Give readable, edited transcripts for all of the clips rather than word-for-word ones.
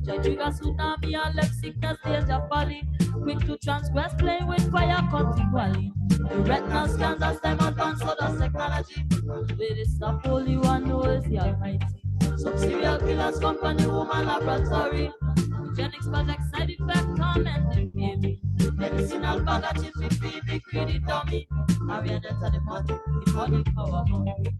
Jai trigger tsunami and left sickness, danger valley. Quick to transgress, play with fire continually. The retinal scans as time advance, so that's technology. Where the stuff Holy One knows the Almighty. Some serial killers come from the woman laboratory. Eugenics project side effect, tormenting baby. Medicinal bag of chips with baby greedy dummy. Marionette at the money, the money power hungry.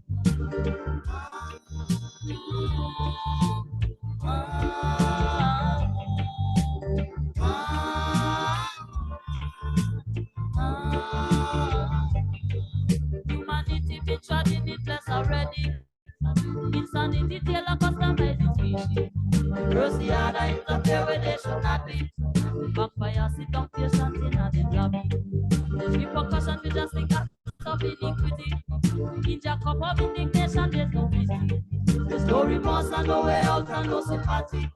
Humanity be treading it less already. Insanity tell a customized species. Mercy hard I interfere where they should not be. Backfire sit down patient in a the lobby. There's repercussion we just think of iniquity. In your cup of indignation there's no pity. There's no remorse and no way out and no sympathy.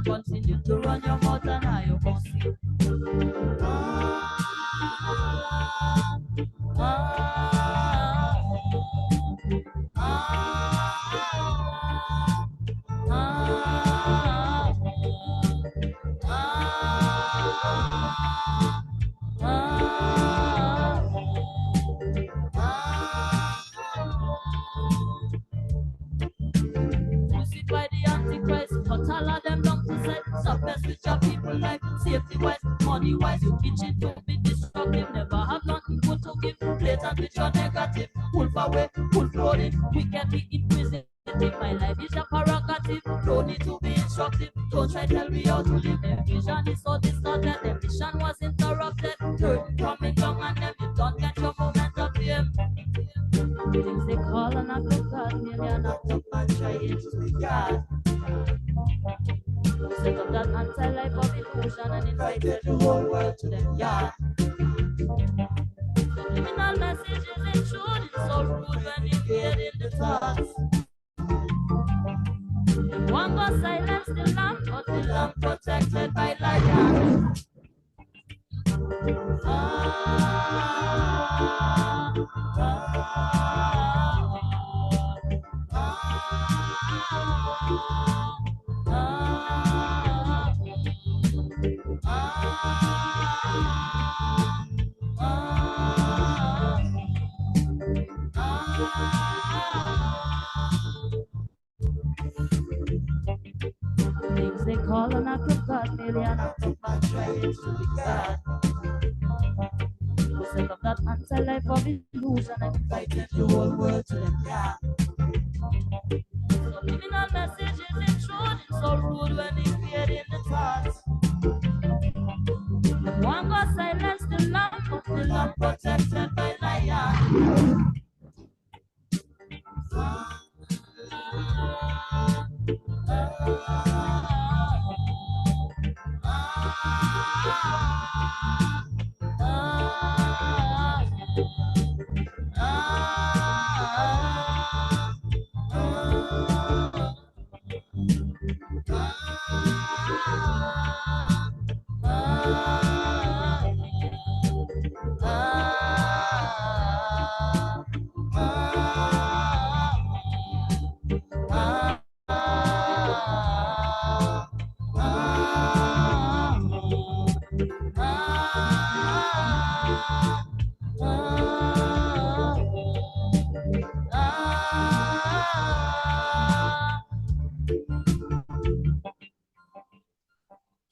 Continue to run your mouth and how you gon' see. By the Antichrist, but all of them don't set suppress with your people life, safety wise, money wise, you itch it to be destructive, never have nothing good to give, blatant with your negative, pull away, pull floating, wickedly inquisitive, my life is a prerogative, don't need to be instructive, don't try to tell me how to live, their vision is so distorted, their mission was interrupted, turn coming down and them, you don't get your moment of fame. Things they call and I go God, million act up and try it to be God. Set up that anti-life of illusion and invited the whole world to them yard. Subliminal messages intruding so rude when invading the thoughts. One go silence the lamp, but the lamp protected by lion. Things they call an act of God, merely an act of man trying to be God. We set up that anti-life of illusion and invited the whole world to them, yeah. Subliminal messages intruding so rude when invading the thoughts. One go silence the lamp, but the lamp protected by lion.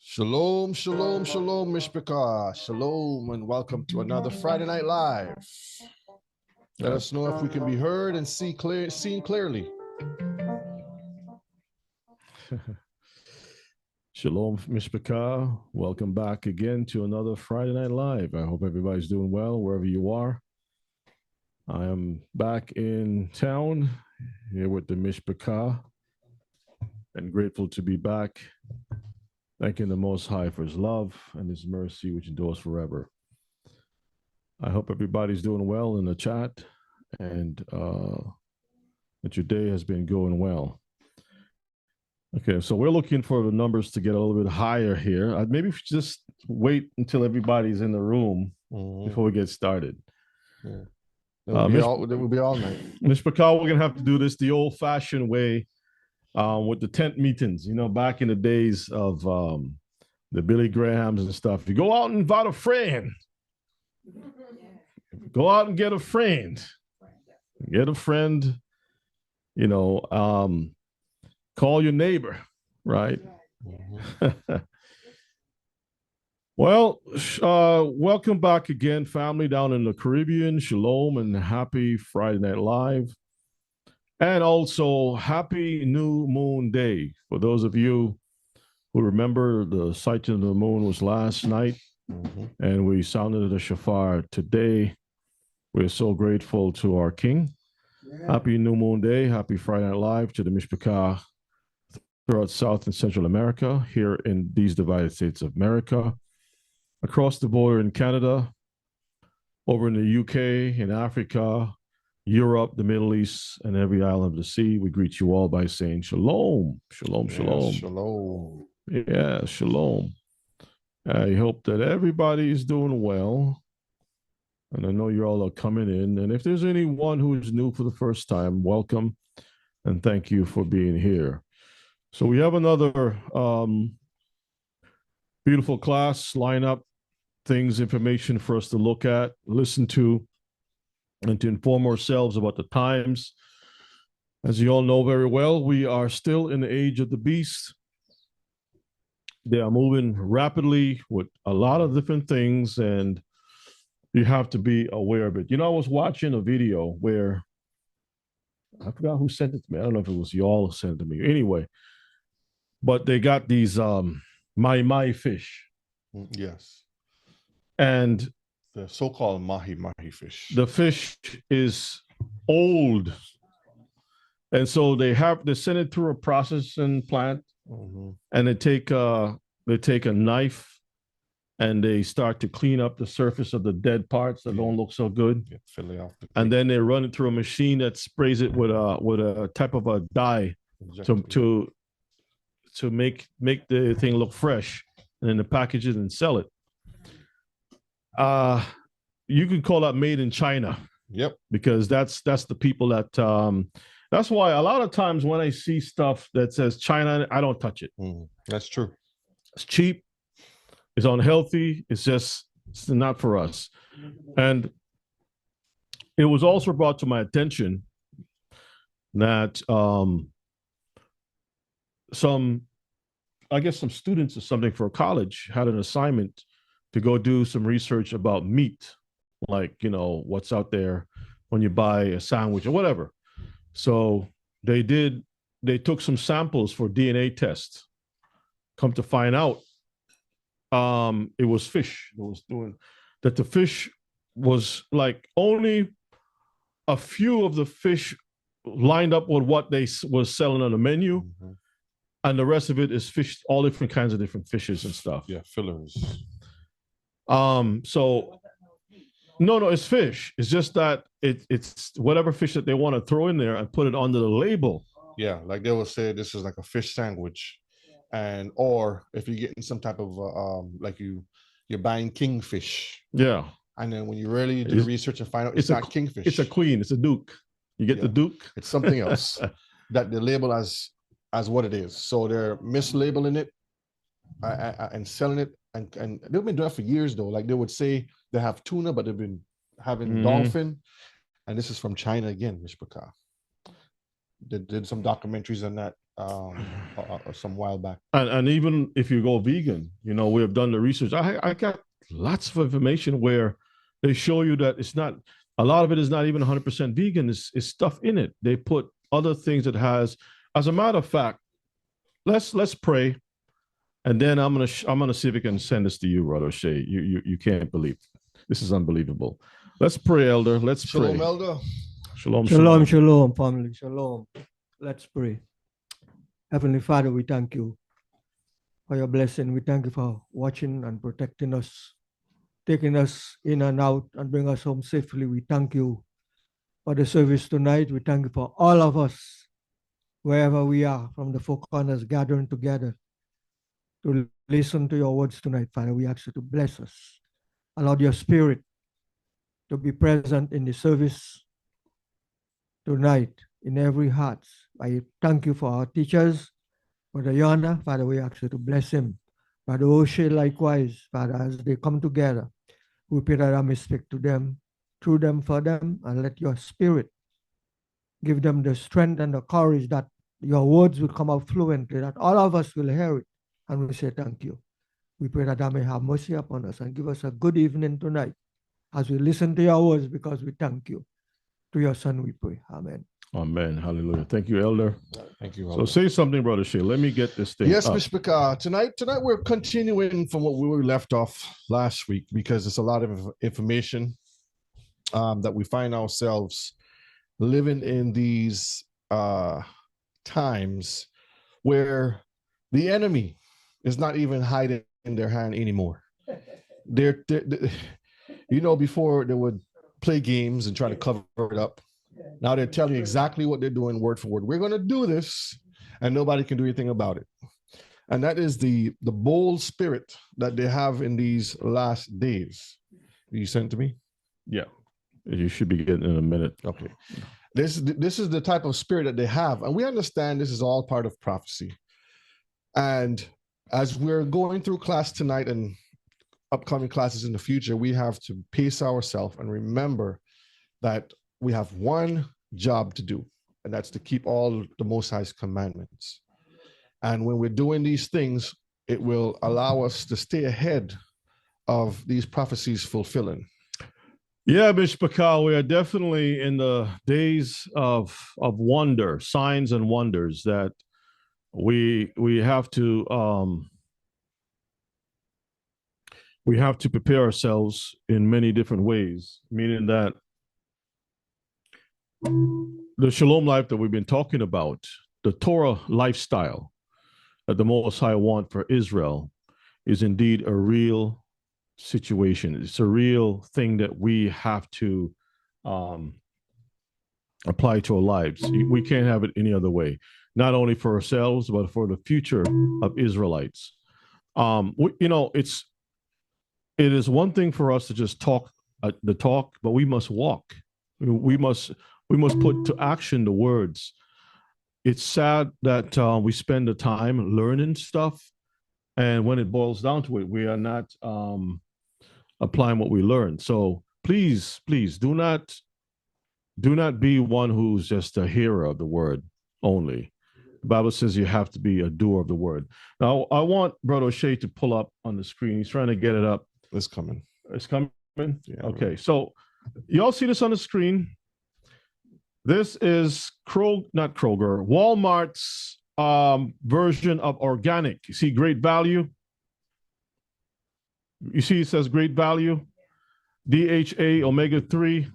Shalom, shalom, shalom, Mishpachah. Shalom, and welcome to another Friday Night Live. Let us know if we can be heard and seen clearly. Shalom, Mishpachah. Welcome back again to another Friday Night Live. I hope everybody's doing well wherever you are. I am back in town here with the Mishpachah and grateful to be back. Thanking the Most High for his love and his mercy, which endures forever. I hope everybody's doing well in the chat and that your day has been going well. Okay, so we're looking for the numbers to get a little bit higher here. Maybe if we just wait until everybody's in the room before we get started. Yeah. It will be all night. Mishpachah, we're going to have to do this the old-fashioned way. with the tent meetings, back in the days of the Billy Grahams and stuff. You go out and invite a friend. Go out and get a friend. Get a friend, call your neighbor, right? Well, welcome back again, family down in the Caribbean. Shalom and happy Friday Night Live. And also happy New Moon Day. For those of you who remember, the sighting of the moon was last night, and we sounded the shofar today. We're so grateful to our King. Yeah. Happy New Moon Day. Happy Friday Night Live to the Mishpachah throughout South and Central America, here in these divided states of America, across the border in Canada, over in the UK, in Africa, Europe, the Middle East, and every island of the sea. We greet you all by saying shalom, shalom, shalom. Yes, shalom. Yeah, shalom. I hope that everybody is doing well. And I know you all are coming in. And if there's anyone who is new for the first time, welcome. And thank you for being here. So we have another beautiful class lineup, things, information for us to look at, listen to, and to inform ourselves about the times. As you all know very well, we are still in the age of the beast. They are moving rapidly with a lot of different things, and you have to be aware of it. I was watching a video where, I forgot who sent it to me. I don't know if it was y'all who sent it to me. Anyway, but they got these mahi fish. Yes. And the so-called mahi fish. The fish is old. And so they send it through a processing plant, and they take a knife and they start to clean up the surface of the dead parts that don't look so good. Fill it off and then they run it through a machine that sprays it with a type of a dye to make the thing look fresh, and then they package it and sell it. You can call that made in China. Yep. Because that's the people that that's why a lot of times when I see stuff that says China, I don't touch it. That's true. It's cheap. It's unhealthy. It's not for us. And it was also brought to my attention that some students or something for college had an assignment to go do some research about meat, like, what's out there when you buy a sandwich or whatever. So they took some samples for DNA tests. Come to find out, it was fish that was doing that. The fish was like only a few of the fish lined up with what they was selling on the menu, and the rest of it is fish, all different kinds of different fishes and stuff. Yeah, fillers. So no, it's fish. It's just that it's whatever fish that they want to throw in there and put it under the label. Yeah, like they will say this is like a fish sandwich, or if you're getting some type of like you're buying kingfish. Yeah. And then when you really do research and find out it's not kingfish. It's a queen. It's a duke. You get the duke. It's something else that they label as what it is. So they're mislabeling it and selling it. And they've been doing it for years though. Like they would say they have tuna, but they've been having dolphin. And this is from China again, Mishpachah. They did some documentaries on that some while back. And even if you go vegan, we have done the research. I got lots of information where they show you that it's not, a lot of it is not even 100% vegan. It's stuff in it. They put other things that has, as a matter of fact, let's pray. And then I'm gonna see if I can send this to you, Brother Shay. You can't believe it. This is unbelievable. Let's pray, Elder. Let's pray. Shalom, Elder. Shalom, family. Shalom. Let's pray. Heavenly Father, we thank you for your blessing. We thank you for watching and protecting us, taking us in and out and bring us home safely. We thank you for the service tonight. We thank you for all of us, wherever we are, from the four corners gathering together to listen to your words tonight, Father. We ask you to bless us. Allow your spirit to be present in the service tonight in every heart. I thank you for our teachers, Brother Yona. Father, we ask you to bless him. Brother O'Shea, likewise, Father, as they come together, we pray that I may speak to them, through them, for them, and let your spirit give them the strength and the courage that your words will come out fluently, that all of us will hear it, and we say thank you. We pray that thou may have mercy upon us and give us a good evening tonight as we listen to your words, because we thank you. To your son we pray. Amen. Amen. Hallelujah. Thank you, Elder. Thank you. So say something, Brother Shea. Let me get this thing Yes, up. Mr. Bakar. Tonight we're continuing from what we were left off last week, because it's a lot of information that we find ourselves living in these times where the enemy is not even hiding in their hand anymore. They're before they would play games and try to cover it up. Now they're telling you exactly what they're doing word for word. We're going to do this, and nobody can do anything about it. And that is the bold spirit that they have in these last days. You sent to me? Yeah. You should be getting in a minute. Okay. This is the type of spirit that they have. And we understand this is all part of prophecy. And as we're going through class tonight and upcoming classes in the future, we have to pace ourselves and remember that we have one job to do, and that's to keep all the Most High's commandments. And when we're doing these things, it will allow us to stay ahead of these prophecies fulfilling. Yeah, Bishop Bakal, we are definitely in the days of wonder, signs and wonders that we have to prepare ourselves in many different ways, meaning that the shalom life that we've been talking about, the Torah lifestyle that the Most High want for Israel, is indeed a real situation. It's a real thing that we have to apply to our lives. We can't have it any other way, not only for ourselves, but for the future of Israelites. It is one thing for us to just talk the talk, but we must walk. We must put to action the words. It's sad that we spend the time learning stuff, and when it boils down to it, we are not applying what we learned. So please do not be one who's just a hearer of the word only. The Bible says you have to be a doer of the word. Now, I want Brother O'Shea to pull up on the screen. He's trying to get it up. It's coming. It's coming? Yeah, okay, so y'all see this on the screen? This is Walmart's version of organic. You see great value? You see it says great value? DHA, omega-3,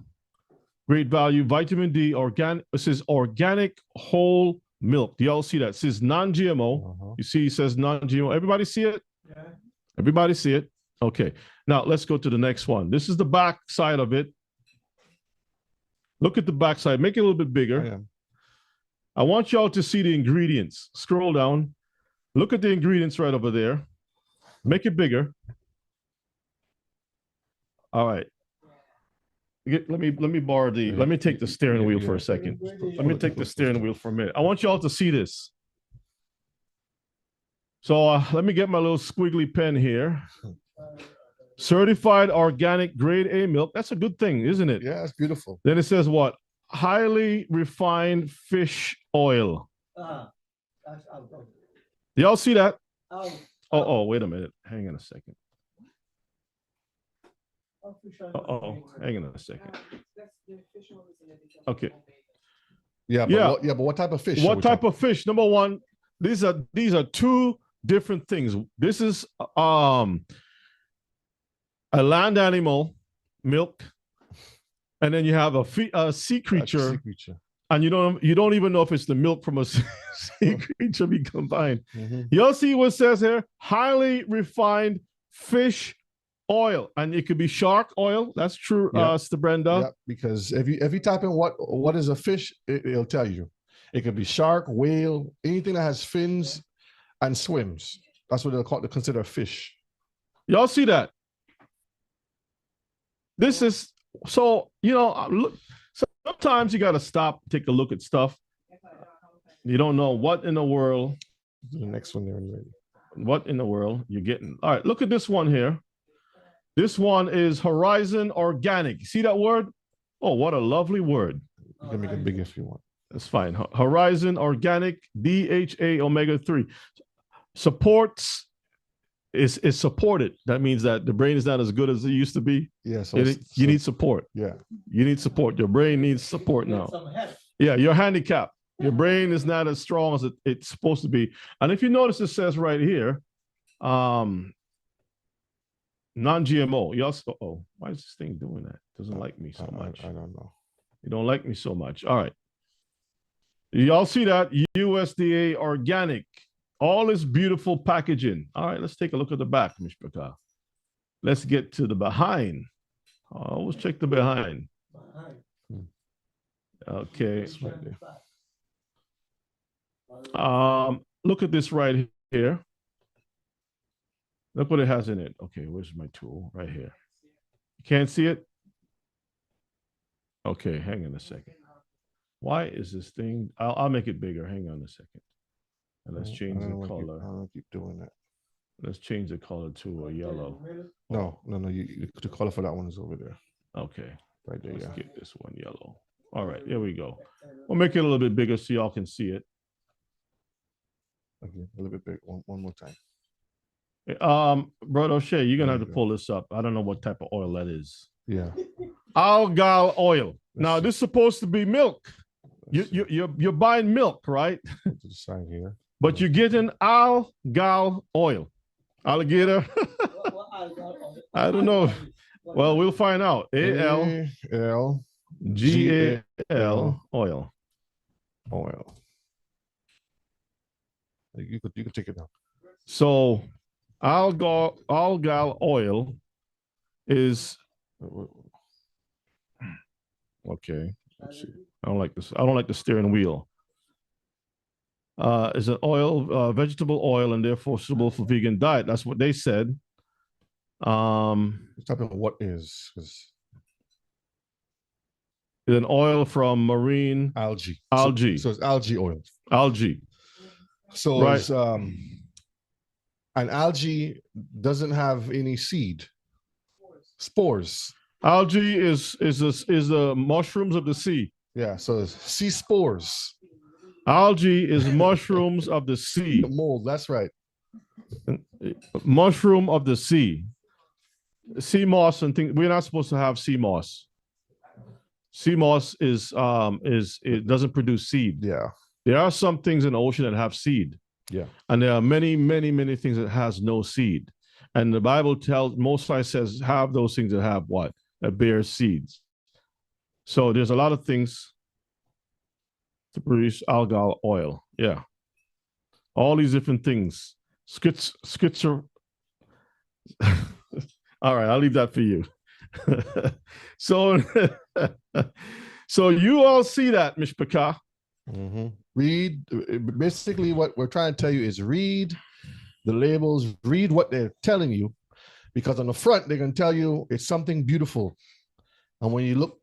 great value, vitamin D, organic. It says organic whole milk. Do y'all see that? It says non-GMO. You see it says non-GMO. Everybody see it? Yeah. Everybody see it? Okay. Now let's go to the next one. This is the back side of it. Look at the back side. Make it a little bit bigger. I want y'all to see the ingredients. Scroll down. Look at the ingredients right over there. Make it bigger. All right. Let me borrow let me take the steering wheel for a second. Let me take the steering wheel for a minute. I want y'all to see this. So let me get my little squiggly pen here. Certified organic grade A milk. That's a good thing, isn't it? Yeah, it's beautiful. Then it says what? Highly refined fish oil. Y'all see that? Oh, wait a minute. Hang on a second. Hang on a second. Okay. Yeah, but what type of fish? What type of fish? Number one, these are two different things. This is a land animal milk, and then you have a sea creature, and you don't even know if it's the milk from a sea creature be combined. You'll see what it says here: highly refined fish oil, and it could be shark oil. That's true, Sister Brenda. Yeah, because if you type in what is a fish, it'll tell you. It could be shark, whale, anything that has fins and swims. That's what they consider a fish. Y'all see that? This is so look. sometimes you got to stop, take a look at stuff. You don't know what in the world. The next one there anyway. What in the world you're getting. All right, look at this one here. This one is Horizon Organic. See that word? Oh, what a lovely word. You can make it big if you want. That's fine. Horizon Organic DHA omega-3 supports is supported. That means that the brain is not as good as it used to be. Yeah, so you need support. Yeah, you need support. Your brain needs support now. Yeah, you're handicapped. Your brain is not as strong as it's supposed to be. And if you notice, it says right here, non-GMO. You also, oh, why is this thing doing that? It doesn't like me so much. I don't know. You don't like me so much. All right. Y'all see that? USDA organic. All this beautiful packaging. All right, let's take a look at the back, Mishpaka. Let's get to the behind. Always check the behind. Okay. Look at this right here. Look what it has in it. Okay, where's my tool? Right here. You can't see it? Okay, hang on a second. Why is this thing? I'll make it bigger. Hang on a second. And let's change the color. I don't keep doing that. Let's change the color to a yellow. No. The color for that one is over there. Okay. Right there, Let's yeah. get this one yellow. All right, here we go. We'll make it a little bit bigger so y'all can see it. Okay, a little bit big. One more time. Brother O'Shea, you're gonna have to pull this up. I don't know what type of oil that is. Yeah. Algal oil. Now, see. this is supposed to be milk. You're buying milk, right? To the side here. But you're getting algal oil. Alligator. I don't know. Well, we'll find out. ALGAL oil. Oil. You could take it down. So algal oil is okay. Let's see. I don't like this. I don't like the steering wheel. Is an oil, vegetable oil, and therefore suitable for vegan diet. That's what they said. It's talking about what is an oil from marine algae. Algae. So it's algae oil. Algae. So right. It's, an algae doesn't have any seed. Spores. Algae is the mushrooms of the sea. Yeah, so it's sea spores. Algae is mushrooms of the sea. The mold, that's right. Mushroom of the sea. Sea moss and things. We're not supposed to have sea moss. Sea moss is it doesn't produce seed. Yeah. There are some things in the ocean that have seed. Yeah. And there are many, many, many things that has no seed. And the Bible tells, Most High says, have those things that have what? That bear seeds. So there's a lot of things to produce algal oil. Yeah. All these different things. Schizo. All right, I'll leave that for you. So you all see that, Mishpaka. Mm-hmm. Read, basically what we're trying to tell you is read the labels, read what they're telling you, because on the front, they're going to tell you it's something beautiful. And when you look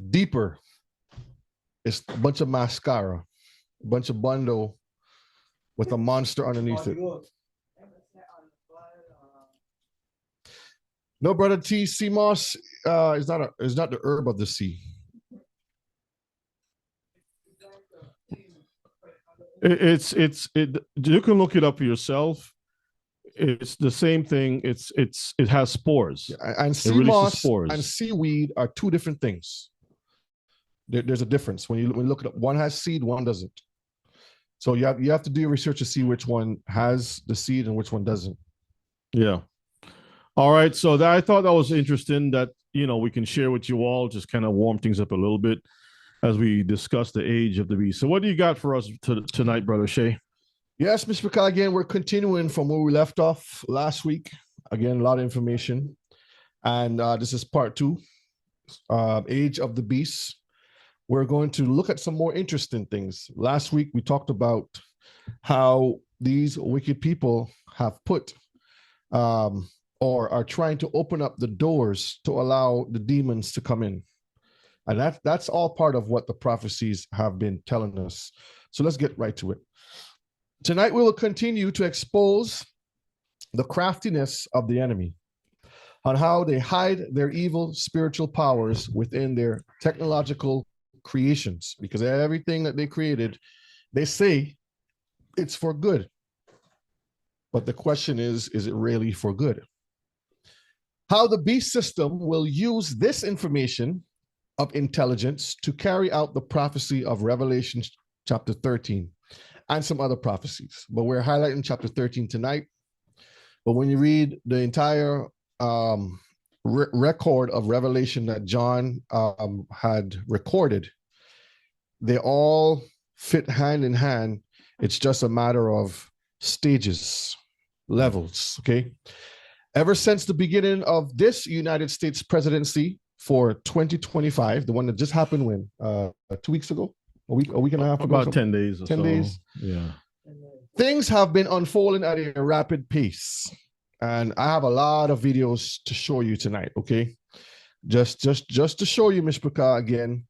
deeper, it's a bunch of mascara, a bunch of bundle with a monster underneath it. No, brother T, sea moss is not the herb of the sea. You can look it up for yourself. It's the same thing. It has spores. Yeah, and sea moss and seaweed are two different things. There's a difference when you look it up. One has seed, one doesn't. So you have to do your research to see which one has the seed and which one doesn't. Yeah. All right. So I thought that was interesting that we can share with you all, just kind of warm things up a little bit as we discuss the age of the beast. So what do you got for us tonight, Brother Shea? Yes, Mr. McCall, again, we're continuing from where we left off last week. Again, a lot of information. And this is part 2, Age of the Beast. We're going to look at some more interesting things. Last week, we talked about how these wicked people have put or are trying to open up the doors to allow the demons to come in. And that's all part of what the prophecies have been telling us. So let's get right to it. Tonight, we will continue to expose the craftiness of the enemy, on how they hide their evil spiritual powers within their technological creations, because everything that they created, they say it's for good. But the question is it really for good? How the beast system will use this information of intelligence to carry out the prophecy of Revelation chapter 13 and some other prophecies. But we're highlighting chapter 13 tonight. But when you read the entire record of Revelation that John had recorded, they all fit hand in hand. It's just a matter of stages, levels, okay? Ever since the beginning of this United States presidency for 2025, the one that just happened when 2 weeks ago, a week and a half ago, about 10 days or 10 so. days. Yeah. Things have been unfolding at a rapid pace, and I have a lot of videos to show you tonight, okay? Just to show you, Mishpaka, again,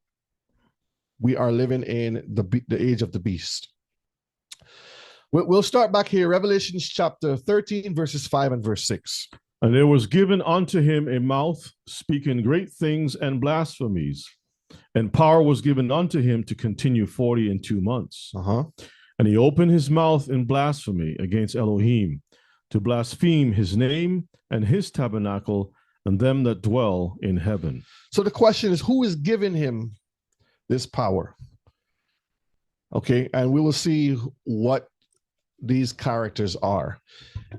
we are living in the age of the beast. We'll start back here, Revelation chapter 13, verses 5 and verse 6. And there was given unto him a mouth speaking great things and blasphemies, and power was given unto him to continue 42 months. And he opened his mouth in blasphemy against Elohim, to blaspheme his name and his tabernacle and them that dwell in heaven. So the question is, who is giving him this power? Okay, and we will see what these characters are.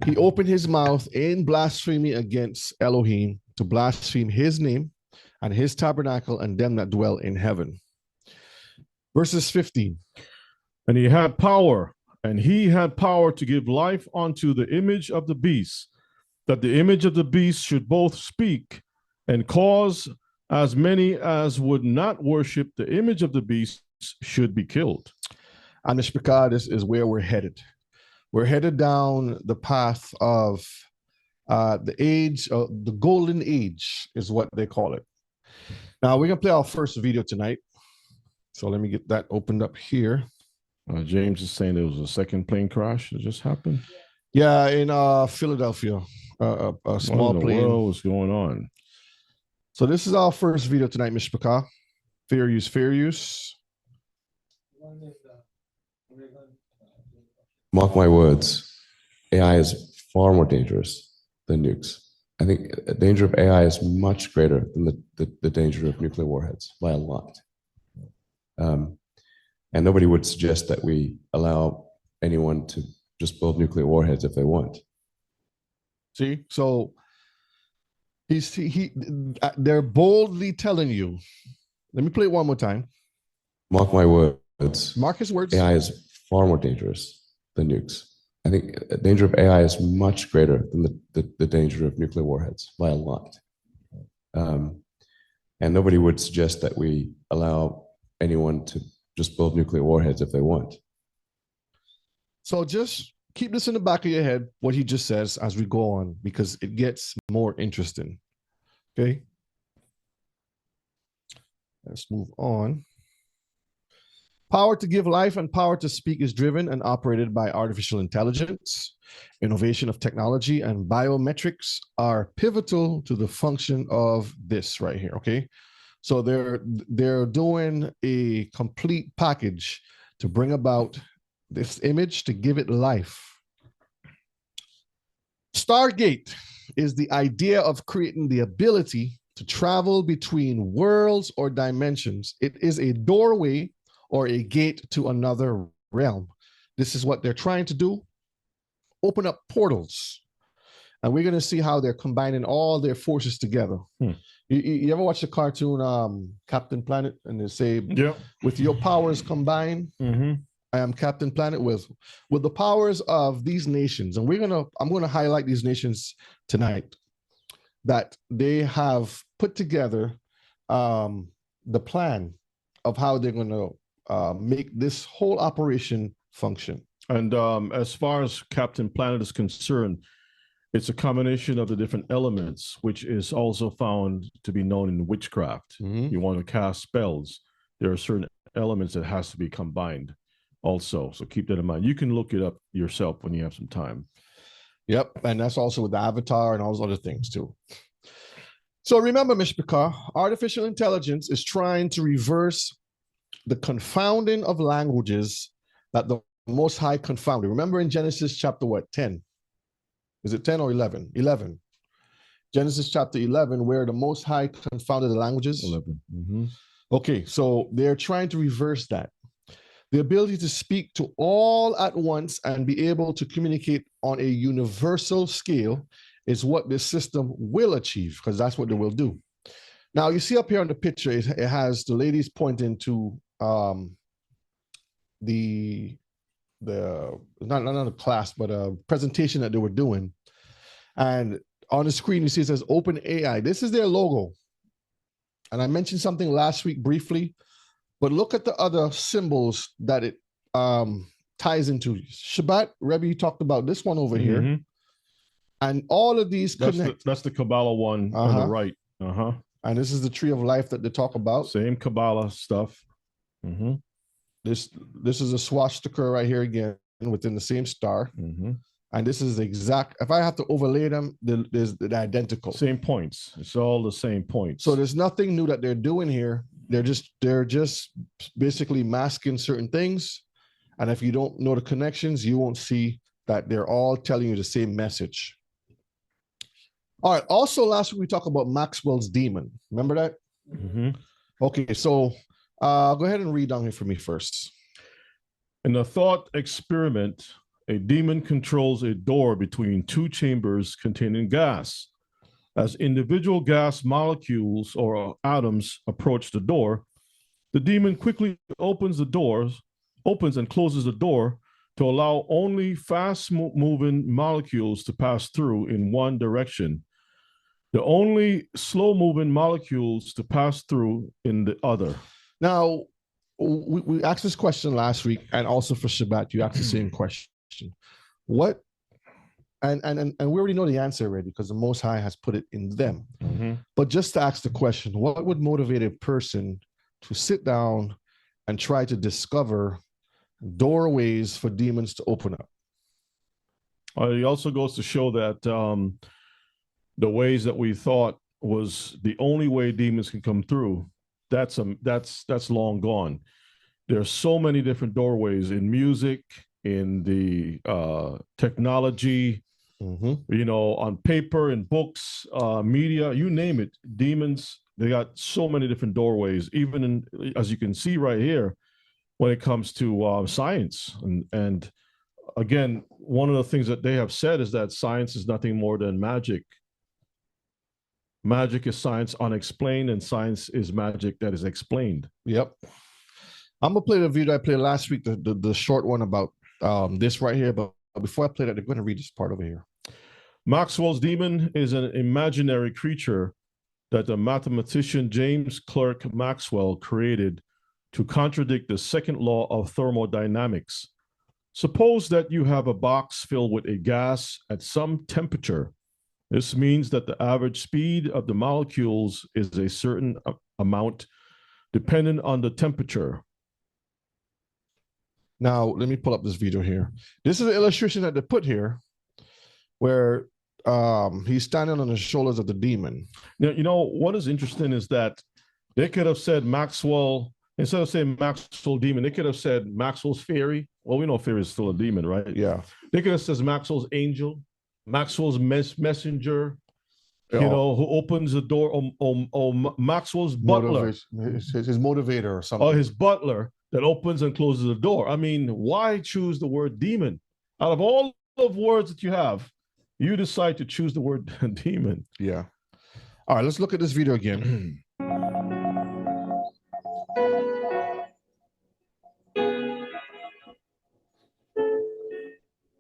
He opened his mouth in blasphemy against Elohim, to blaspheme his name and his tabernacle and them that dwell in heaven. Verses 15. And he had power to give life unto the image of the beast, that the image of the beast should both speak and cause as many as would not worship the image of the beast should be killed. And this is where we're headed. We're headed down the path of the age, the golden age is what they call it. Now we're gonna play our first video tonight. So let me get that opened up here. James is saying there was a second plane crash that just happened. Yeah, in Philadelphia, a small plane. What was going on? So this is our first video tonight, Mishpaka. Fair use. Mark my words, AI is far more dangerous than nukes. I think the danger of AI is much greater than the danger of nuclear warheads by a lot. And nobody would suggest that we allow anyone to just build nuclear warheads if they want. See, so they're boldly telling you. Let me play it one more time. Mark my words. Mark his words. AI is far more dangerous than nukes. I think the danger of AI is much greater than the danger of nuclear warheads by a lot. And nobody would suggest that we allow anyone to just build nuclear warheads if they want. So just keep this in the back of your head, what he just says as we go on, because it gets more interesting. Okay. Let's move on. Power to give life and power to speak is driven and operated by artificial intelligence. Innovation of technology and biometrics are pivotal to the function of this right here, okay? So they're doing a complete package to bring about this image, to give it life. Stargate is the idea of creating the ability to travel between worlds or dimensions. It is a doorway or a gate to another realm. This is what they're trying to do. Open up portals. And we're going to see how they're combining all their forces together. You ever watch the cartoon Captain Planet? And they say, with your powers combined, I am Captain Planet. With the powers of these nations. And I'm going to highlight these nations tonight, that they have put together the plan of how they're going to make this whole operation function. And as far as Captain Planet is concerned, It's a combination of the different elements, which is also found to be known in witchcraft. Mhm. You want to cast spells, there are certain elements that has to be combined also. So keep that in mind. You can look it up yourself when you have some time. Yep, and that's also with the avatar and all those other things too. So remember, Mishpachah, artificial intelligence is trying to reverse the confounding of languages that the Most High confounded. Remember in Genesis chapter what, 10? Is it 10 or 11? 11. Genesis chapter 11, where the Most High confounded the languages. 11. Mm-hmm. Okay, so they're trying to reverse that. The ability to speak to all at once and be able to communicate on a universal scale is what this system will achieve, because that's what they will do. Now, you see up here on the picture, it has the ladies pointing to not a class, but a presentation that they were doing. And on the screen, you see it says Open AI. This is their logo. And I mentioned something last week briefly, but look at the other symbols that it ties into. Shabbat, Rebbe, you talked about this one over here. Mhm. And all of these connect. That's the Kabbalah one on the right. And this is the tree of life that they talk about. Same Kabbalah stuff. Mm-hmm. This is a swastika right here again within the same star. Mm-hmm. And this is exact. If I have to overlay them, they're identical. Same points. It's all the same points. So there's nothing new that they're doing here. They're just basically masking certain things. And if you don't know the connections, you won't see that they're all telling you the same message. All right. Also, last week we talked about Maxwell's demon. Remember that? Mm-hmm. Okay. So go ahead and read down here for me first. In a thought experiment, a demon controls a door between two chambers containing gas. As individual gas molecules or atoms approach the door, the demon quickly opens and closes the door to allow only fast-moving molecules to pass through in one direction, the only slow-moving molecules to pass through in the other. Now, we asked this question last week, and also for Shabbat, you asked the same question. What? And we already know the answer already because the Most High has put it in them. Mm-hmm. But just to ask the question, what would motivate a person to sit down and try to discover doorways for demons to open up? It also goes to show that the ways that we thought was the only way demons can come through, that's long gone. There's so many different doorways in music, in the technology, on paper, in books, media, you name it. Demons, they got so many different doorways, even in, as you can see right here, when it comes to science. And again, one of the things that they have said is that science is nothing more than magic. Magic is science unexplained, and science is magic that is explained. Yep. I'm going to play the video I played last week, the short one about this right here. But before I play that, I'm going to read this part over here. Maxwell's demon is an imaginary creature that the mathematician James Clerk Maxwell created to contradict the second law of thermodynamics. Suppose that you have a box filled with a gas at some temperature. This means that the average speed of the molecules is a certain amount dependent on the temperature. Now, let me pull up this video here. This is an illustration that they put here where he's standing on the shoulders of the demon. Now, you know, what is interesting is that they could have said Maxwell, instead of saying Maxwell demon, they could have said Maxwell's fairy. Well, we know fairy is still a demon, right? Yeah. They could have said Maxwell's angel, Maxwell's messenger, who opens the door, or Maxwell's butler. His motivator or something. Or his butler that opens and closes the door. I mean, why choose the word demon? Out of all of words that you have, you decide to choose the word demon. Yeah. All right, let's look at this video again.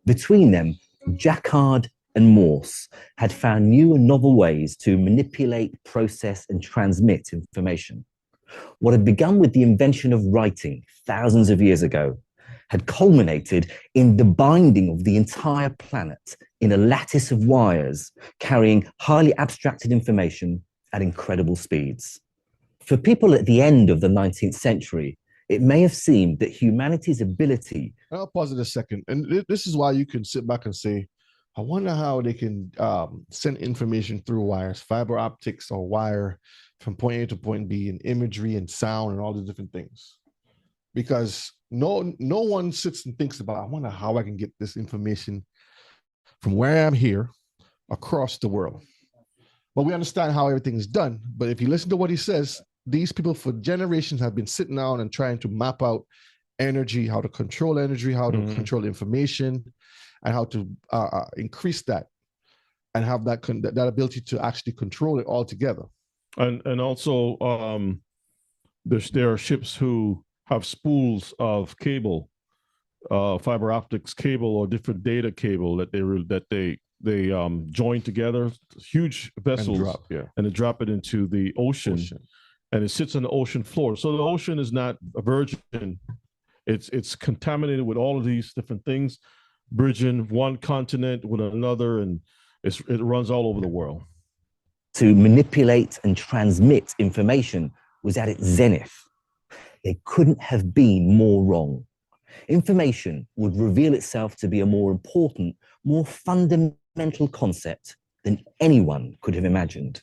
Between them, Jacquard and Morse had found new and novel ways to manipulate, process, and transmit information. What had begun with the invention of writing thousands of years ago had culminated in the binding of the entire planet in a lattice of wires carrying highly abstracted information at incredible speeds. For people at the end of the 19th century, it may have seemed that humanity's ability... I'll pause it a second. And this is why you can sit back and say, I wonder how they can send information through wires, fiber optics or wire from point A to point B, and imagery and sound and all the different things. Because no one sits and thinks about, I wonder how I can get this information from where I'm here across the world. But we understand how everything is done. But if you listen to what he says, these people for generations have been sitting down and trying to map out energy, how to control energy, how to control information, and how to increase that and have that ability to actually control it all together. And also, there are ships who have spools of cable, fiber optics cable or different data cable that they join together, huge vessels, and they drop it into the ocean. And it sits on the ocean floor. So the ocean is not a virgin. It's contaminated with all of these different things, bridging one continent with another, and it runs all over the world. To manipulate and transmit information was at its zenith. It couldn't have been more wrong. Information would reveal itself to be a more important, more fundamental concept than anyone could have imagined.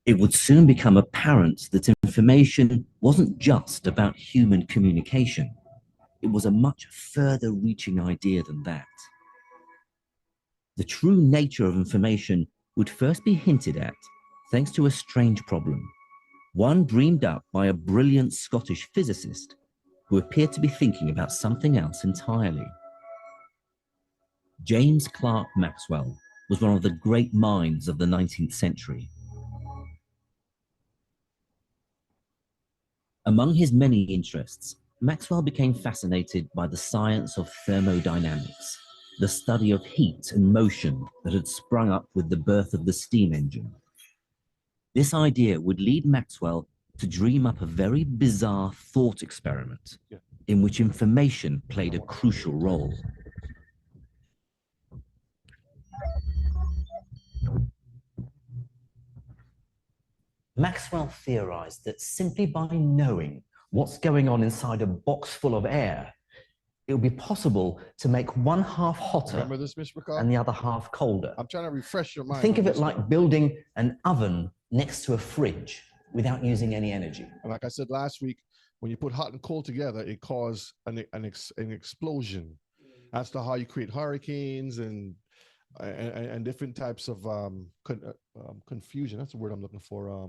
It would soon become apparent that information wasn't just about human communication. It was a much further reaching idea than that. The true nature of information would first be hinted at thanks to a strange problem, one dreamed up by a brilliant Scottish physicist who appeared to be thinking about something else entirely. James Clerk Maxwell was one of the great minds of the 19th century. Among his many interests, Maxwell became fascinated by the science of thermodynamics, the study of heat and motion that had sprung up with the birth of the steam engine. This idea would lead Maxwell to dream up a very bizarre thought experiment in which information played a crucial role. Maxwell theorized that simply by knowing what's going on inside a box full of air, it would be possible to make one half hotter and the other half colder. I'm trying to refresh your mind. Think of it like building an oven next to a fridge without using any energy. And like I said last week, when you put hot and cold together, it causes an explosion. That's how you create hurricanes and different types of confusion. That's the word I'm looking for.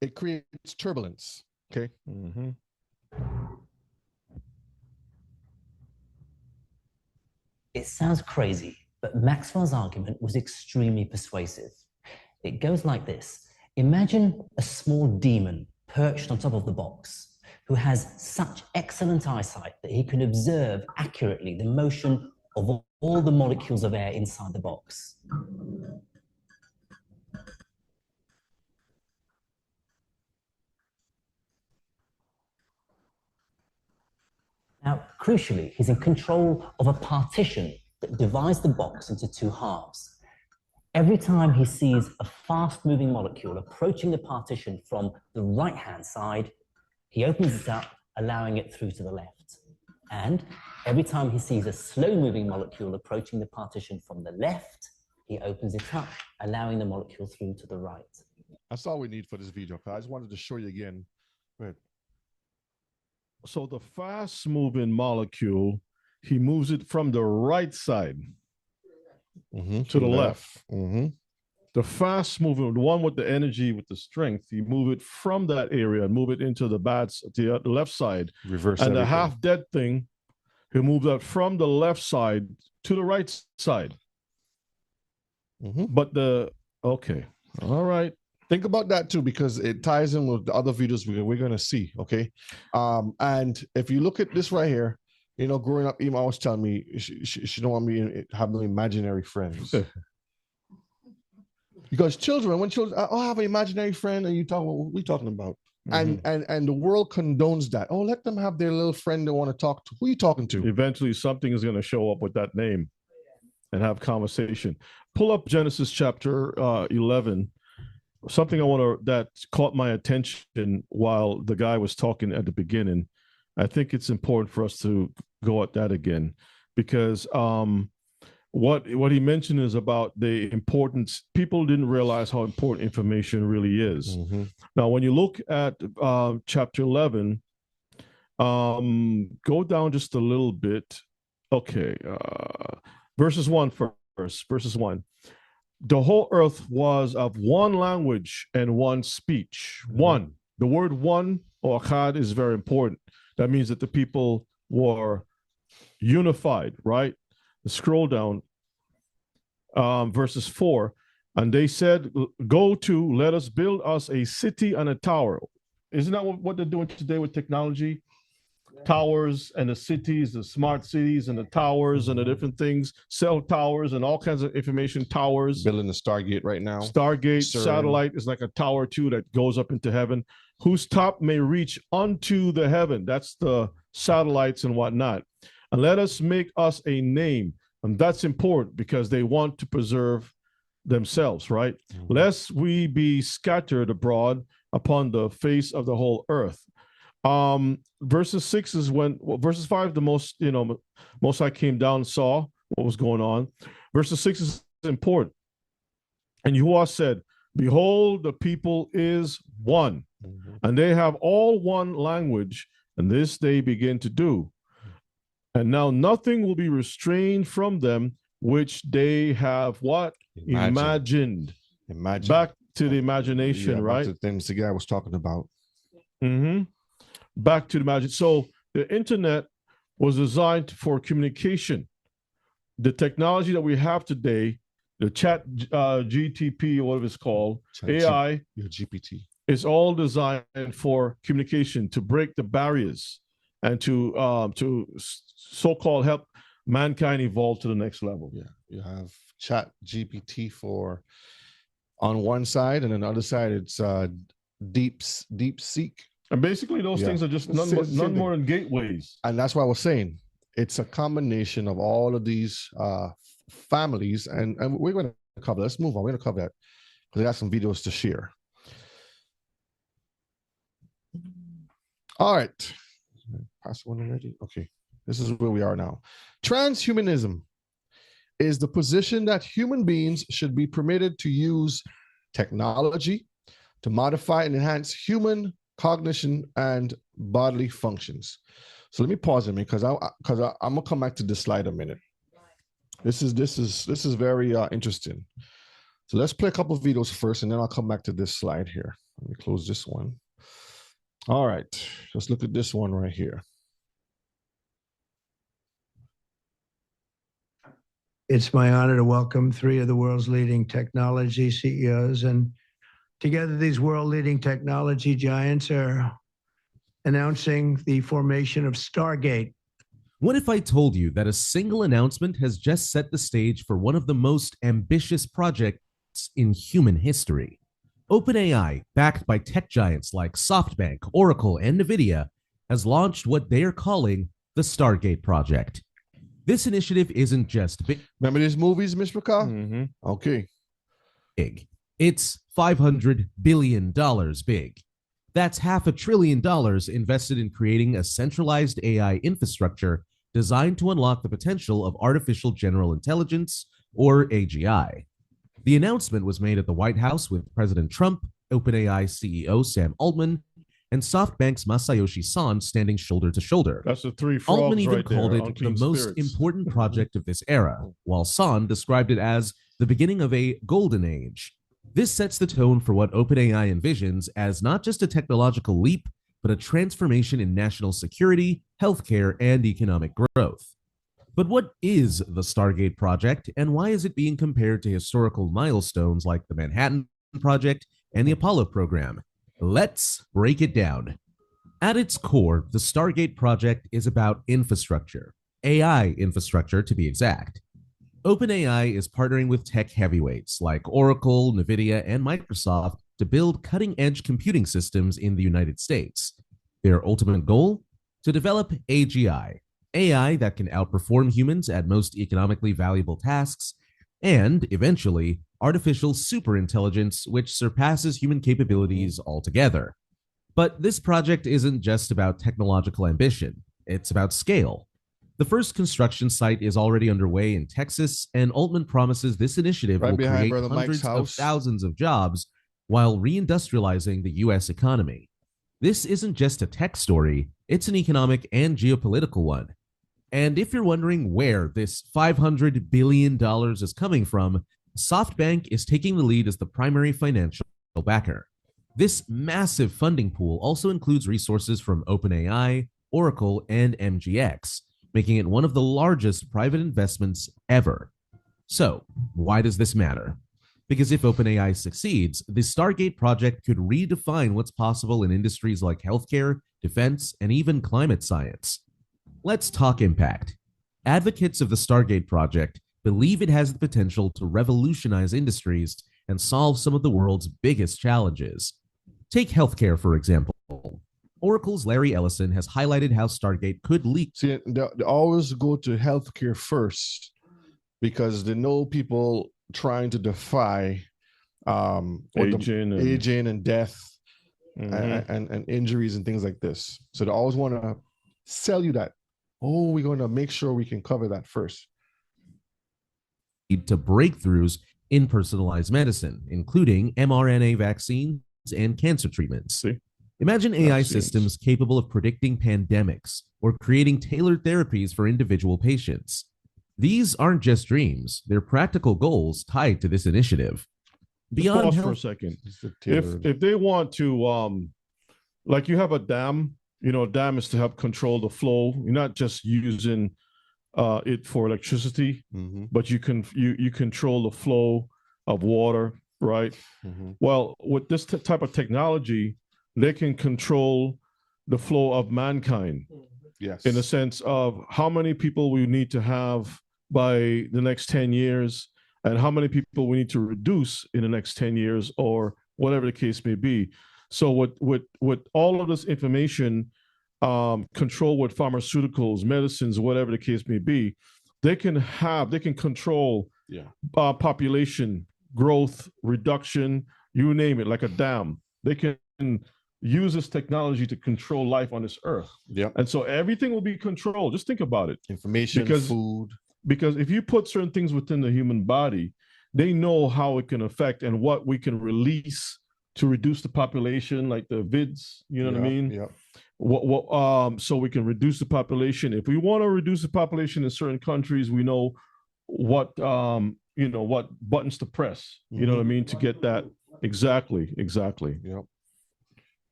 It creates turbulence. Okay. Mm-hmm. It sounds crazy, but Maxwell's argument was extremely persuasive. It goes like this. Imagine a small demon perched on top of the box who has such excellent eyesight that he can observe accurately the motion of all the molecules of air inside the box. Now, crucially, he's in control of a partition that divides the box into two halves. Every time he sees a fast-moving molecule approaching the partition from the right-hand side, he opens it up, allowing it through to the left. And every time he sees a slow-moving molecule approaching the partition from the left, he opens it up, allowing the molecule through to the right. That's all we need for this video. I just wanted to show you again. Right. So the fast-moving molecule, he moves it from the right side to the left. Mm-hmm. The fast-moving, the one with the energy, with the strength, he move it from that area and move it into the left side. Reverse and everything. The half-dead thing, he moves that from the left side to the right side. Mm-hmm. But okay, all right. Think about that too, because it ties in with the other videos we're going to see, okay? And if you look at this right here, you know, growing up, Ema always telling me she don't want me to have no imaginary friends. Because children, when children, I have an imaginary friend, and you talk, what are we talking about? And the world condones that. Oh, let them have their little friend they want to talk to. Who are you talking to? Eventually, something is going to show up with that name and have conversation. Pull up Genesis chapter 11. Something that caught my attention while the guy was talking at the beginning. I think it's important for us to go at that again, because what he mentioned is about the importance. People didn't realize how important information really is. Now, when you look at chapter 11, go down just a little bit. Okay, verses 1 first. Verses 1. The whole earth was of one language and one speech. One. The word one, or achad, is very important. That means that the people were unified, right? Scroll down, verses 4. And they said, go to, let us build us a city and a tower. Isn't that what they're doing today with technology? Towers and the cities, the smart cities and the towers and the different things, cell towers and all kinds of information towers. Building the Stargate right now. Stargate, satellite is like a tower too that goes up into heaven, whose top may reach unto the heaven. That's the satellites and whatnot. And let us make us a name. And that's important because they want to preserve themselves, right? Lest we be scattered abroad upon the face of the whole earth. Verses 6 is verses 5, the most I came down and saw what was going on. Verses 6 is important. And Yahuwah said, behold, the people is one, and they have all one language, and this they begin to do. And now nothing will be restrained from them, which they have what? Imagined. Back to the imagination, right? Back to the things the guy was talking about. Back to the imagination. So the internet was designed for communication. The technology that we have today, the chat GTP, or whatever it's called, AI, GPT, is all designed for communication, to break the barriers and to so-called help mankind evolve to the next level. Yeah, you have chat GPT for on one side, and on the other side it's deep seek. And basically those things are just none more than gateways. And that's what I was saying. It's a combination of all of these families, and we're going to cover. Let's move on. We're going to cover that because I got some videos to share. All right. Pass one already. Okay. This is where we are now. Transhumanism is the position that human beings should be permitted to use technology to modify and enhance human cognition and bodily functions. So let me pause a minute because I'm gonna come back to this slide a minute. This is very interesting. So let's play a couple of videos first, and then I'll come back to this slide here. Let me close this one. All right, let's look at this one right here. It's my honor to welcome three of the world's leading technology CEOs, and together these world-leading technology giants are announcing the formation of Stargate. What if I told you that a single announcement has just set the stage for one of the most ambitious projects in human history? OpenAI, backed by tech giants like SoftBank, Oracle, and NVIDIA, has launched what they are calling the Stargate Project. This initiative isn't just big. Remember these movies, Mr. Carr? Okay. Big. It's $500 billion big. That's $500 billion invested in creating a centralized AI infrastructure designed to unlock the potential of artificial general intelligence, or AGI. The announcement was made at the White House with President Trump, OpenAI CEO Sam Altman, and SoftBank's Masayoshi Son standing shoulder to shoulder. That's the three frogs. Altman even right called there, it the most spirits. important project of this era, while Son described it as the beginning of a golden age. This sets the tone for what OpenAI envisions as not just a technological leap, but a transformation in national security, healthcare, and economic growth. But what is the Stargate Project, and why is it being compared to historical milestones like the Manhattan Project and the Apollo program? Let's break it down. At its core, the Stargate Project is about infrastructure, AI infrastructure to be exact. OpenAI is partnering with tech heavyweights like Oracle, NVIDIA, and Microsoft to build cutting-edge computing systems in the United States. Their ultimate goal? To develop AGI, AI that can outperform humans at most economically valuable tasks, and, eventually, artificial superintelligence which surpasses human capabilities altogether. But this project isn't just about technological ambition, it's about scale. The first construction site is already underway in Texas, and Altman promises this initiative Right will behind create Brother Mike's hundreds of house. thousands of jobs while reindustrializing the US economy. This isn't just a tech story, it's an economic and geopolitical one. And if you're wondering where this $500 billion is coming from, SoftBank is taking the lead as the primary financial backer. This massive funding pool also includes resources from OpenAI, Oracle, and MGX, making it one of the largest private investments ever. So, why does this matter? Because if OpenAI succeeds, the Stargate project could redefine what's possible in industries like healthcare, defense, and even climate science. Let's talk impact. Advocates of the Stargate project believe it has the potential to revolutionize industries and solve some of the world's biggest challenges. Take healthcare, for example. Oracle's Larry Ellison has highlighted how Stargate could leak. See, they always go to healthcare first because they know people trying to defy aging and death and injuries and things like this. So they always want to sell you that. Oh, we're going to make sure we can cover that first. To breakthroughs in personalized medicine, including mRNA vaccines and cancer treatments. See? Imagine AI systems capable of predicting pandemics or creating tailored therapies for individual patients. These aren't just dreams, they're practical goals tied to this initiative. Beyond pause for a second. If they want to, like you have a dam, a dam is to help control the flow. You're not just using it for electricity, but you control the flow of water, right? Well, with this type of technology, they can control the flow of mankind. Yes. In the sense of how many people we need to have by the next 10 years and how many people we need to reduce in the next 10 years or whatever the case may be. So with all of this information, control with pharmaceuticals, medicines, whatever the case may be, they can control population growth, reduction, you name it, like a dam. They can use this technology to control life on this earth. Yeah. And so everything will be controlled. Just think about it. Information, food. Because if you put certain things within the human body, they know how it can affect and what we can release to reduce the population, like the vids, you know what I mean? Yeah. So we can reduce the population. If we want to reduce the population in certain countries, we know what what buttons to press, you know what I mean, to get that. Exactly. Yep.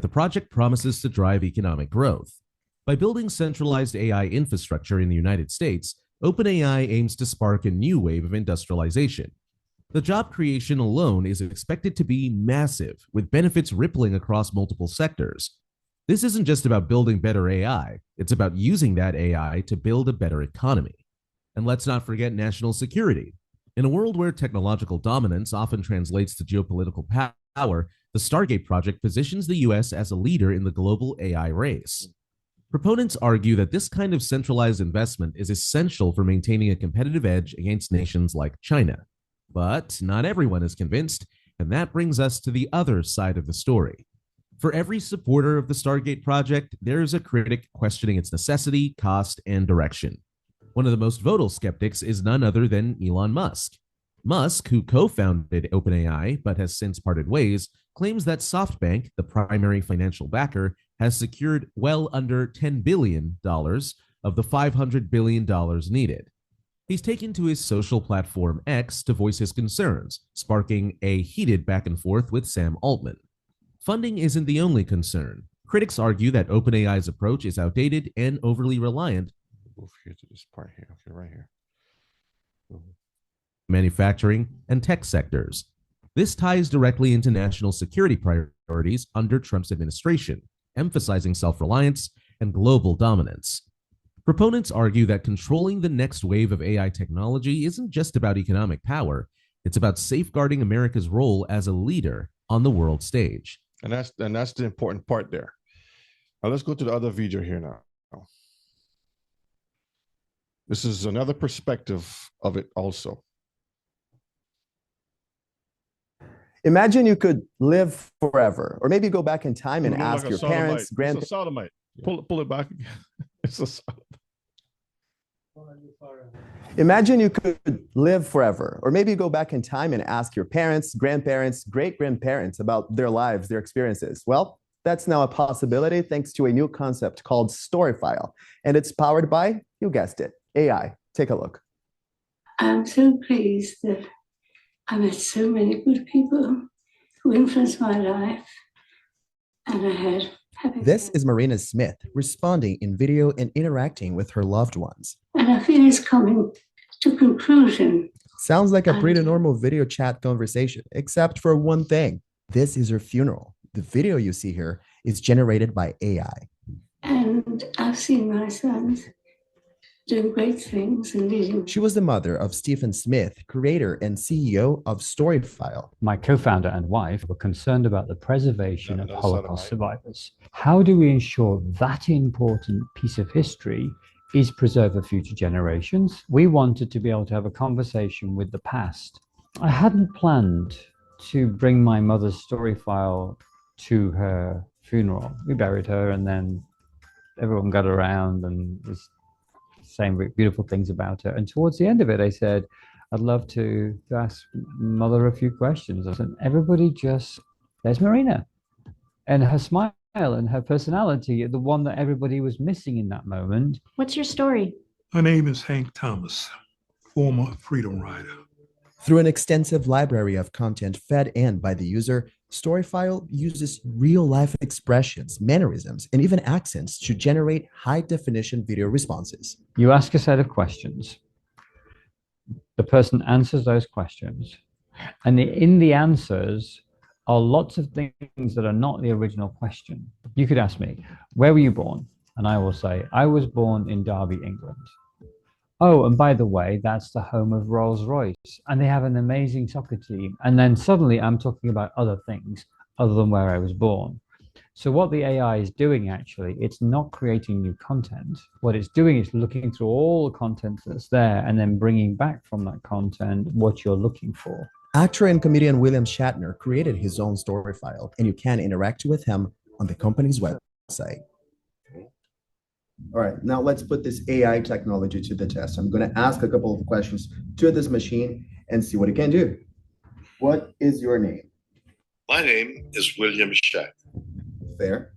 The project promises to drive economic growth. By building centralized AI infrastructure in the United States, OpenAI aims to spark a new wave of industrialization. The job creation alone is expected to be massive, with benefits rippling across multiple sectors. This isn't just about building better AI, it's about using that AI to build a better economy. And let's not forget national security. In a world where technological dominance often translates to geopolitical power, the Stargate project positions the US as a leader in the global AI race. Proponents argue that this kind of centralized investment is essential for maintaining a competitive edge against nations like China. But not everyone is convinced, and that brings us to the other side of the story. For every supporter of the Stargate project, there is a critic questioning its necessity, cost, and direction. One of the most vocal skeptics is none other than Elon Musk. Musk, who co-founded OpenAI but has since parted ways, claims that SoftBank, the primary financial backer, has secured well under $10 billion of the $500 billion needed. He's taken to his social platform X to voice his concerns, sparking a heated back and forth with Sam Altman. Funding isn't the only concern. Critics argue that OpenAI's approach is outdated and overly reliant Move here to this part here. Okay, right here. manufacturing and tech sectors. This ties directly into national security priorities under Trump's administration, emphasizing self-reliance and global dominance. Proponents argue that controlling the next wave of AI technology isn't just about economic power, It's about safeguarding America's role as a leader on the world stage. And that's the important part there. Now let's go to the other video here now. This is another perspective of it also. Imagine you could live forever, or maybe go back in time and You look ask like a your sodomite. parents, It's a grandparents. sodomite. Pull it back again. It's a sodomite. Imagine you could live forever, or maybe go back in time and ask your parents, grandparents, great-grandparents about their lives, their experiences. Well, that's now a possibility thanks to a new concept called Storyfile, and it's powered by, you guessed it, AI. Take a look. I'm so pleased that I met so many good people who influenced my life, and I had happy. This is Marina Smith responding in video and interacting with her loved ones. And I feel it's coming to conclusion. Sounds like a pretty normal video chat conversation, except for one thing. This is her funeral. The video you see here is generated by AI. And I've seen my sons doing great things and leading. She was the mother of Stephen Smith, creator and CEO of Storyfile. My co-founder and wife were concerned about the preservation of Holocaust survivors. How do we ensure that important piece of history is preserved for future generations? We wanted to be able to have a conversation with the past. I hadn't planned to bring my mother's Storyfile to her funeral. We buried her, and then everyone got around and was saying beautiful things about her. And towards the end of it, I said, I'd love to ask Mother a few questions. I said, everybody just, there's Marina. And her smile and her personality, the one that everybody was missing in that moment. What's your story? My name is Hank Thomas, former Freedom Rider. Through an extensive library of content fed in by the user, Storyfile uses real-life expressions, mannerisms, and even accents to generate high-definition video responses. You ask a set of questions. The person answers those questions. And in the answers are lots of things that are not the original question. You could ask me, where were you born? And I will say, I was born in Derby, England. Oh, and by the way, that's the home of Rolls-Royce, and they have an amazing soccer team. And then suddenly I'm talking about other things other than where I was born. So what the AI is doing, actually, it's not creating new content. What it's doing is looking through all the content that's there and then bringing back from that content what you're looking for. Actor and comedian William Shatner created his own Storyfile, and you can interact with him on the company's website. All right, now let's put this AI technology to the test. I'm going to ask a couple of questions to this machine and see what it can do. What is your name? My name is William Shatner. Fair.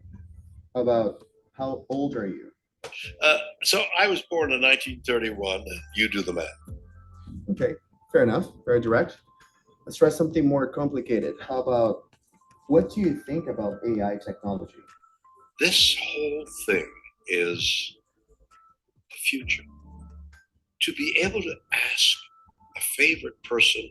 About how old are you? So I was born in 1931, and you do the math. Okay, fair enough. Very direct. Let's try something more complicated. How about, what do you think about AI technology? This whole thing is the future. To be able to ask a favorite person,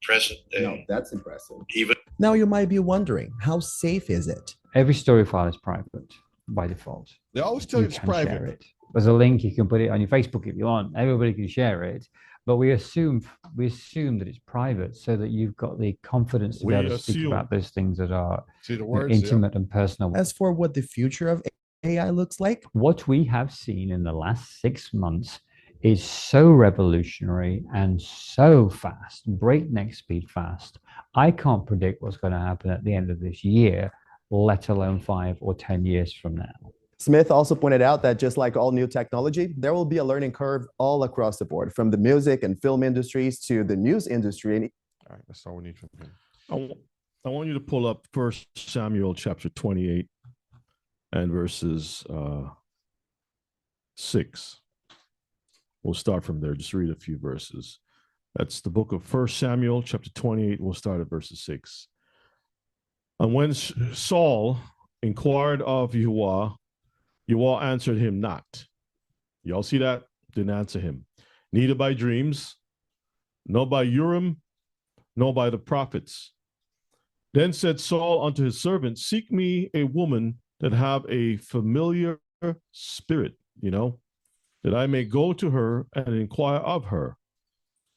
present day. No, that's impressive. Even now you might be wondering, how safe is it? Every Storyfile is private by default. They always tell you it's private. Share it. There's a link, you can put it on your Facebook if you want. Everybody can share it. But we assume that it's private so that you've got the confidence to be able to speak about those things that are intimate and personal. As for what the future of AI looks like, what we have seen in the last 6 months is so revolutionary and so fast, breakneck speed fast. I can't predict what's going to happen at the end of this year, let alone 5 or 10 years from now. Smith also pointed out that just like all new technology, there will be a learning curve all across the board, from the music and film industries to the news industry. All right, that's all we need from him. I want you to pull up 1 Samuel chapter 28 and verses 6. We'll start from there. Just read a few verses. That's the book of 1 Samuel chapter 28. We'll start at verses 6. And when Saul inquired of Yahuwah, Yahuwah answered him not. Y'all see that? Didn't answer him. Neither by dreams, nor by Urim, nor by the prophets. Then said Saul unto his servant, seek me a woman that have a familiar spirit, that I may go to her and inquire of her.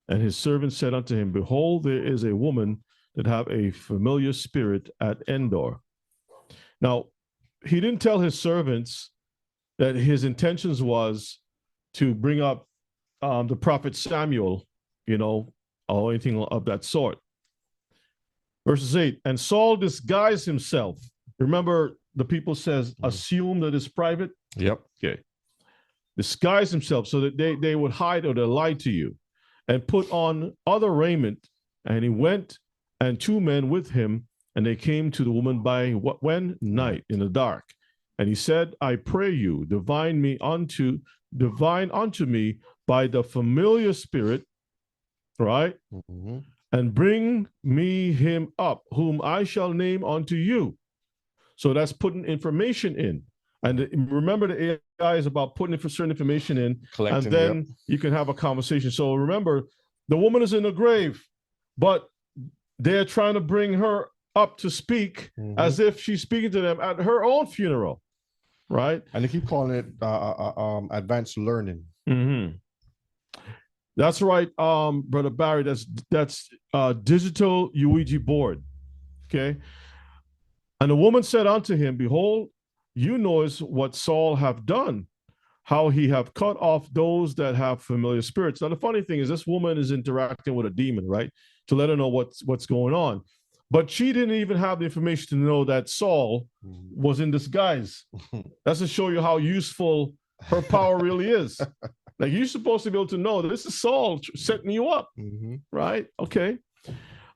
And his servant said unto him, Behold, there is a woman that have a familiar spirit at Endor. Now, he didn't tell his servants that his intentions was to bring up the prophet Samuel, or anything of that sort. Verses 8, and Saul disguised himself. Remember, the people says, assume that it's private? Yep. Okay. Disguise himself so that they would hide or they lie to you, and put on other raiment. And he went, and 2 men with him, and they came to the woman by when? Night, in the dark. And he said, I pray you, divine unto me by the familiar spirit, right? Mm-hmm. And bring me him up, whom I shall name unto you. So that's putting information in. And remember, the AI is about putting certain information in, Collecting, and then you can have a conversation. So remember, the woman is in the grave, but they're trying to bring her up to speak as if she's speaking to them at her own funeral, right? And they keep calling it advanced learning. Mm-hmm. That's right, Brother Barry. That's digital Ouija board. Okay. And the woman said unto him, Behold, you know what Saul have done, how he have cut off those that have familiar spirits. Now, the funny thing is, this woman is interacting with a demon, right? To let her know what's going on. But she didn't even have the information to know that Saul was in disguise. That's to show you how useful her power really is. Like, you're supposed to be able to know that this is Saul setting you up, right? Okay.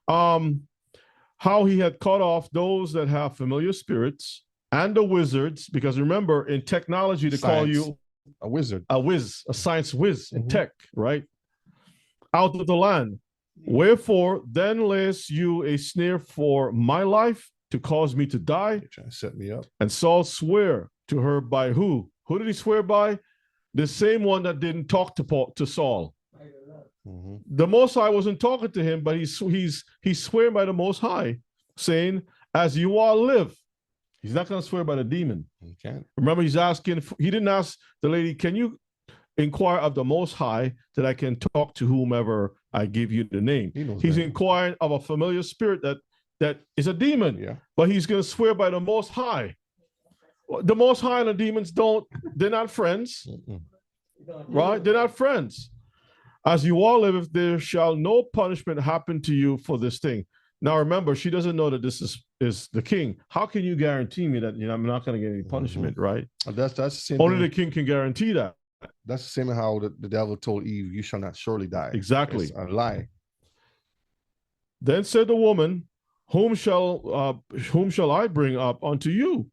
How he had cut off those that have familiar spirits and the wizards, because remember, in technology, they call you a wizard, a science whiz in tech, right? Out of the land. Wherefore, then layest you a snare for my life to cause me to die? You're trying to set me up. And Saul swore to her by who? Who did he swear by? The same one that didn't talk to Saul. The Most High wasn't talking to him, but he's swearing by the Most High, saying, as you all live. He's not going to swear by the demon. He can't. Remember, he didn't ask the lady, can you inquire of the Most High that I can talk to whomever I give you the name? He's inquiring of a familiar spirit that is a demon, but he's going to swear by the Most High. The Most High and the demons they're not friends, right? They're not friends. As you all live, if there shall no punishment happen to you for this thing. Now, remember, she doesn't know that this is the king. How can you guarantee me that I'm not going to get any punishment, right? That's the same Only thing. the king can guarantee that. That's the same as how the devil told Eve, you shall not surely die. Exactly. It's a lie. Then said the woman, whom shall I bring up unto you?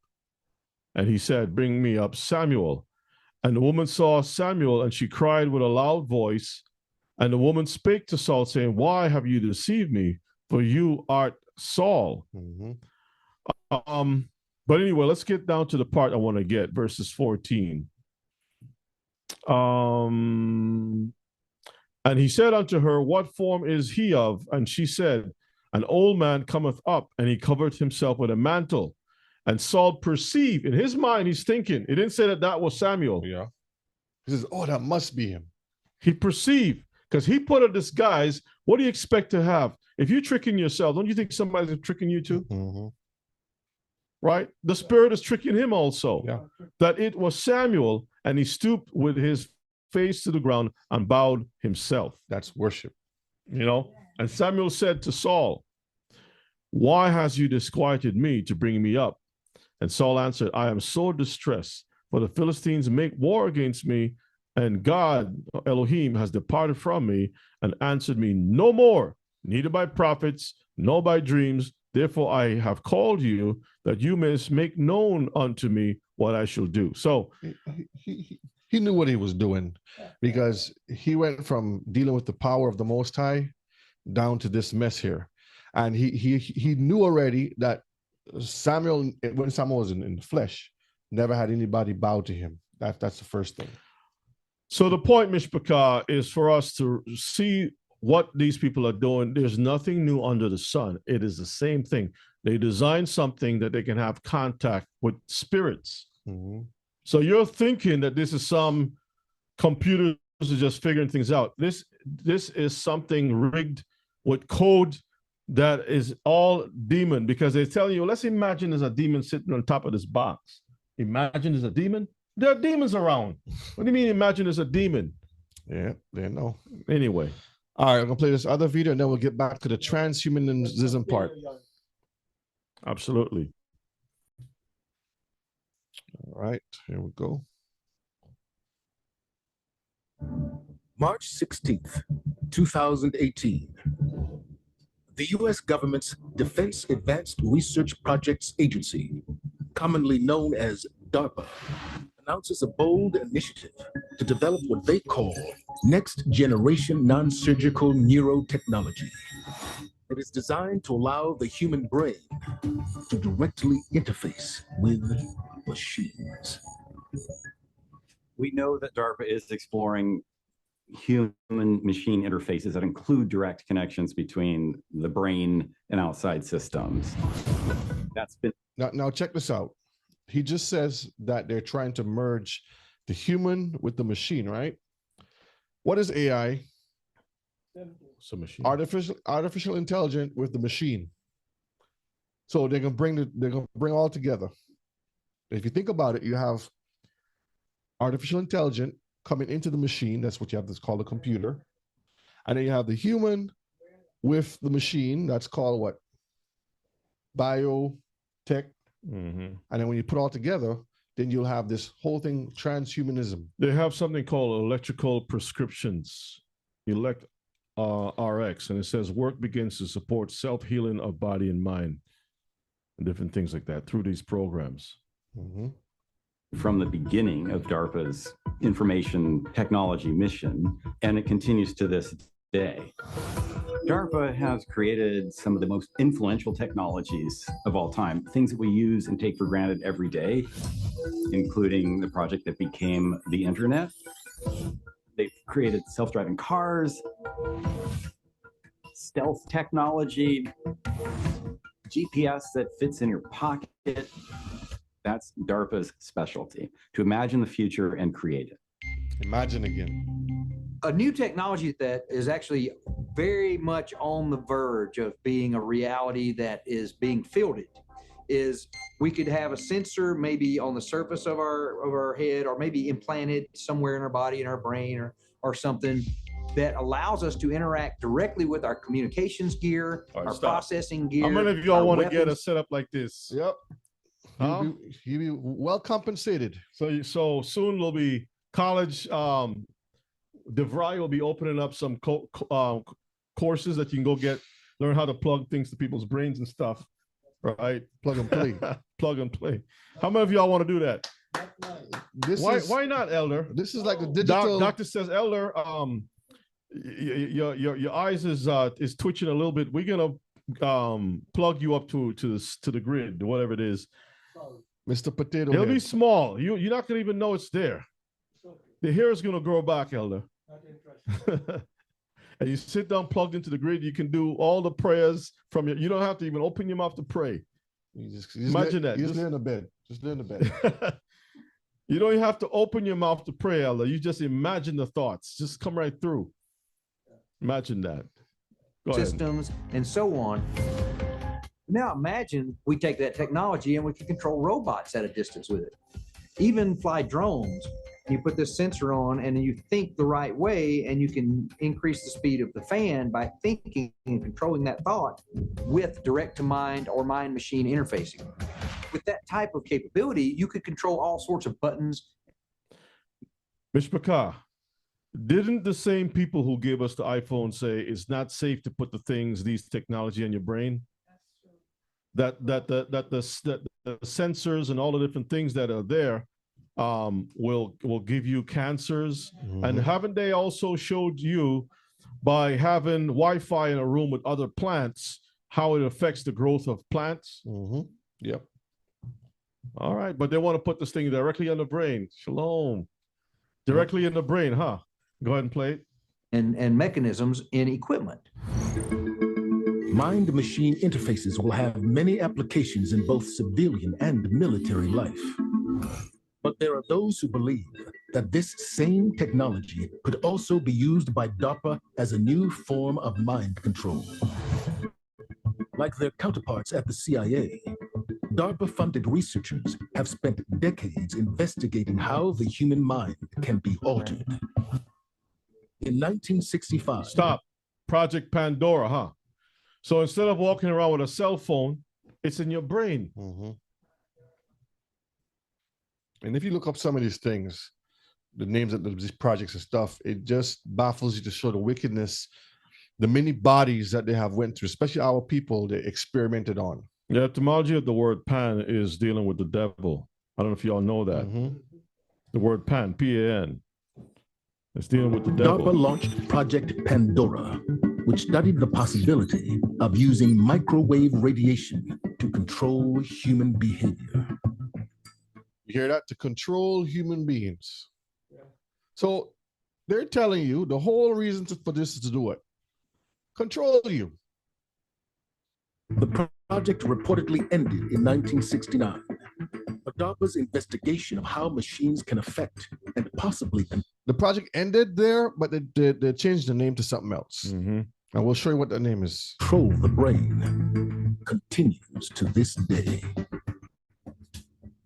And he said, bring me up Samuel. And the woman saw Samuel, and she cried with a loud voice. And the woman spake to Saul, saying, why have you deceived me? For you art Saul. But anyway, let's get down to the part I want to get, verses 14. And he said unto her, what form is he of? And she said, an old man cometh up, and he covered himself with a mantle. And Saul perceived, in his mind, he's thinking, it didn't say that was Samuel. Yeah. He says, oh, that must be him. He perceived, because he put a disguise. What do you expect to have? If you're tricking yourself, don't you think somebody's tricking you too? Right? The spirit is tricking him also. Yeah. That it was Samuel, and he stooped with his face to the ground and bowed himself. That's worship. And Samuel said to Saul, why has you disquieted me to bring me up? And Saul answered, I am sore distressed, for the Philistines make war against me, and God, Elohim, has departed from me and answered me no more, neither by prophets, nor by dreams. Therefore I have called you, that you may make known unto me what I shall do. So he knew what he was doing, because he went from dealing with the power of the Most High down to this mess here. And he knew already that Samuel, when Samuel was in the flesh, never had anybody bow to him. That's the first thing. So the point, Mishpachah, is for us to see what these people are doing. There's nothing new under the sun. It is the same thing. They design something that they can have contact with spirits. So you're thinking that this is some computer are just figuring things out. This is something rigged with code that is all demon, because they're telling you, let's imagine there's a demon sitting on top of this box. Imagine there's a demon. There are demons around. What do you mean imagine there's a demon? Yeah, they know. Anyway. All right, I'm gonna play this other video and then we'll get back to the transhumanism part. Absolutely. All right, here we go. March 16th, 2018. The U.S. government's Defense Advanced Research Projects Agency, commonly known as DARPA, announces a bold initiative to develop what they call next-generation non-surgical neurotechnology. It is designed to allow the human brain to directly interface with machines. We know that DARPA is exploring human-machine interfaces that include direct connections between the brain and outside systems. That's been now check this out. He just says that they're trying to merge the human with the machine, right? What is AI? It's a machine. Artificial intelligence with the machine. So they're gonna bring all together. If you think about it, you have artificial intelligence coming into the machine. That's what you have to call the computer. And then you have the human with the machine. That's called what? Biotech. Mm-hmm. And then when you put all together, then you'll have this whole thing, transhumanism. They have something called electrical prescriptions, RX, and it says work begins to support self-healing of body and mind and different things like that through these programs. Mm-hmm. From the beginning of DARPA's information technology mission, and it continues to this day. DARPA has created some of the most influential technologies of all time, things that we use and take for granted every day, including the project that became the internet. They've created self-driving cars, stealth technology, GPS that fits in your pocket. That's DARPA's specialty, to imagine the future and create it. Imagine again. A new technology that is actually very much on the verge of being a reality that is being fielded is we could have a sensor maybe on the surface of our head, or maybe implanted somewhere in our body, in our brain, or something that allows us to interact directly with our communications gear, our processing gear. How many of y'all want to get a setup like this? Yep. You'll be well compensated. So soon there'll be college. DeVry will be opening up some courses that you can go learn how to plug things to people's brains and stuff. Right? Plug and play. Plug and play. How many of y'all want to do that? Why not, Elder? This is like a digital. Doctor says, Elder, your eyes is twitching a little bit. We're gonna plug you up to the grid, whatever it is. Mr. Potato It'll Head. be small. You're not gonna even know it's there. The hair is gonna grow back, Elder. And you sit down plugged into the grid. You can do all the prayers from you don't have to even open your mouth to pray. You just Imagine that. You just lay in the bed. Just lay in the bed. You don't even have to open your mouth to pray, Elder. You just imagine the thoughts. Just come right through. Imagine that. Go systems ahead. And so on. Now imagine we take that technology and we can control robots at a distance with it. Even fly drones. You put this sensor on and you think the right way, and you can increase the speed of the fan by thinking and controlling that thought with direct to mind or mind machine interfacing. With that type of capability, you could control all sorts of buttons. Mishpachah, didn't the same people who gave us the iPhone say it's not safe to put these technology in your brain? That the sensors and all the different things that are there will give you cancers. Mm-hmm. And haven't they also showed you by having Wi-Fi in a room with other plants how it affects the growth of plants? Mm-hmm. Yep. All right, but they want to put this thing directly on the brain. Shalom. Directly in the brain, huh? Go ahead and play it. And mechanisms in equipment. Mind-machine interfaces will have many applications in both civilian and military life. But there are those who believe that this same technology could also be used by DARPA as a new form of mind control. Like their counterparts at the CIA, DARPA-funded researchers have spent decades investigating how the human mind can be altered. In 1965... Stop. Project Pandora, huh? So instead of walking around with a cell phone, it's in your brain. And if you look up some of these things, the names of these projects and stuff, it just baffles you to show the wickedness, the many bodies that they have went through, especially our people they experimented on. The etymology of the word pan is dealing with the devil. I don't know if y'all know that. The word pan, P-A-N, it's dealing with the devil. DARPA launched Project Pandora, which studied the possibility of using microwave radiation to control human behavior. You hear that? To control human beings. So they're telling you the whole reason for this is to do it. Control you. The project reportedly ended in 1969. But DARPA's investigation of how machines can affect and possibly... The project ended there, but they changed the name to something else. And we'll show you what the name is. Control the brain continues to this day.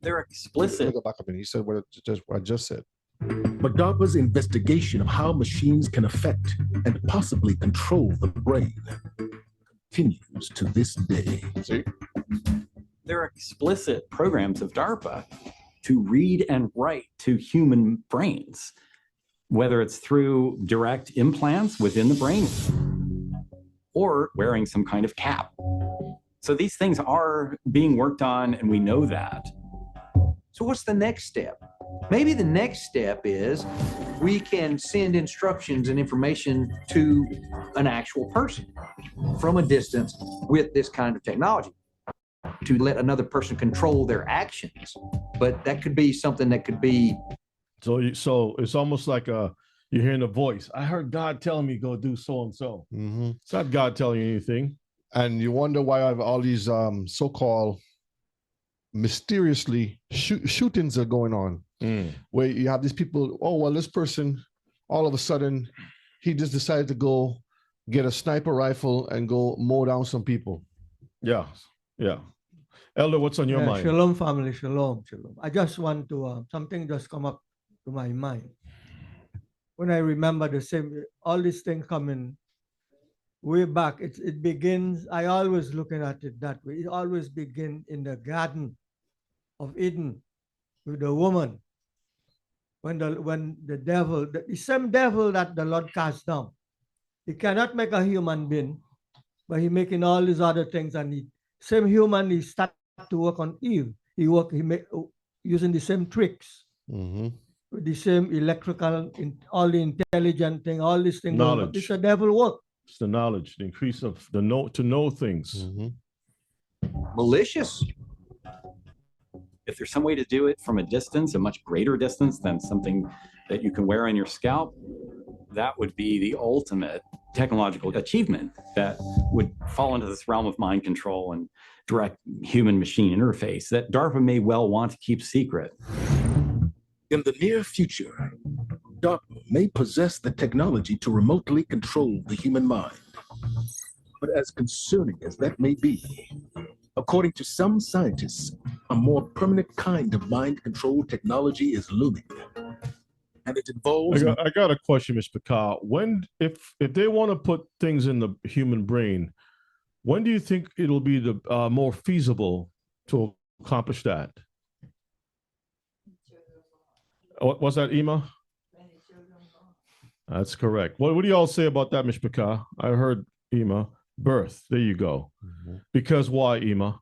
They're explicit. Go back up and he said what I just said. But DARPA's investigation of how machines can affect and possibly control the brain continues to this day. See? There are explicit programs of DARPA to read and write to human brains, whether it's through direct implants within the brain or wearing some kind of cap. So these things are being worked on, and we know that. So what's the next step? Maybe the next step is we can send instructions and information to an actual person from a distance with this kind of technology to let another person control their actions. But that could be something that could be... So it's almost like you're hearing a voice. I heard God telling me go do so-and-so. It's not God telling you anything. And you wonder why I have all these so-called mysteriously shootings are going on, where you have these people, oh, well, this person, all of a sudden, he just decided to go get a sniper rifle and go mow down some people. Yeah. Elder, what's on your mind? Shalom, family. Shalom. I just want to, something just come up to my mind. When I remember all these things coming way back, it begins, I always looking at it that way. It always begins in the Garden of Eden with the woman. When the devil, the same devil that the Lord cast down, he cannot make a human being, but he making all these other things, and same human, he start to work on Eve. He make using the same tricks, with the same electrical, all the intelligent thing, all these things. Knowledge. It's a devil work. It's the knowledge, the increase of the to know things. Malicious. If there's some way to do it from a distance, a much greater distance than something that you can wear on your scalp, that would be the ultimate technological achievement that would fall into this realm of mind control and direct human-machine interface that DARPA may well want to keep secret. In the near future, DARPA may possess the technology to remotely control the human mind. But as concerning as that may be, according to some scientists, a more permanent kind of mind control technology is looming. And it involves... I got a question, Mr. Picard. If they want to put things in the human brain, when do you think it'll be the more feasible to accomplish that? What was that, Ima? That's correct. What do y'all say about that, Mr. Picard? I heard Ima. Birth. There you go. Because why, Ima?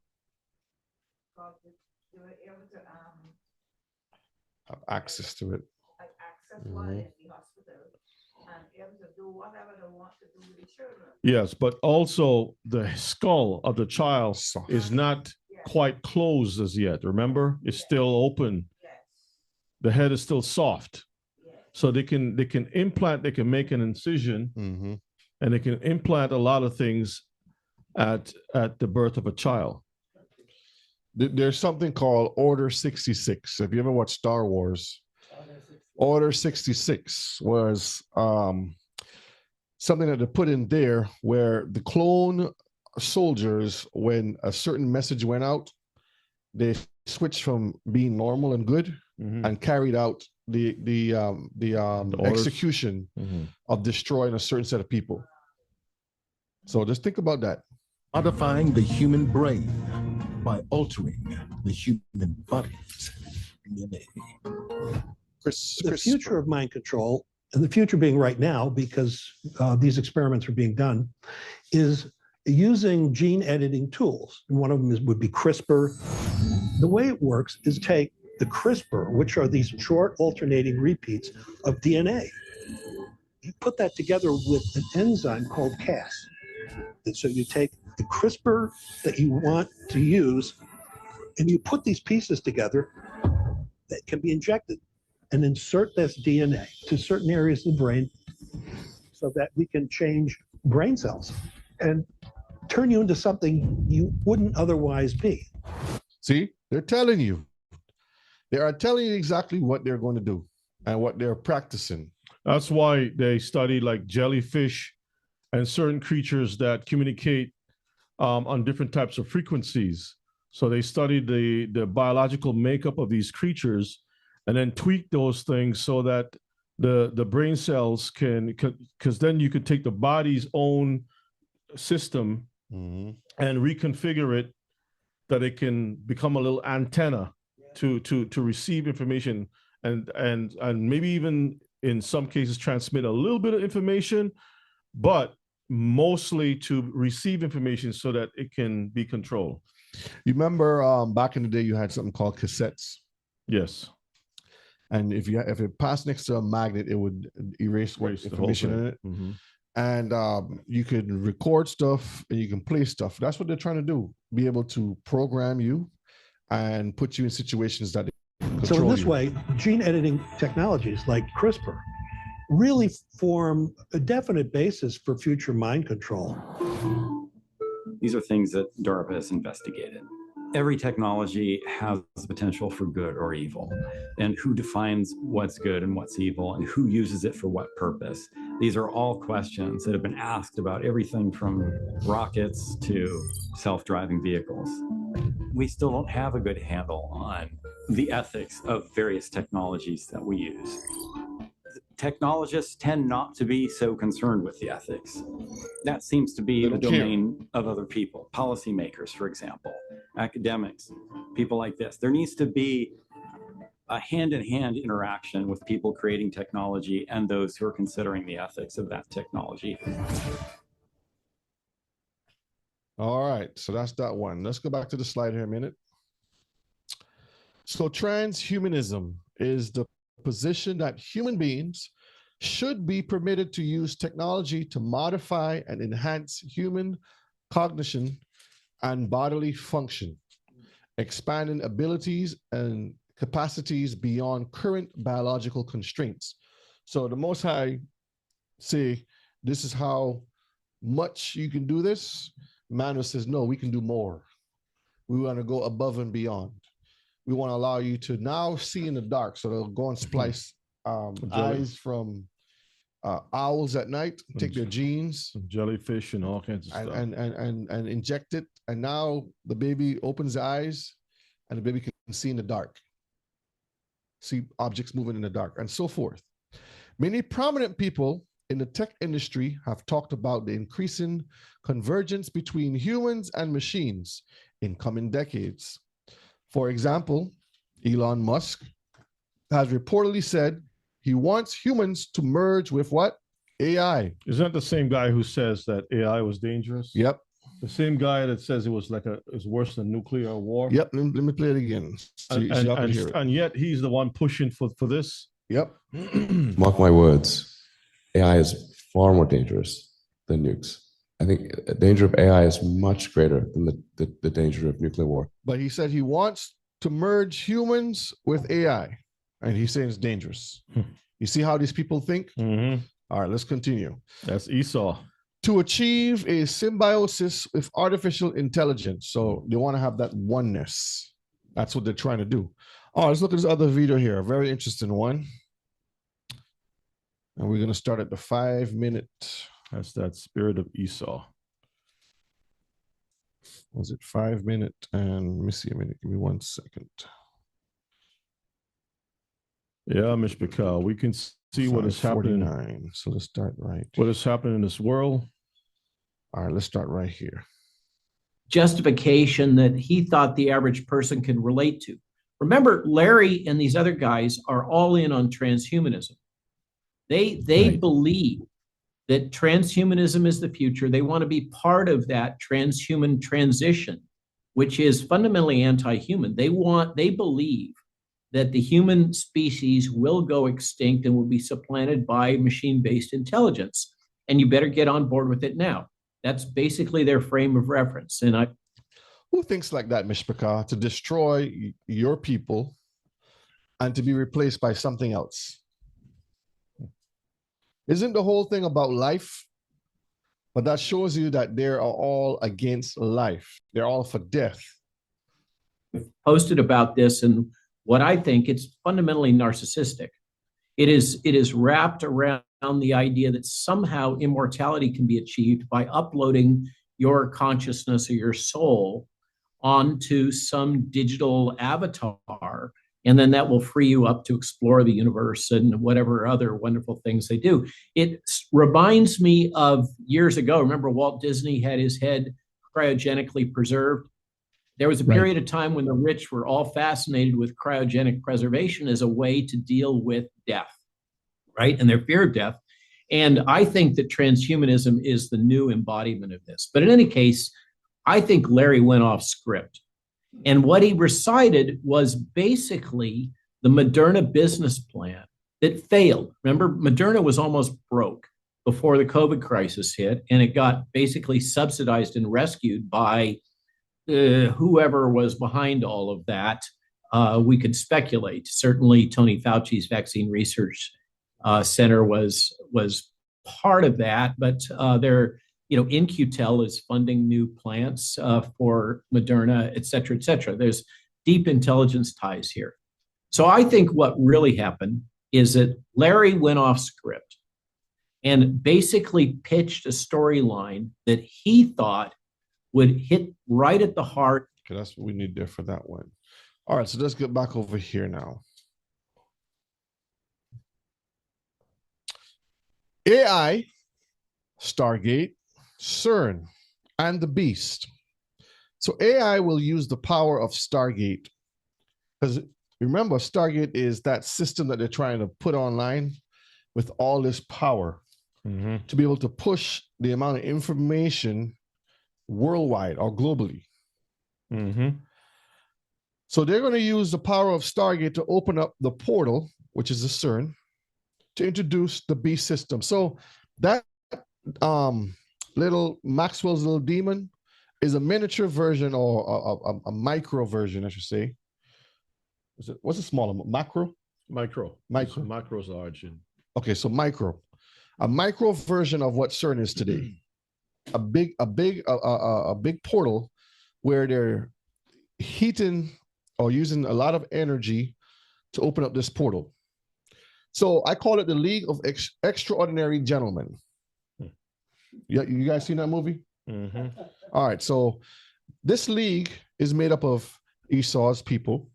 Have access to it. Yes, but also the skull of the child is not quite closed as yet. Remember, it's still open. The head is still soft, so they can implant. They can make an incision, and they can implant a lot of things at the birth of a child. There's something called Order 66. If you ever watched Star Wars, Order 66 was something that they put in there where the clone soldiers, when a certain message went out, they switched from being normal and good and carried out the execution of destroying a certain set of people. So just think about that. Modifying the human brain by altering the human body's DNA. The future of mind control, and the future being right now, because these experiments are being done, is using gene editing tools. And one of them would be CRISPR. The way it works is take the CRISPR, which are these short alternating repeats of DNA. You put that together with an enzyme called Cas. And so you take the CRISPR that you want to use, and you put these pieces together that can be injected and insert this DNA to certain areas of the brain so that we can change brain cells and turn you into something you wouldn't otherwise be. See, they're telling you. They are telling you exactly what they're going to do and what they're practicing. That's why they study like jellyfish and certain creatures that communicate on different types of frequencies. So they studied the biological makeup of these creatures and then tweak those things so that the brain cells can, because then you could take the body's own system and reconfigure it that it can become a little antenna to receive information and maybe even in some cases transmit a little bit of information, but mostly to receive information so that it can be controlled. You remember back in the day you had something called cassettes? Yes. And if it passed next to a magnet, it would erase information in it. And you could record stuff and you can play stuff. That's what they're trying to do, be able to program you and put you in situations that control So in this you. way, gene editing technologies like CRISPR really form a definite basis for future mind control. These are things that DARPA has investigated. Every technology has the potential for good or evil, and who defines what's good and what's evil, and who uses it for what purpose. These are all questions that have been asked about everything from rockets to self-driving vehicles. We still don't have a good handle on the ethics of various technologies that we use. Technologists tend not to be so concerned with the ethics. That seems to be the domain of other people, policymakers, for example, academics, people like this. There needs to be a hand-in-hand interaction with people creating technology and those who are considering the ethics of that technology. All right, so that's that one. Let's go back to the slide here a minute. So transhumanism is the position that human beings should be permitted to use technology to modify and enhance human cognition and bodily function, expanding abilities and capacities beyond current biological constraints. So the Most High say, this is how much you can do this. Man says, no, we can do more. We want to go above and beyond. We want to allow you to now see in the dark. So they'll go and splice eyes from owls at night, take their genes, jellyfish and all kinds of stuff, and inject it. And now the baby opens eyes and the baby can see in the dark, see objects moving in the dark, and so forth. Many prominent people in the tech industry have talked about the increasing convergence between humans and machines in coming decades. For example, Elon Musk has reportedly said he wants humans to merge with what? AI. Isn't that the same guy who says that AI was dangerous? Yep. The same guy that says it was it's worse than nuclear war. Yep. Let me play it again. And yet he's the one pushing for this. Yep. Mark my words, AI is far more dangerous than nukes. I think the danger of AI is much greater than the danger of nuclear war. But he said he wants to merge humans with AI, and he's saying it's dangerous. You see how these people think? All right, let's continue. That's Esau. To achieve a symbiosis with artificial intelligence. So they want to have that oneness. That's what they're trying to do. Oh, let's look at this other video here. A very interesting one. And we're going to start at the 5-minute. That's that spirit of Esau. Was it 5-minute? And let me see a minute. Give me 1 second. Yeah, Mishpachah, we can see what is happening. So let's start right. What is happening in this world? All right, let's start right here. Justification that he thought the average person can relate to. Remember, Larry and these other guys are all in on transhumanism. They Right. believe that transhumanism is the future. They want to be part of that transhuman transition, which is fundamentally anti-human. They believe that the human species will go extinct and will be supplanted by machine-based intelligence. And you better get on board with it now. That's basically their frame of reference. And who thinks like that, Mishpachah, to destroy your people and to be replaced by something else? Isn't the whole thing about life? But that shows you that they are all against life. They're all for death. Posted about this, and what I think it's fundamentally narcissistic. It is wrapped around the idea that somehow immortality can be achieved by uploading your consciousness or your soul onto some digital avatar, and then that will free you up to explore the universe and whatever other wonderful things they do. It reminds me of years ago. Remember, Walt Disney had his head cryogenically preserved. There was a period of time when the rich were all fascinated with cryogenic preservation as a way to deal with death, right? And their fear of death. And I think that transhumanism is the new embodiment of this. But in any case, I think Larry went off script. And what he recited was basically the Moderna business plan that failed. Remember, Moderna was almost broke before the COVID crisis hit, and it got basically subsidized and rescued by whoever was behind all of that. We could speculate. Certainly, Tony Fauci's Vaccine Research Center was part of that, but InQtel is funding new plants for Moderna, et cetera, et cetera. There's deep intelligence ties here. So I think what really happened is that Larry went off script and basically pitched a storyline that he thought would hit right at the heart. Okay, that's what we need there for that one. All right, so let's get back over here now. AI, Stargate, CERN, and the Beast. So AI will use the power of Stargate, because remember, Stargate is that system that they're trying to put online with all this power to be able to push the amount of information worldwide or globally. So they're going to use the power of Stargate to open up the portal, which is the CERN, to introduce the Beast system. So that little Maxwell's little demon is a miniature version or a micro version, I should say. What's a smaller? Macro? Micro. Micro. Macro's large. Okay, so micro. A micro version of what CERN is today. A big portal where they're heating or using a lot of energy to open up this portal. So I call it the League of Extraordinary Gentlemen. You guys seen that movie? All right, so this league is made up of Esau's people,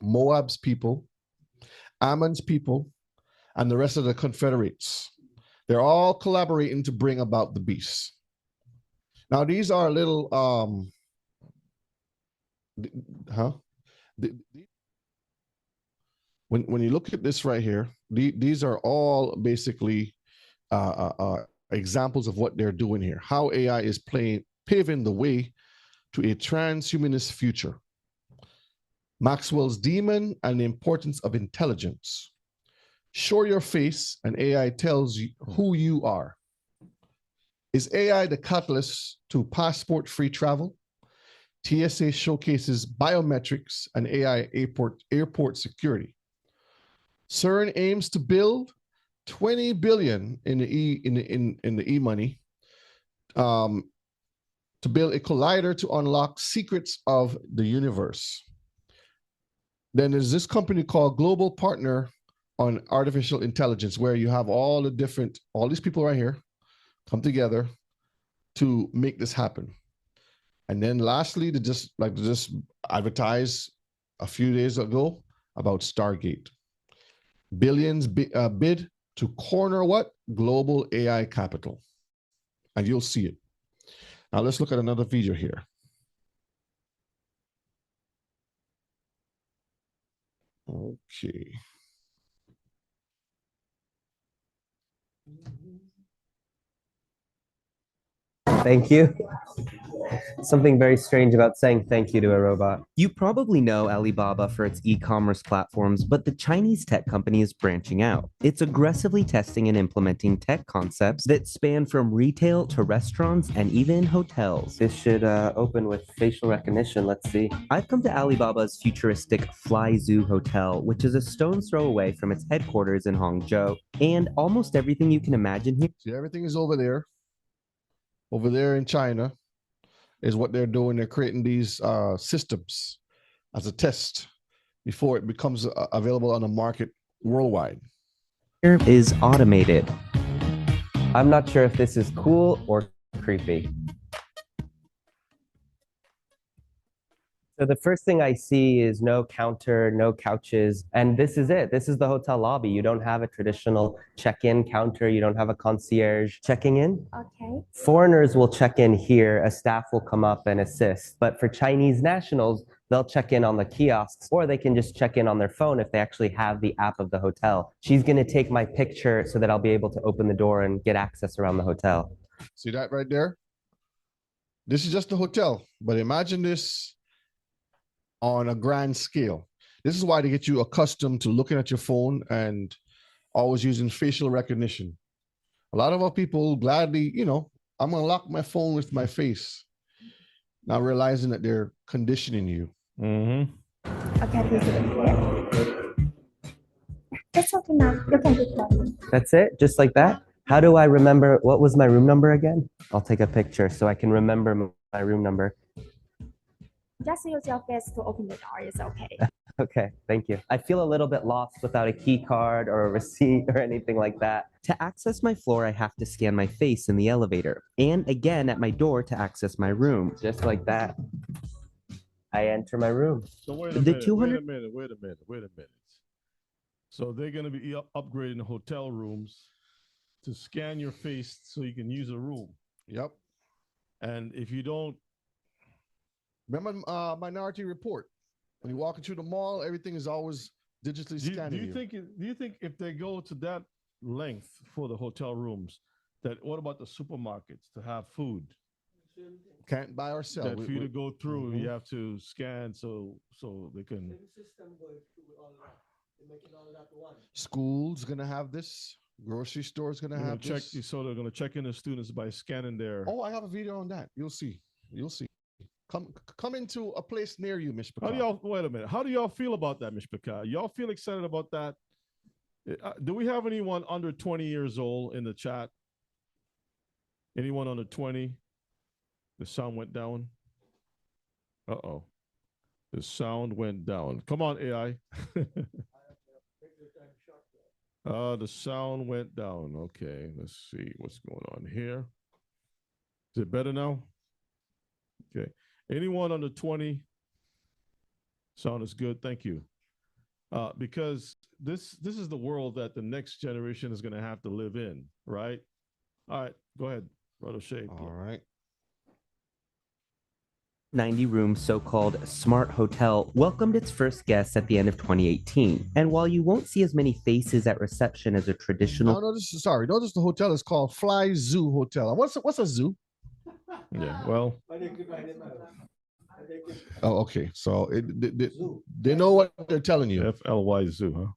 Moab's people, Ammon's people, and the rest of the Confederates. They're all collaborating to bring about the beast. Now, these are little, when you look at this right here, these are all basically examples of what they're doing here, how AI is paving the way to a transhumanist future. Maxwell's demon and the importance of intelligence. Show your face and AI tells you who you are. Is AI the catalyst to passport-free travel? TSA showcases biometrics and AI airport security. CERN aims to build 20 billion in the e-money to build a collider to unlock secrets of the universe. Then there's this company called Global Partner on artificial intelligence, where you have all these people right here come together to make this happen. And then lastly, to just advertise a few days ago about Stargate. Billions bid to corner what? Global AI capital. And you'll see it. Now let's look at another video here. Okay. Thank you. Something very strange about saying thank you to a robot. You probably know Alibaba for its e-commerce platforms, but the Chinese tech company is branching out. It's aggressively testing and implementing tech concepts that span from retail to restaurants and even hotels. This should open with facial recognition. Let's see. I've come to Alibaba's futuristic Fly Zoo Hotel, which is a stone's throw away from its headquarters in Hangzhou, and almost everything you can imagine here. See, everything is over there. Over there in China is what they're doing. They're creating these systems as a test before it becomes available on the market worldwide. Here is automated. I'm not sure if this is cool or creepy. So the first thing I see is no counter, no couches, and this is it. This is the hotel lobby. You don't have a traditional check-in counter. You don't have a concierge checking in. Okay. Foreigners will check in here. A staff will come up and assist. But for Chinese nationals, they'll check in on the kiosks, or they can just check in on their phone if they actually have the app of the hotel. She's going to take my picture so that I'll be able to open the door and get access around the hotel. See that right there? This is just the hotel, but imagine this on a grand scale. This is why they get you accustomed to looking at your phone and always using facial recognition. A lot of our people gladly, I'm going to lock my phone with my face, not realizing that they're conditioning you. Okay, please do it. That's okay now. You can do that. That's it? Just like that? How do I remember, what was my room number again? I'll take a picture so I can remember my room number. Just use your face to open the door. It's okay. Okay, thank you. I feel a little bit lost without a key card or a receipt or anything like that. To access my floor, I have to scan my face in the elevator, and again at my door to access my room. Just like that, I enter my room. So wait a minute. So they're going to be upgrading the hotel rooms to scan your face so you can use a room. Yep. And if you don't, remember Minority Report? When you walk into the mall, everything is always digitally scanning. Do you think if they go to that length for the hotel rooms, that what about the supermarkets to have food? Can't buy or sell. That for you to go through, you have to scan so they can. School's gonna have this. Grocery store's gonna have this. So they're gonna check in the students by scanning their. Oh, I have a video on that. You'll see. Come into a place near you, Mish Picard. Wait a minute. How do y'all feel about that, Mish Picard? Y'all feel excited about that? Do we have anyone under 20 years old in the chat? Anyone under 20? The sound went down. Uh-oh. The sound went down. Come on, AI. The sound went down. Okay, let's see what's going on here. Is it better now? Okay. Anyone under 20? Sound is good. Thank you. Because this is the world that the next generation is going to have to live in, right? All right, go ahead, Brother Shade. All right. 90-room so-called smart hotel welcomed its first guests at the end of 2018. And while you won't see as many faces at reception as a traditional... Notice the hotel is called Fly Zoo Hotel. What's a zoo? Yeah, well... Oh, okay. So they know what they're telling you. FLY Zoo, huh?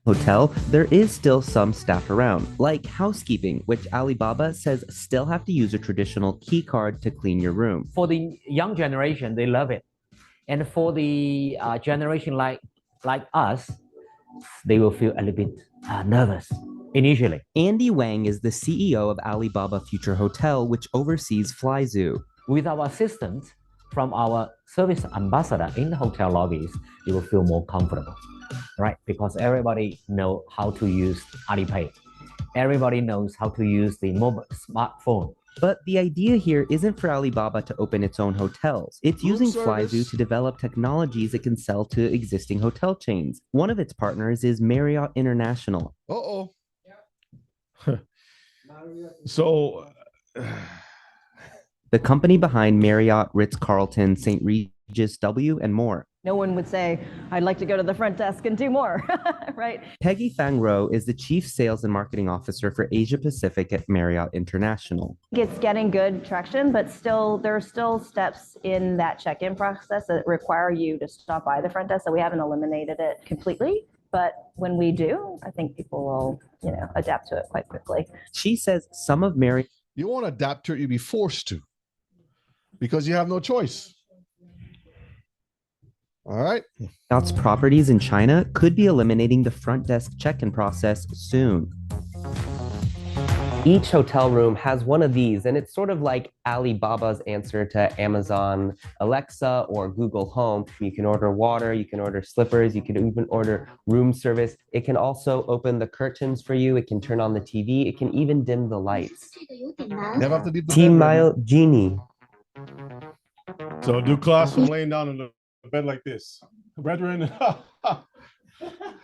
Hotel, there is still some staff around, like housekeeping, which Alibaba says still have to use a traditional key card to clean your room. For the young generation, they love it. And for the generation like us, they will feel a little bit nervous initially. Andy Wang is the CEO of Alibaba Future Hotel, which oversees Fly Zoo. With our assistance from our service ambassador in the hotel lobbies, you will feel more comfortable. right? Because everybody know how to use Alipay. Everybody knows how to use the mobile smartphone. But the idea here isn't for Alibaba to open its own hotels. It's Room using service. Flyzoo to develop technologies it can sell to existing hotel chains. One of its partners is Marriott International. Uh-oh. So the company behind Marriott, Ritz-Carlton, St. Regis W, and more. No one would say, I'd like to go to the front desk and do more, right? Peggy Fang Ro is the Chief Sales and Marketing Officer for Asia Pacific at Marriott International. It's getting good traction, but still, there are still steps in that check-in process that require you to stop by the front desk. So we haven't eliminated it completely, but when we do, I think people will, adapt to it quite quickly. She says some of Marriott... You won't adapt to it, you'll be forced to, because you have no choice. All right. Marriott's properties in China could be eliminating the front desk check-in process soon. Each hotel room has one of these, and it's sort of like Alibaba's answer to Amazon Alexa or Google Home. You can order water, you can order slippers, you can even order room service. It can also open the curtains for you. It can turn on the TV. It can even dim the lights. Never have to leave the T-Mile Genie. So do class from laying down in the bed like this. Brethren,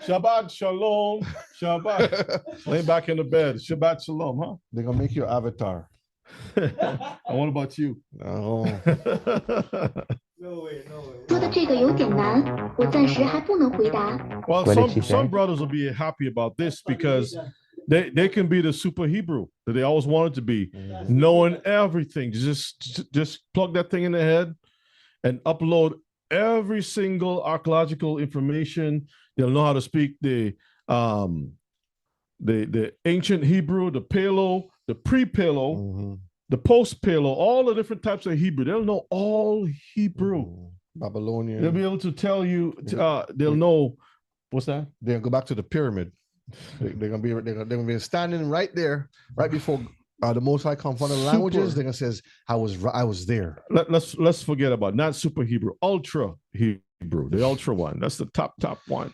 Shabbat Shalom, Shabbat. Lay back in the bed. Shabbat Shalom, huh? They're going to make you an avatar. And what about you? No. Well, some brothers will be happy about this because they can be the super Hebrew that they always wanted to be, knowing everything. Just plug that thing in the head and upload every single archaeological information. They'll know how to speak the ancient Hebrew, the Paleo, the pre-Paleo, the post-Paleo, all the different types of Hebrew. They'll know all Hebrew. Babylonian. They'll be able to tell you. They'll know. What's that? They'll go back to the pyramid. They're gonna be standing right there, right before the Most High come from the languages. They're gonna says, I was there. Let's forget about not super Hebrew, ultra Hebrew, the ultra one. That's the top one.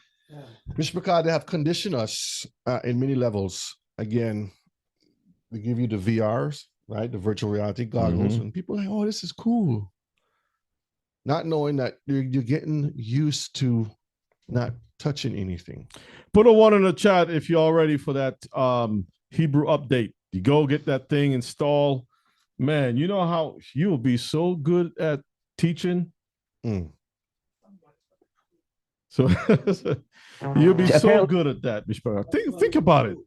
Just because they have conditioned us in many levels. Again, they give you the VRs, right? The virtual reality goggles, and people are like, oh, this is cool. Not knowing that you're getting used to not touching anything. Put a 1 in the chat if you're all ready for that Hebrew update. You go get that thing installed. Man, you know how you will be so good at teaching. So you'll be so good at that, Mishpah. Think about it.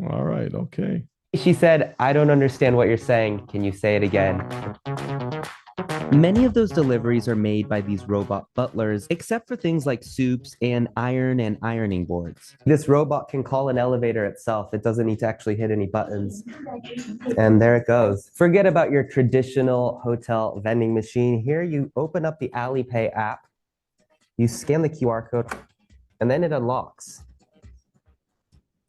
All right, okay. She said, I don't understand what you're saying. Can you say it again? Many of those deliveries are made by these robot butlers, except for things like soups and ironing boards. This robot can call an elevator itself. It doesn't need to actually hit any buttons. And there it goes. Forget about your traditional hotel vending machine. Here you open up the Alipay app, you scan the QR code, and then it unlocks.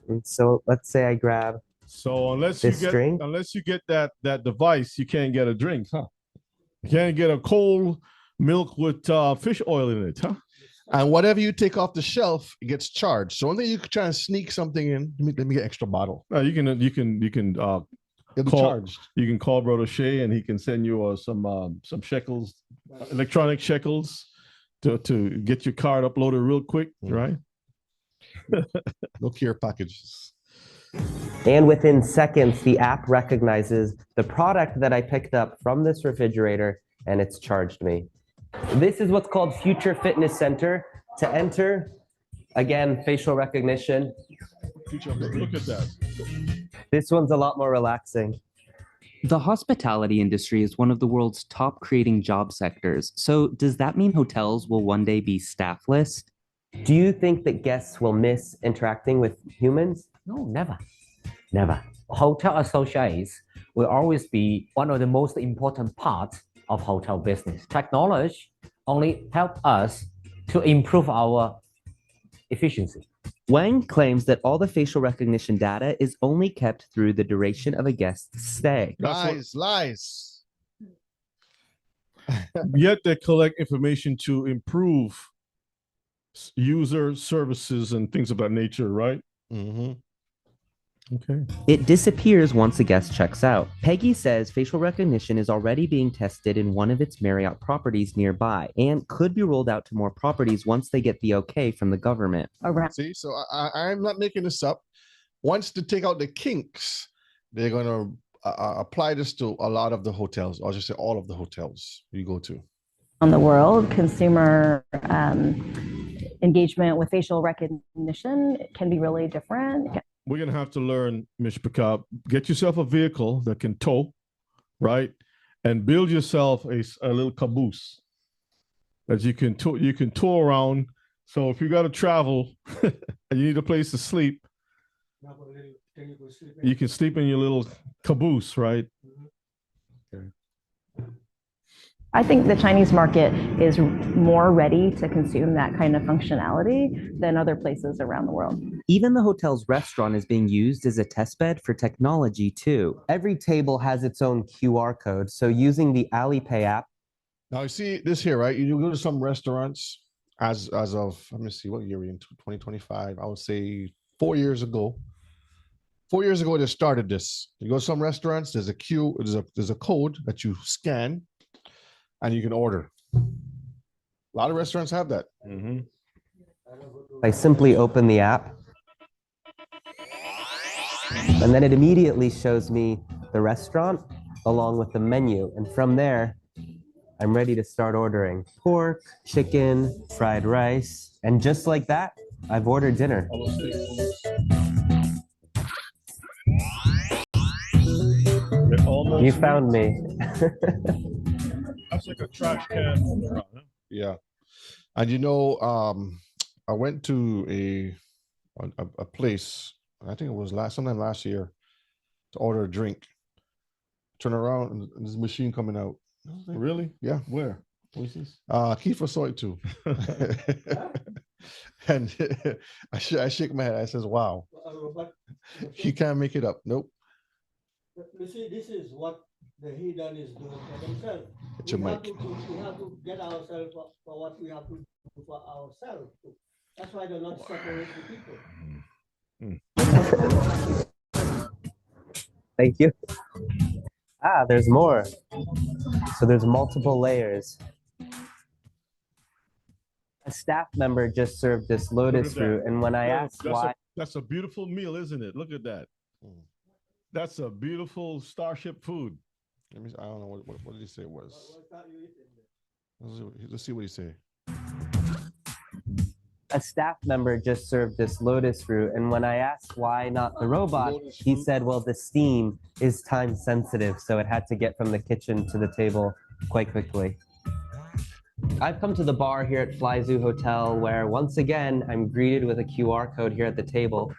And so let's say I grab unless this drink. Unless you get that device, you can't get a drink, huh? You can't get a cold milk with fish oil in it, huh? And whatever you take off the shelf, it gets charged. So only you can try and sneak something in. Let me get extra bottle. You can charged. You can call Brother Shay and he can send you some shekels, electronic shekels, to get your card uploaded real quick, right? No care packages. And within seconds, the app recognizes the product that I picked up from this refrigerator, and it's charged me. This is what's called Future Fitness Center. To enter, again, facial recognition. Look at that. This one's a lot more relaxing. The hospitality industry is one of the world's top creating job sectors. So does that mean hotels will one day be staffless? Do you think that guests will miss interacting with humans? No, never. Never. Hotel associates will always be one of the most important parts of hotel business. Technology only help us to improve our efficiency. Wang claims that all the facial recognition data is only kept through the duration of a guest's stay. Lies. Yet they collect information to improve user services and things of that nature, right? Mm-hmm. Okay. It disappears once a guest checks out. Peggy says facial recognition is already being tested in one of its Marriott properties nearby and could be rolled out to more properties once they get the okay from the government. See, so I'm not making this up. Once they take out the kinks, they're going to apply this to a lot of the hotels, or just say all of the hotels you go to. On the world, consumer engagement with facial recognition can be really different. We're going to have to learn, Mishpaka, get yourself a vehicle that can tow, right? And build yourself a little caboose that you can tow around. So if you got to travel and you need a place to sleep, you can sleep in your little caboose, right? Okay. I think the Chinese market is more ready to consume that kind of functionality than other places around the world. Even the hotel's restaurant is being used as a testbed for technology too. Every table has its own QR code, so using the Alipay app. Now you see this here, right? You go to some restaurants as of, let me see, what year are we in? 2025. I would say 4 years ago. 4 years ago, they started this. You go to some restaurants, there's a code that you scan and you can order. A lot of restaurants have that. Mm-hmm. I simply open the app, and then it immediately shows me the restaurant along with the menu. And from there, I'm ready to start ordering pork, chicken, fried rice. And just like that, I've ordered dinner. You found me. That's like a trash can. Yeah. And you know, I went to a place, I think it was sometime last year, to order a drink. Turn around and there's a machine coming out. Really? Yeah. Where? What's this? Kiefer saw it too. And I shake my head. I says, wow. You can't make it up. Nope. You see, this is what the heathen is doing for themselves. Get your mic. We have to get ourselves for what we have to do for ourselves. That's why they're not separating the people. Thank you. Ah, there's more. So there's multiple layers. A staff member just served this lotus fruit, and when I asked why... That's a beautiful meal, isn't it? Look at that. That's a beautiful Starship food. Let me. I don't know what did he say it was. Let's see what he say. A staff member just served this lotus fruit, and when I asked why not the robot, he said, well, the steam is time sensitive, so it had to get from the kitchen to the table quite quickly. I've come to the bar here at Fly Zoo Hotel, where once again, I'm greeted with a QR code here at the table.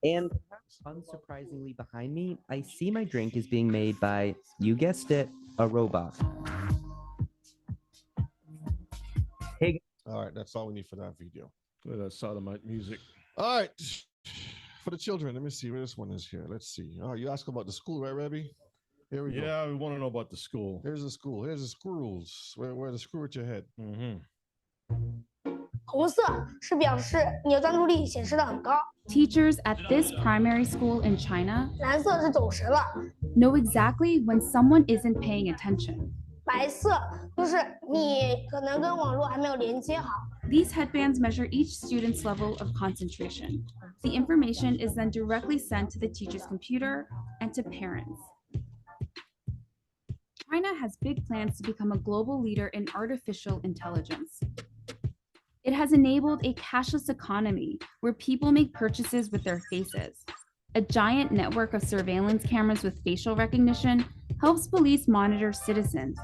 And unsurprisingly behind me, I see my drink is being made by, you guessed it, a robot. Hey. All right, that's all we need for that video. Look at that sodomite music. All right, for the children, let me see where this one is here. Let's see. All right, you asked about the school, right, Rebby? Here we go. Yeah, we want to know about the school. Here's the school. Here's the school rules. Where the screw at your head. Mm-hmm. 红色是表示你的专注力显示的很高。 Teachers at this primary school in China 蓝色是走神了， know exactly when someone isn't paying attention. 白色就是你可能跟网络还没有连接好。 These headbands measure each student's level of concentration. The information is then directly sent to the teacher's computer and to parents. China has big plans to become a global leader in artificial intelligence. It has enabled a cashless economy where people make purchases with their faces. A giant network of surveillance cameras with facial recognition helps police monitor citizens.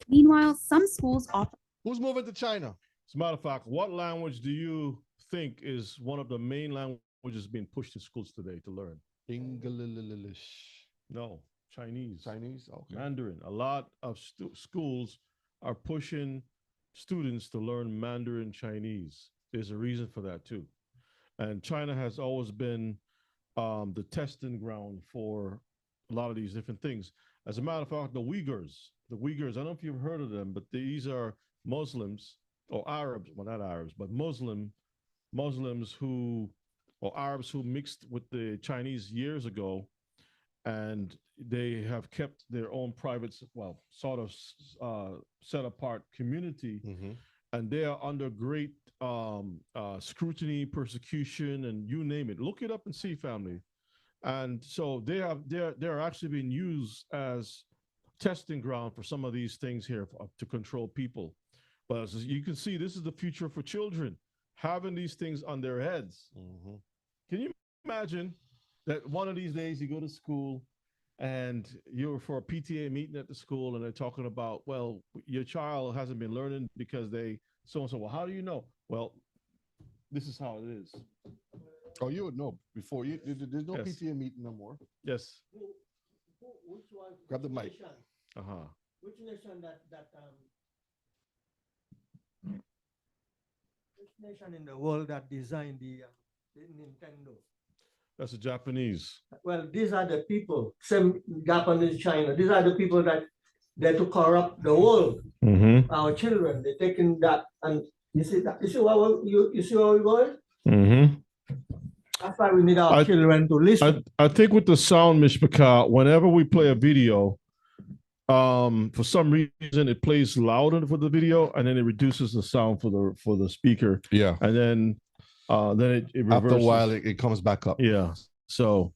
Meanwhile, some schools offer... Who's moving to China? As a matter of fact, what language do you think is one of the main languages being pushed to schools today to learn? English. No, Chinese. Chinese? Okay. Mandarin. A lot of schools are pushing students to learn Mandarin Chinese. There's a reason for that too. And China has always been the testing ground for a lot of these different things. As a matter of fact, the Uyghurs the Uyghurs. I don't know if you've heard of them, but these are Muslims or Arabs. Well, not Arabs, but Muslims who or Arabs who mixed with the Chinese years ago, and they have kept their own private, well, sort of set apart community, and they are under great scrutiny, persecution, and you name it. Look it up and see, family. And so they're actually being used as testing ground for some of these things here to control people. But as you can see, this is the future for children, having these things on their heads. Can you imagine that one of these days you go to school and you're for a PTA meeting at the school and they're talking about, well, your child hasn't been learning because they so-and-so. Well, how do you know? Well, this is how it is. Oh, you would know before you. There's no Yes. PTA meeting no more. Yes. Which one? Grab the mic. Nation? Uh-huh. Which nation which nation in the world that designed the Nintendo? That's the Japanese. Well, these are the people, same Japanese, China. These are the people that they to corrupt the world. Our children, they're taking that, and you see that. You see where we're going? That's why we need our children to listen. I think with the sound, Mishpaka, whenever we play a video, for some reason it plays louder for the video, and then it reduces the sound for the speaker. Yeah. And then it reverses. After a while, it comes back up. Yeah. So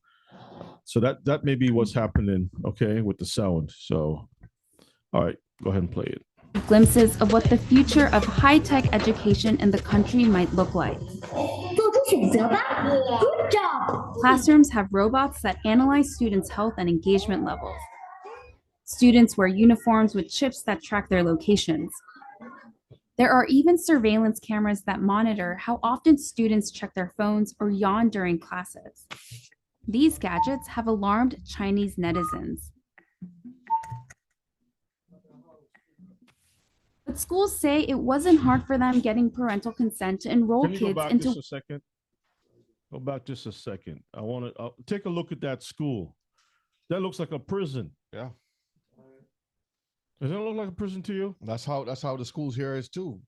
that may be what's happening, okay, with the sound. So, all right, go ahead and play it. Glimpses of what the future of high-tech education in the country might look like. Good job. Classrooms have robots that analyze students' health and engagement levels. Students wear uniforms with chips that track their locations. There are even surveillance cameras that monitor how often students check their phones or yawn during classes. These gadgets have alarmed Chinese netizens. But schools say it wasn't hard for them getting parental consent to enroll Can you go kids back into. just a second? Go back just a second. I want to take a look at that school. That looks like a prison. Yeah. Does that look like a prison to you? That's how the schools here is too.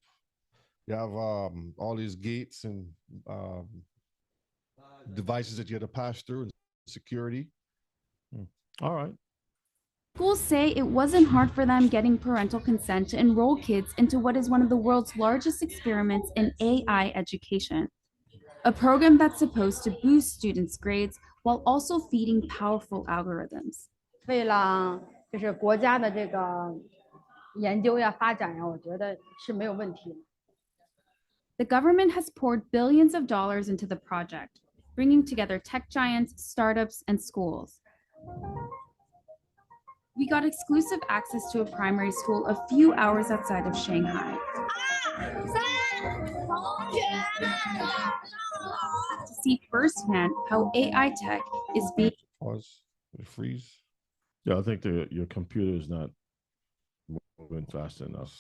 You have all these gates and devices that you have to pass through and security. All right. Schools say it wasn't hard for them getting parental consent to enroll kids into what is one of the world's largest experiments in AI education, a program that's supposed to boost students' grades while also feeding powerful algorithms. 为了就是国家的这个研究呀、发展呀，我觉得是没有问题的。 The government has poured billions of dollars into the project, bringing together tech giants, startups, and schools. We got exclusive access to a primary school a few hours outside of Shanghai. To see firsthand how AI tech is being. Pause. Freeze. Yeah, I think your computer is not moving fast enough.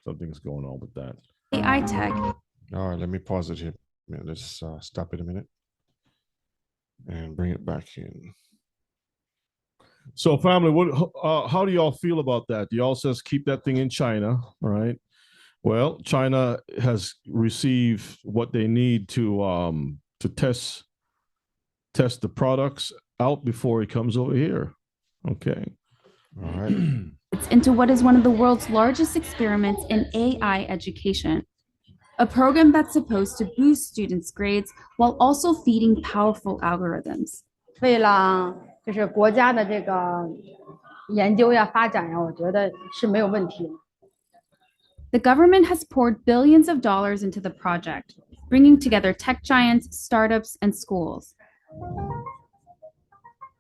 Something's going on with that. AI tech. All right, let me pause it here. Let's stop it a minute and bring it back in. So, family, how do y'all feel about that? Y'all says keep that thing in China, right? Well, China has received what they need to test the products out before it comes over here. Okay. All right. It's into what is one of the world's largest experiments in AI education, a program that's supposed to boost students' grades while also feeding powerful algorithms. 为了就是国家的这个研究呀、发展呀，我觉得是没有问题的。 The government has poured billions of dollars into the project, bringing together tech giants, startups, and schools.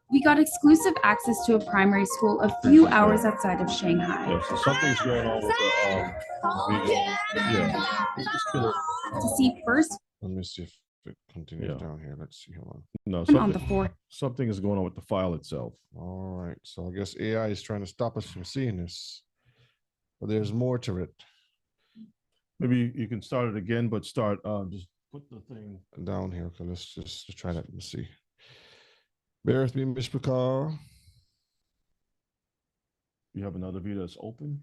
We got exclusive access to a primary school a few hours outside of Shanghai. Yeah, so something's going on with the yeah. Just kill it. To see first. Let me see if it continues down here. Let's see. Hold on. No, on the floor. Something is going on with the file itself. All right. So I guess AI is trying to stop us from seeing this, but there's more to it. Maybe you can start it again, but start just put the thing down here. Okay, let's try that. Let's see. Bear with me, Mr. McCall. You have another video that's open?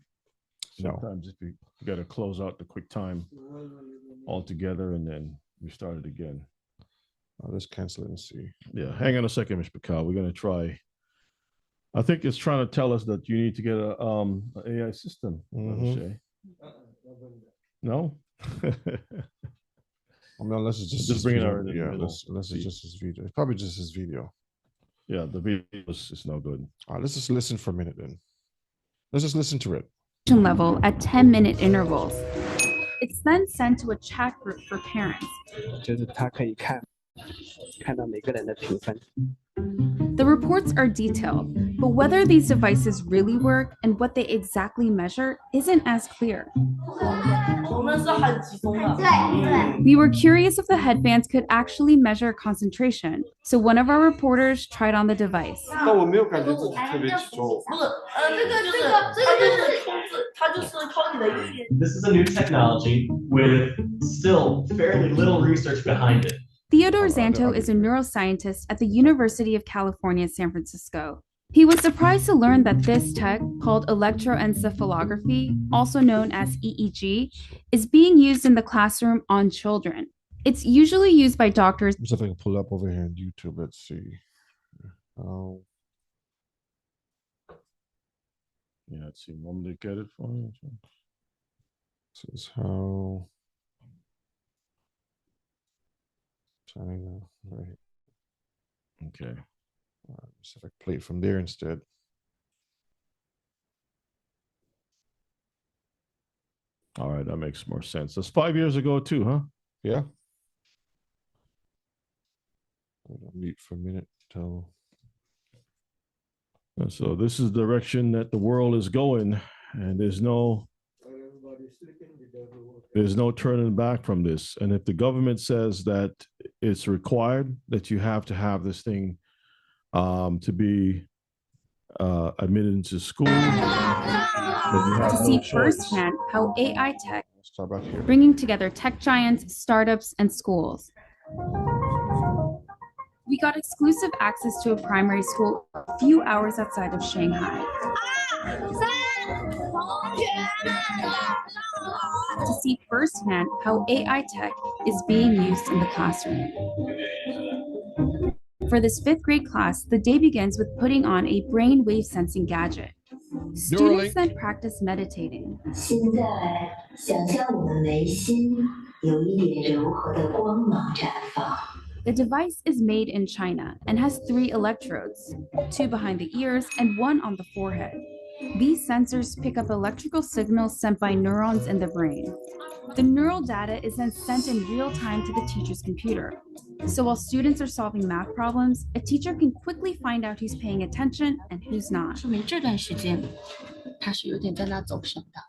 No. Sometimes if you got to close out the QuickTime altogether and then we start it again. I'll just cancel it and see. Yeah, hang on a second, Mr. McCall. We're going to try. I think it's trying to tell us that you need to get a an AI system. Shay. No? I mean, unless it's just bring it video. out in the Yeah, middle. unless it's just his video. It's probably just his video. Yeah, the video is no good. All right, let's just listen for a minute then. Let's just listen to it. Level at 10-minute intervals. It's then sent to a chat group for parents. 就是他可以看到每个人的评分。 The reports are detailed, but whether these devices really work and what they exactly measure isn't as clear. We were curious if the headbands could actually measure concentration, so one of our reporters tried on the device. 但我没有感觉自己特别集中。This is a new technology with still fairly little research behind it. Theodore Zanto is a neuroscientist at the University of California, San Francisco. He was surprised to learn that this tech, called electroencephalography, also known as EEG, is being used in the classroom on children. It's usually used by doctors. Let's see if I can pull up over here on YouTube. Let's see. Yeah, let's see. Want me to get it for you? This is how China, right? Okay. So if I play it from there instead. All right, that makes more sense. That's 5 years ago too, huh? Yeah. I'll mute for a minute till. So this is the direction that the world is going, and there's no turning back from this. And if the government says that it's required that you have to have this thing to be admitted into school, to see firsthand how AI tech bringing together tech giants, startups, and schools. We got exclusive access to a primary school a few hours outside of Shanghai to see firsthand how AI tech is being used in the classroom. For this 5th grade class, the day begins with putting on a brain wave sensing gadget. Students then practice meditating. 现在想象我们眉心有一点柔和的光芒绽放。 The device is made in China and has 3 electrodes, 2 behind the ears and 1 on the forehead. These sensors pick up electrical signals sent by neurons in the brain. The neural data is then sent in real time to the teacher's computer. So while students are solving math problems, a teacher can quickly find out who's paying attention and who's not. 说明这段时间他是有点在那走神的。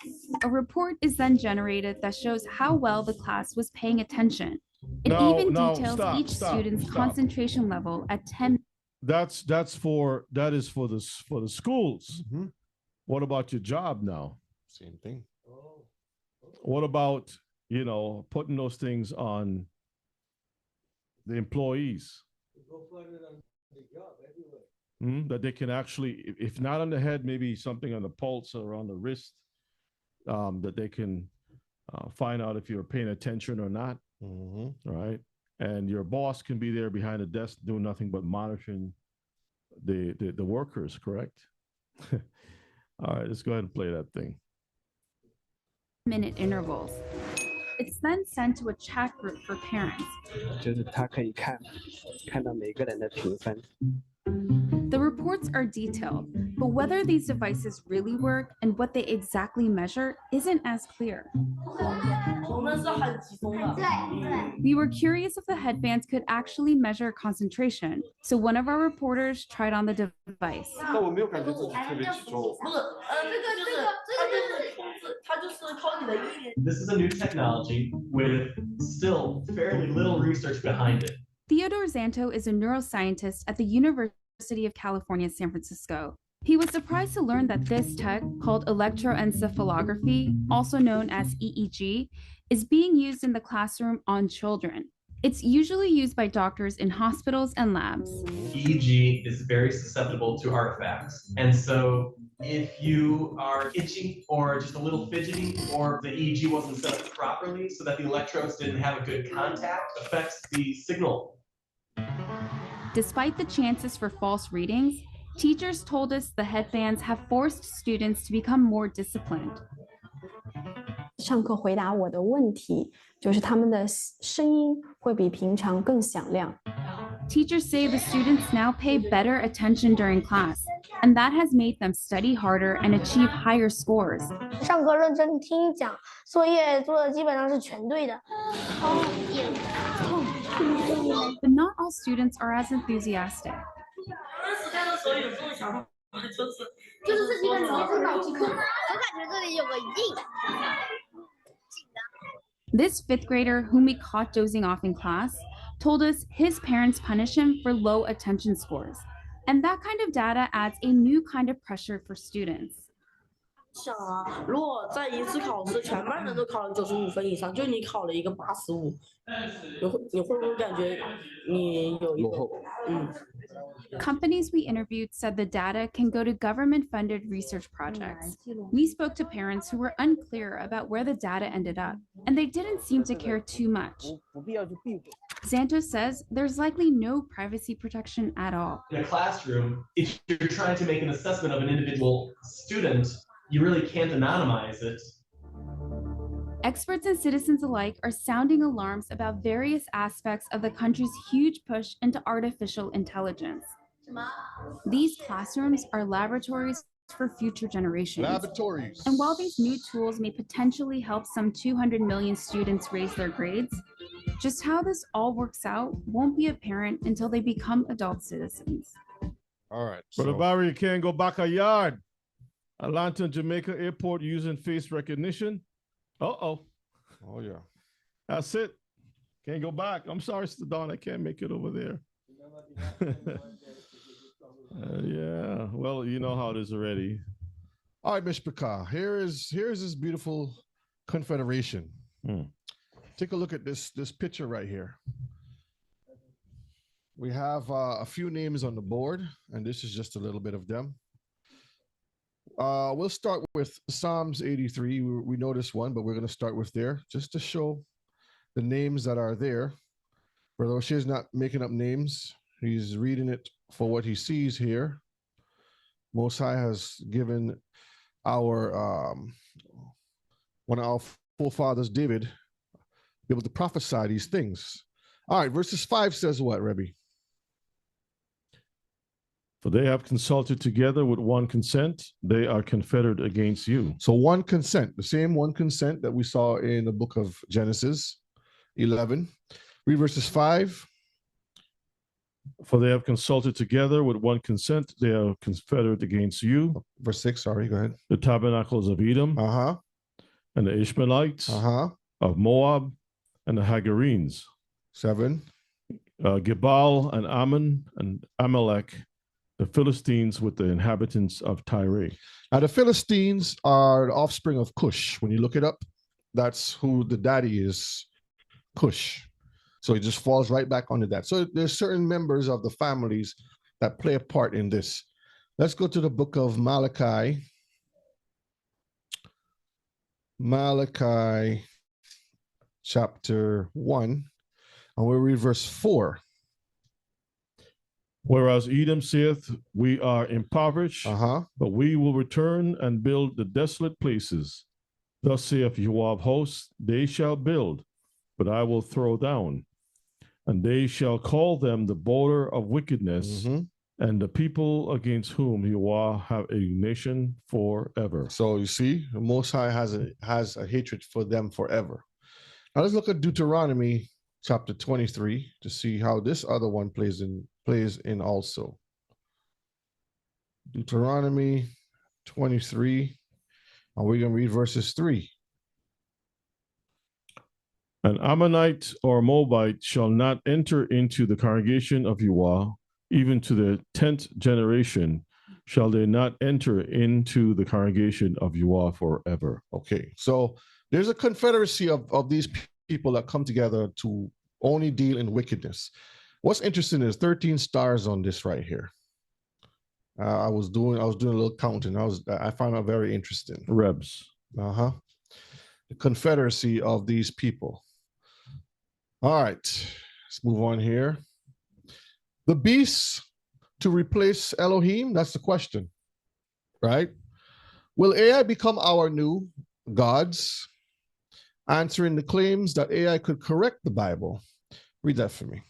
A report is then generated that shows how well the class was paying attention. It No, even no, details stop, each stop, student's stop. concentration level at 10. that is for the schools. What about your job now? Same thing. What about, putting those things on the employees? That they can actually, if not on the head, maybe something on the pulse or on the wrist, that they can find out if you're paying attention or not. Right? And your boss can be there behind the desk doing nothing but monitoring the workers, correct? All right, let's go ahead and play that thing. Minute intervals. It's then sent to a chat group for parents. 就是他可以看到每个人的评分。 The reports are detailed, but whether these devices really work and what they exactly measure isn't as clear. We were curious if the headbands could actually measure concentration, so one of our reporters tried on the device. 但我没有感觉自己特别集中。 This is a new technology with still fairly little research behind it. Theodore Zanto is a neuroscientist at the University of California, San Francisco. He was surprised to learn that this tech, called electroencephalography, also known as EEG, is being used in the classroom on children. It's usually used by doctors in hospitals and labs. EEG is very susceptible to artifacts. And so if you are itchy or just a little fidgety, or the EEG wasn't set up properly so that the electrodes didn't have a good contact, affects the signal. Despite the chances for false readings, teachers told us the headbands have forced students to become more disciplined. 上课回答我的问题，就是他们的声音会比平常更响亮。Teachers say the students now pay better attention during class, and that has made them study harder and achieve higher scores. 上课认真听讲，作业做的基本上是全对的。But not all students are as enthusiastic. 就是这几个名字脑筋，我感觉这里有个印。This fifth grader, whom we caught dozing off in class, told us his parents punish him for low attention scores. And that kind of data adds a new kind of pressure for students. 想啊，如果在一次考试全班人都考了95分以上，就你考了一个85，你会不会感觉你有一种Companies we interviewed said the data can go to government-funded research projects. We spoke to parents who were unclear about where the data ended up, and they didn't seem to care too much. Santos says there's likely no privacy protection at all. In a classroom, if you're trying to make an assessment of an individual student, you really can't anonymize it. Experts and citizens alike are sounding alarms about various aspects of the country's huge push into artificial intelligence. These classrooms are laboratories for future generations. Laboratories. And while these new tools may potentially help some 200 million students raise their grades, just how this all works out won't be apparent until they become adult citizens. All right. Brother Barry, you can't go back a yard. Atlanta, Jamaica airport using face recognition. Uh-oh. Oh, yeah. That's it. Can't go back. I'm sorry, Mr. Don. I can't make it over there. Yeah. Well, you know how it is already. All right, Mr. Picard. Here's this beautiful confederation. Take a look at this picture right here. We have a few names on the board, and this is just a little bit of them. We'll start with Psalms 83. We know this one, but we're going to start with there just to show the names that are there. Brother O'Shea's not making up names. He's reading it for what he sees here. Most High has given our one of our forefathers, David, be able to prophesy these things. All right, verses 5 says what, Rebbe? For they have consulted together with one consent, they are confederate against you. So one consent, the same one consent that we saw in the book of Genesis 11. Read verses 5. For they have consulted together with one consent, they are confederate against you. Verse 6, sorry, go ahead. The tabernacles of Edom, and the Ishmaelites, of Moab, and the Hagarenes. 7. Gebal and Ammon and Amalek, the Philistines with the inhabitants of Tyre. Now, the Philistines are the offspring of Cush. When you look it up, that's who the daddy is, Cush. So it just falls right back under that. So there's certain members of the families that play a part in this. Let's go to the book of Malachi. Malachi chapter 1, and we'll read verse 4. Whereas Edom saith, we are impoverished, but we will return and build the desolate places. Thus saith Yahweh of hosts, they shall build, but I will throw down. And they shall call them the border of wickedness, and the people against whom Yahweh have a nation forever. So you see, the Most High has a hatred for them forever. Now let's look at Deuteronomy chapter 23 to see how this other one plays in also. Deuteronomy 23, and we're going to read verses 3. An Ammonite or Moabite shall not enter into the congregation of Yahweh, even to the 10th generation shall they not enter into the congregation of Yahweh forever. Okay, so there's a confederacy of these people that come together to only deal in wickedness. What's interesting is 13 stars on this right here. I was doing a little counting. I found it very interesting. Rebs. The confederacy of these people. All right, let's move on here. The beasts to replace Elohim, that's the question, right? Will AI become our new gods? Answering the claims that AI could correct the Bible. Read that for me.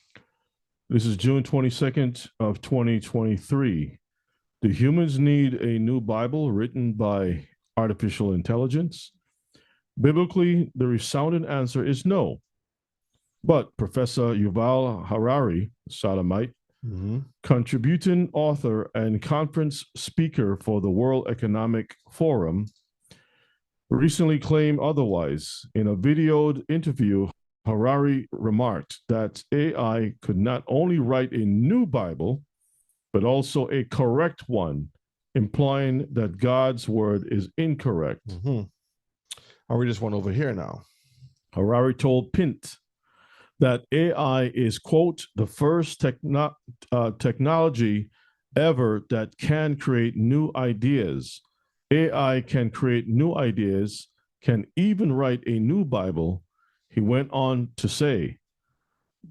This is June 22nd of 2023. Do humans need a new Bible written by artificial intelligence? Biblically, the resounding answer is no. But Professor Yuval Harari, sodomite, contributing author and conference speaker for the World Economic Forum, recently claimed otherwise. In a videoed interview, Harari remarked that AI could not only write a new Bible, but also a correct one, implying that God's word is incorrect. I'll read this one over here now. Harari told Pint that AI is, quote, the first technology ever that can create new ideas. AI can create new ideas, can even write a new Bible. He went on to say,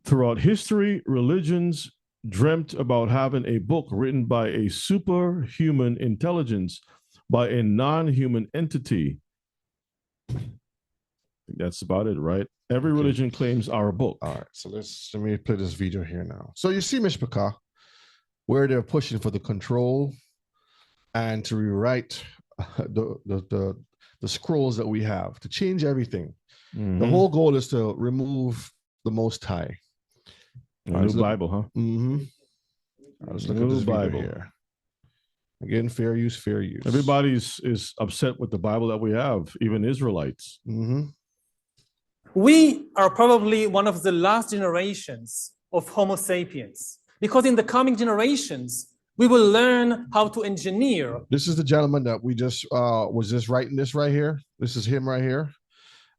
throughout history, religions dreamt about having a book written by a superhuman intelligence, by a non-human entity. That's about it, right? Every religion claims our book. All right, so let me play this video here now. So you see, Mishpachah, where they're pushing for the control and to rewrite the scrolls that we have, to change everything. The whole goal is to remove the Most High. New Bible, huh? Let's look at this Bible here. Again, fair use, fair use. Everybody is upset with the Bible that we have, even Israelites. We are probably one of the last generations of Homo sapiens, because in the coming generations, we will learn how to engineer. This is the gentleman that we just was just writing this right here. This is him right here.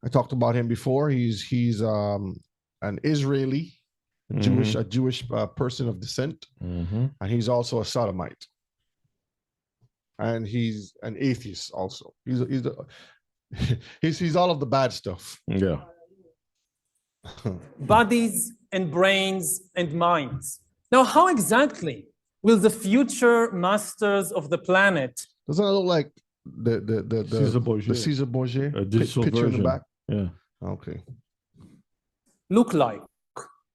I talked about him before. He's an Israeli, a Jewish person of descent, and he's also a sodomite, and he's an atheist also. He's all of the bad stuff. Yeah. Bodies and brains and minds. Now, how exactly will the future masters of the planet? Doesn't it look like the Caesar Borgia digital picture version. in the back? Yeah. Okay. Look like?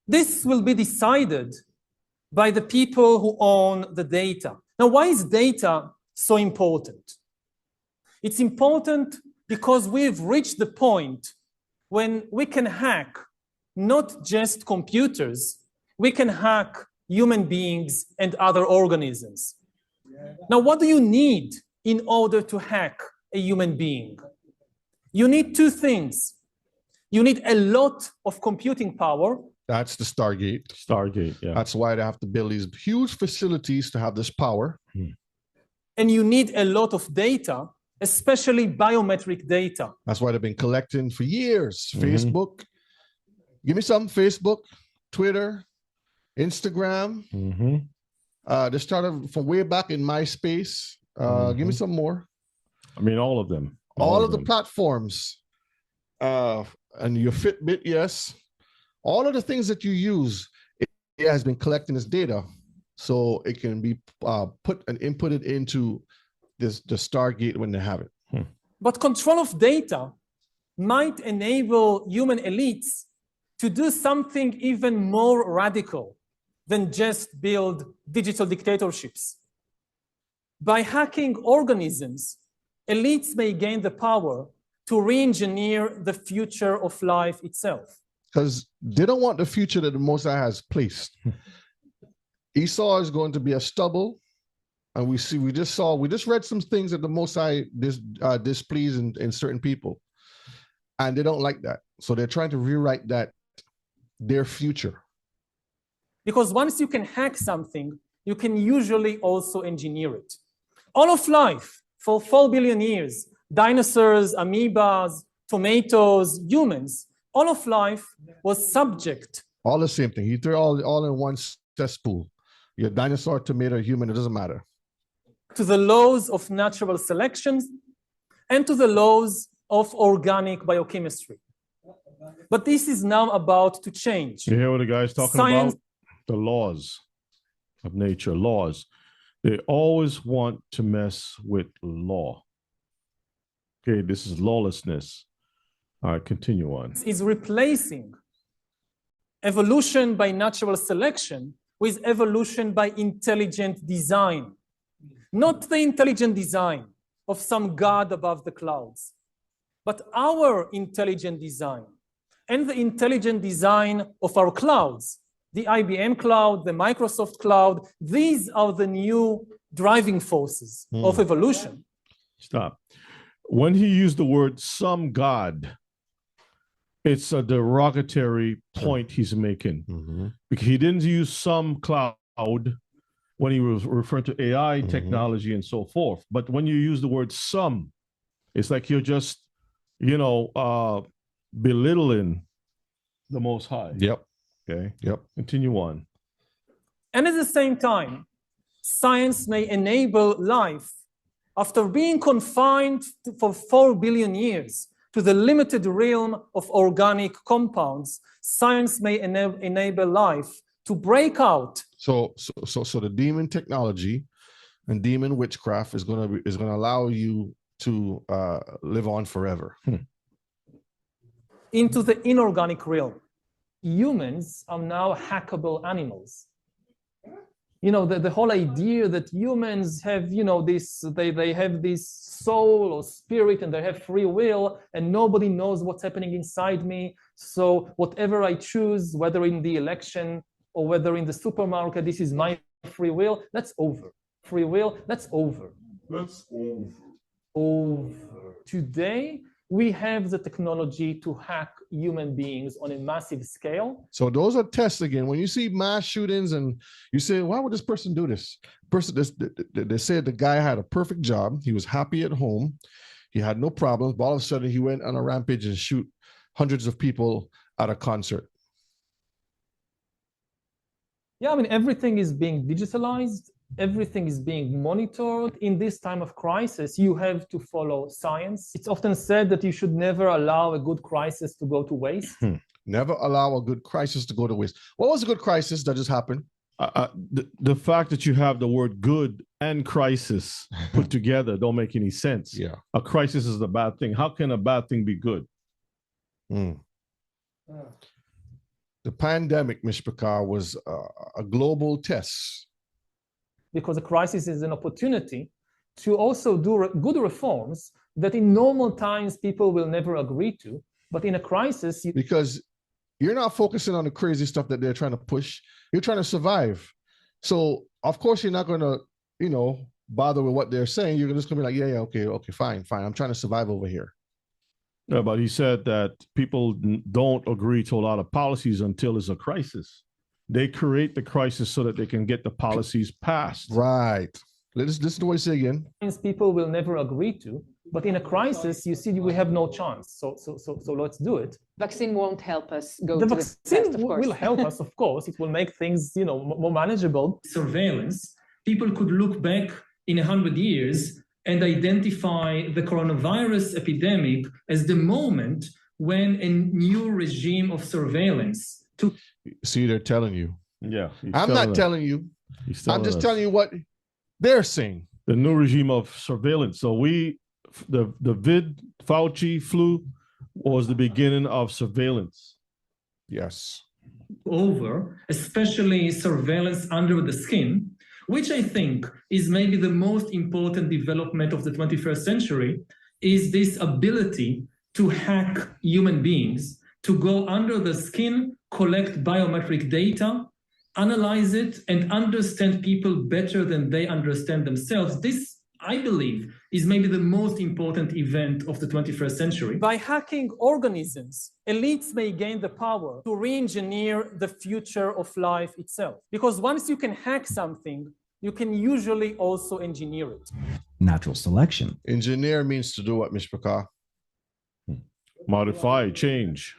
This will be decided by the people who own the data. Now, why is data so important? It's important because we've reached the point when we can hack not just computers, we can hack human beings and other organisms. Now, what do you need in order to hack a human being? You need two things. You need a lot of computing power. That's the Stargate. Stargate, yeah. That's why they have to build these huge facilities to have this power. And you need a lot of data, especially biometric data. That's why they've been collecting for years. Facebook. Give me some. Facebook, Twitter, Instagram. They started from way back in MySpace. Give me some more. I mean, all of them. All of the platforms. And your Fitbit, yes. All of the things that you use, it has been collecting this data, so it can be put and inputted into the Stargate when they have it. But control of data might enable human elites to do something even more radical than just build digital dictatorships. By hacking organisms, elites may gain the power to re-engineer the future of life itself. Because they don't want the future that the Most High has placed. Esau is going to be a stubble, and we just read some things that the Most High displeased in certain people, and they don't like that. So they're trying to rewrite their future. Because once you can hack something, you can usually also engineer it. All of life, for 4 billion years, dinosaurs, amoebas, tomatoes, humans, all of life was subject All the same thing. You throw all in one cesspool. Your dinosaur, tomato, human, it doesn't matter. To the laws of natural selection and to the laws of organic biochemistry. But this is now about to change. You hear what the guy's talking Science- about? The laws of nature, laws. They always want to mess with law. Okay, this is lawlessness. All right, continue on. Is replacing evolution by natural selection with evolution by intelligent design. Not the intelligent design of some god above the clouds, but our intelligent design and the intelligent design of our clouds, the IBM cloud, the Microsoft cloud. These are the new driving forces of evolution. Stop. When he used the word some god, it's a derogatory point he's making. Because he didn't use some cloud when he was referring to AI technology and so forth. But when you use the word some, it's like you're just, belittling the Most High. Yep. Okay. Yep. Continue on. And at the same time, science may enable life after being confined for 4 billion years to the limited realm of organic compounds. Science may enable life to break out. So the demon technology and demon witchcraft is gonna allow you to live on forever. Into the inorganic realm. Humans are now hackable animals. The whole idea that humans have, they have this soul or spirit and they have free will and nobody knows what's happening inside me. So whatever I choose, whether in the election or whether in the supermarket, this is my free will, that's over. Free will, that's over. That's over. Over. Today, we have the technology to hack human beings on a massive scale. So those are tests again. When you see mass shootings and you say, why would this person do this? They said the guy had a perfect job. He was happy at home. He had no problems. But all of a sudden he went on a rampage and shoot hundreds of people at a concert. Yeah, everything is being digitalized. Everything is being monitored. In this time of crisis, you have to follow science. It's often said that you should never allow a good crisis to go to waste. Never allow a good crisis to go to waste. What was a good crisis that just happened? The fact that you have the word good and crisis put together don't make any sense. Yeah. A crisis is a bad thing. How can a bad thing be good? The pandemic, Mishpachar, was a global test. Because a crisis is an opportunity to also do good reforms that in normal times people will never agree to. But in a crisis... Because you're not focusing on the crazy stuff that they're trying to push. You're trying to survive. So, of course, you're not going to, bother with what they're saying. You're just going to be like, okay, fine. I'm trying to survive over here. Yeah, but he said that people don't agree to a lot of policies until there's a crisis. They create the crisis so that they can get the policies passed. Right. Listen to what he said again. People will never agree to, but in a crisis, you see, we have no chance. So let's do it. Vaccine won't help us go the to vaccine the test, of course. will help us, of course. It will make things, more manageable. Surveillance. People could look back in 100 years and identify the coronavirus epidemic as the moment when a new regime of surveillance took. See, they're telling you. Yeah. I'm not telling you. I'm just telling you what they're saying. The new regime of surveillance. So the Fauci flu was the beginning of surveillance. Yes. Over, especially surveillance under the skin, which I think is maybe the most important development of the 21st century, is this ability to hack human beings, to go under the skin, collect biometric data, analyze it, and understand people better than they understand themselves. This, I believe, is maybe the most important event of the 21st century. By hacking organisms, elites may gain the power to re-engineer the future of life itself. Because once you can hack something, you can usually also engineer it. Natural selection. Engineer means to do what, Mishpachar? Modify, change.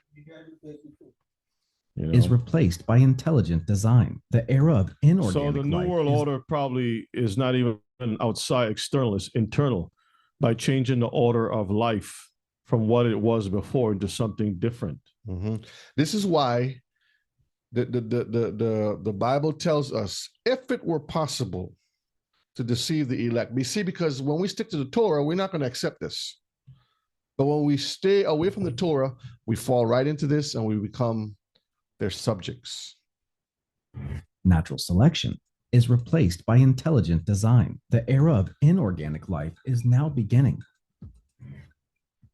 is replaced by intelligent design. The era of inorganic So the New life World is Order probably is not even outside external, it's internal by changing the order of life from what it was before into something different. This is why the Bible tells us, if it were possible to deceive the elect. You see, because when we stick to the Torah, we're not going to accept this. But when we stay away from the Torah, we fall right into this and we become their subjects. natural selection is replaced by intelligent design. The era of inorganic life is now beginning.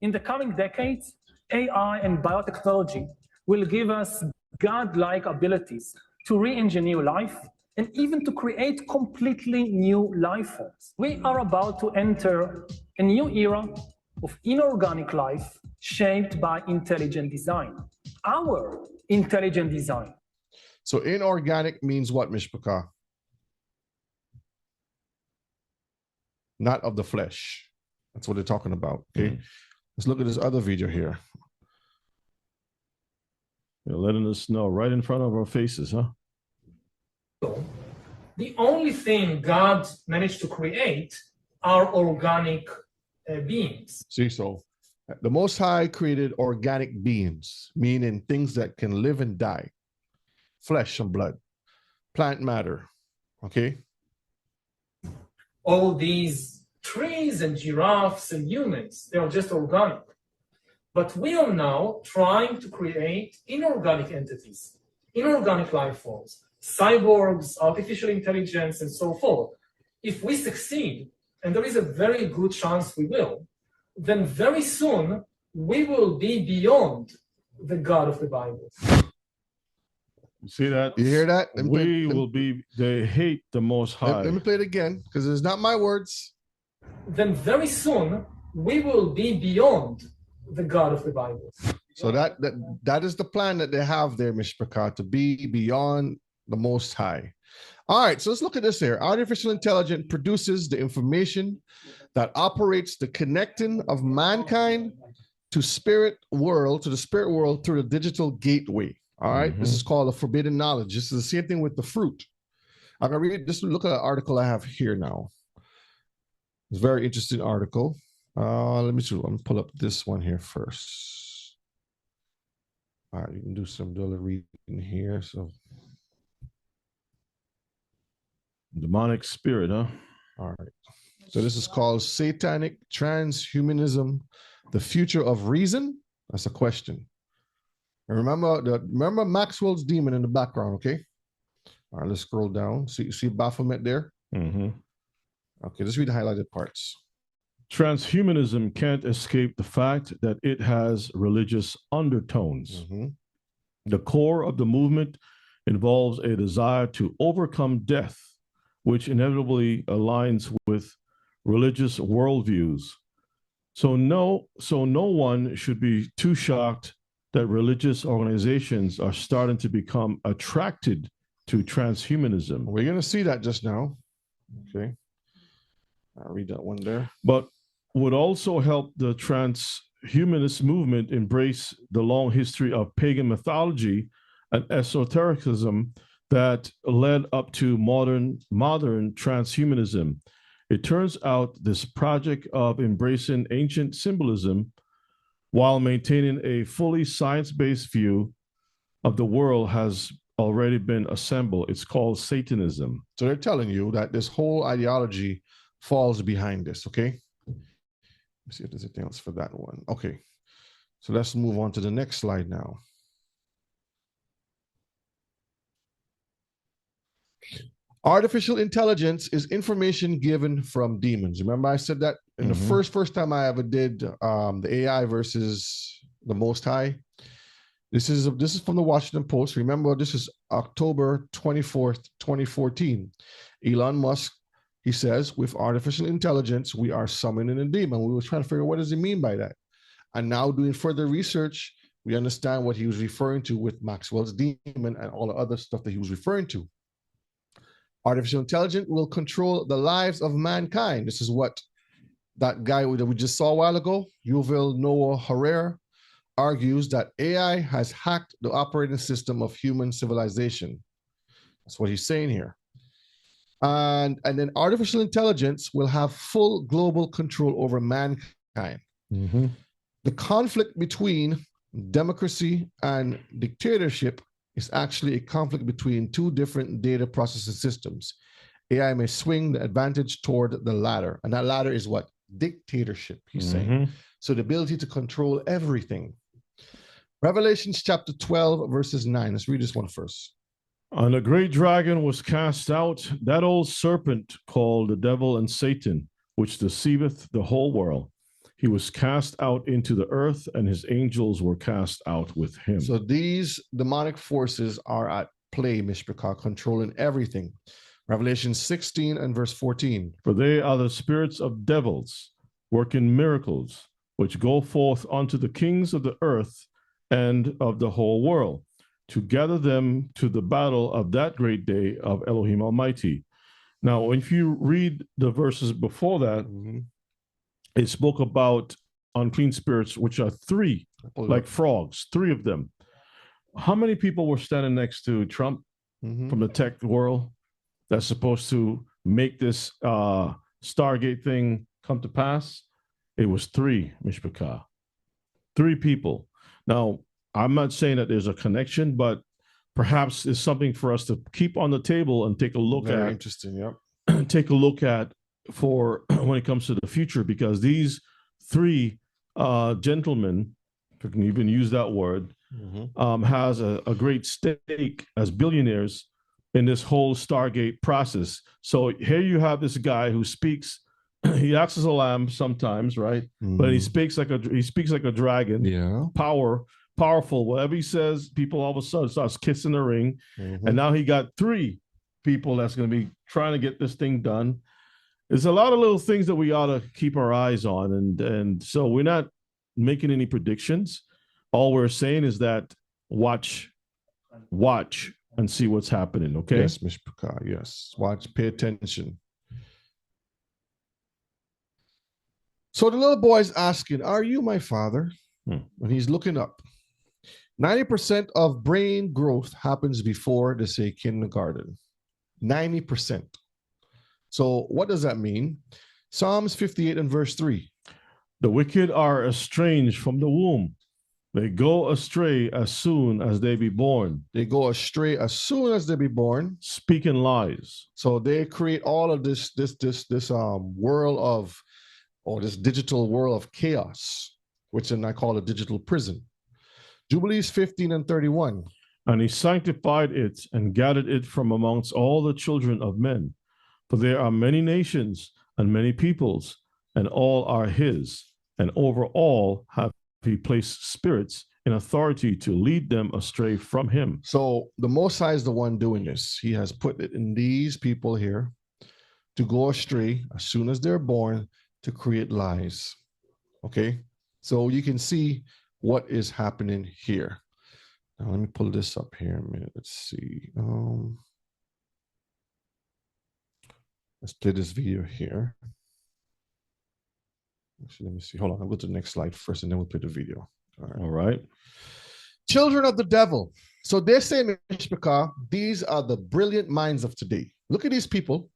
In the coming decades, AI and biotechnology will give us God-like abilities to re-engineer life and even to create completely new life forms. We are about to enter a new era of inorganic life shaped by intelligent design. Our intelligent design. So inorganic means what, Mishpachah? Not of the flesh. That's what they're talking about. Okay. Let's look at this other video here. You're letting us know right in front of our faces, huh? The only thing God managed to create are organic beings. See, so the Most High created organic beings, meaning things that can live and die, flesh and blood, plant matter. Okay. All these trees and giraffes and humans, they are just organic. But we are now trying to create inorganic entities, inorganic life forms, cyborgs, artificial intelligence, and so forth. If we succeed, and there is a very good chance we will, then very soon we will be beyond the God of the Bible. You see that? You hear that? They hate the Most High. Let me play it again, because it's not my words. Then very soon we will be beyond the God of the Bible. So that is the plan that they have there, Mishpachah, to be beyond the Most High. All right, so let's look at this here. Artificial intelligence produces the information that operates the connecting of mankind to the spirit world through the digital gateway. All right, this is called the forbidden knowledge. This is the same thing with the fruit. I'm gonna read. Just look at an article I have here now. It's a very interesting article. Let me pull up this one here first. All right, you can do some reading here. So, demonic spirit, huh? All right. So this is called Satanic Transhumanism: The Future of Reason. That's a question. And remember Maxwell's demon in the background, okay? All right, let's scroll down. See Baphomet there? Okay, let's read the highlighted parts. Transhumanism can't escape the fact that it has religious undertones. The core of the movement involves a desire to overcome death, which inevitably aligns with religious worldviews. So no one should be too shocked that religious organizations are starting to become attracted to transhumanism. We're going to see that just now. Okay. I'll read that one there. But would also help the transhumanist movement embrace the long history of pagan mythology and esotericism that led up to modern transhumanism. It turns out this project of embracing ancient symbolism while maintaining a fully science-based view of the world has already been assembled. It's called Satanism. So they're telling you that this whole ideology falls behind this, okay? Let's see if there's anything else for that one. Okay, so let's move on to the next slide now. Artificial intelligence is information given from demons. Remember I said that in the first time I ever did the AI versus the Most High. This is from the Washington Post. Remember, this is October 24th, 2014. Elon Musk, he says, with artificial intelligence, we are summoning a demon. We were trying to figure out what does he mean by that. And now doing further research, we understand what he was referring to with Maxwell's demon and all the other stuff that he was referring to. Artificial intelligence will control the lives of mankind. This is what that guy that we just saw a while ago, Yuval Noah Harari, argues that AI has hacked the operating system of human civilization. That's what he's saying here. And then artificial intelligence will have full global control over mankind. Mm-hmm. The conflict between democracy and dictatorship is actually a conflict between two different data processing systems. AI may swing the advantage toward the latter, and that latter is what? Dictatorship, he's saying. So the ability to control everything. Revelations chapter 12, verses 9. Let's read this one first. And a great dragon was cast out, that old serpent called the devil and Satan, which deceiveth the whole world. He was cast out into the earth, and his angels were cast out with him. So these demonic forces are at play, Mishpachah, controlling everything. Revelation 16 and verse 14. For they are the spirits of devils, working miracles, which go forth unto the kings of the earth and of the whole world, to gather them to the battle of that great day of Elohim Almighty. Now, if you read the verses before that, it spoke about unclean spirits, which are three, like frogs, three of them. How many people were standing next to Trump from the tech world that's supposed to make this Stargate thing come to pass? It was three, Mishpachah. Three people. Now, I'm not saying that there's a connection, but perhaps it's something for us to keep on the table and take a look at. Very interesting, yep. Take a look at for when it comes to the future, because these three gentlemen, if I can even use that word, has a great stake as billionaires in this whole Stargate process. So here you have this guy who speaks. He acts as a lamb sometimes, right? But he speaks like a dragon. Yeah, powerful. Whatever he says, people all of a sudden starts kissing the ring. And now he got three people that's going to be trying to get this thing done. There's a lot of little things that we ought to keep our eyes on, and so we're not making any predictions. All we're saying is that watch and see what's happening. Okay. Yes, Mishpachah. Yes, watch. Pay attention. So the little boy's asking, "Are you my father?" When he's looking up. 90% of brain growth happens before, they say, kindergarten. 90%. So what does that mean? Psalms 58 and verse 3. The wicked are estranged from the womb. They go astray as soon as they be born. They go astray as soon as they be born. Speaking lies. So they create all of this world of, or this digital world of chaos, which then I call a digital prison. Jubilees 15 and 31. And he sanctified it and gathered it from amongst all the children of men. For there are many nations and many peoples, and all are his. And over all have he placed spirits in authority to lead them astray from him. So the Most High is the one doing this. He has put it in these people here to go astray as soon as they're born, to create lies. Okay? So you can see what is happening here. Now let me pull this up here a minute. Let's see. Let's play this video here. Actually, let me see. Hold on. I'll go to the next slide first, and then we'll play the video. All right. Children of the devil. So they're saying, Mishpachah, these are the brilliant minds of today. Look at these people.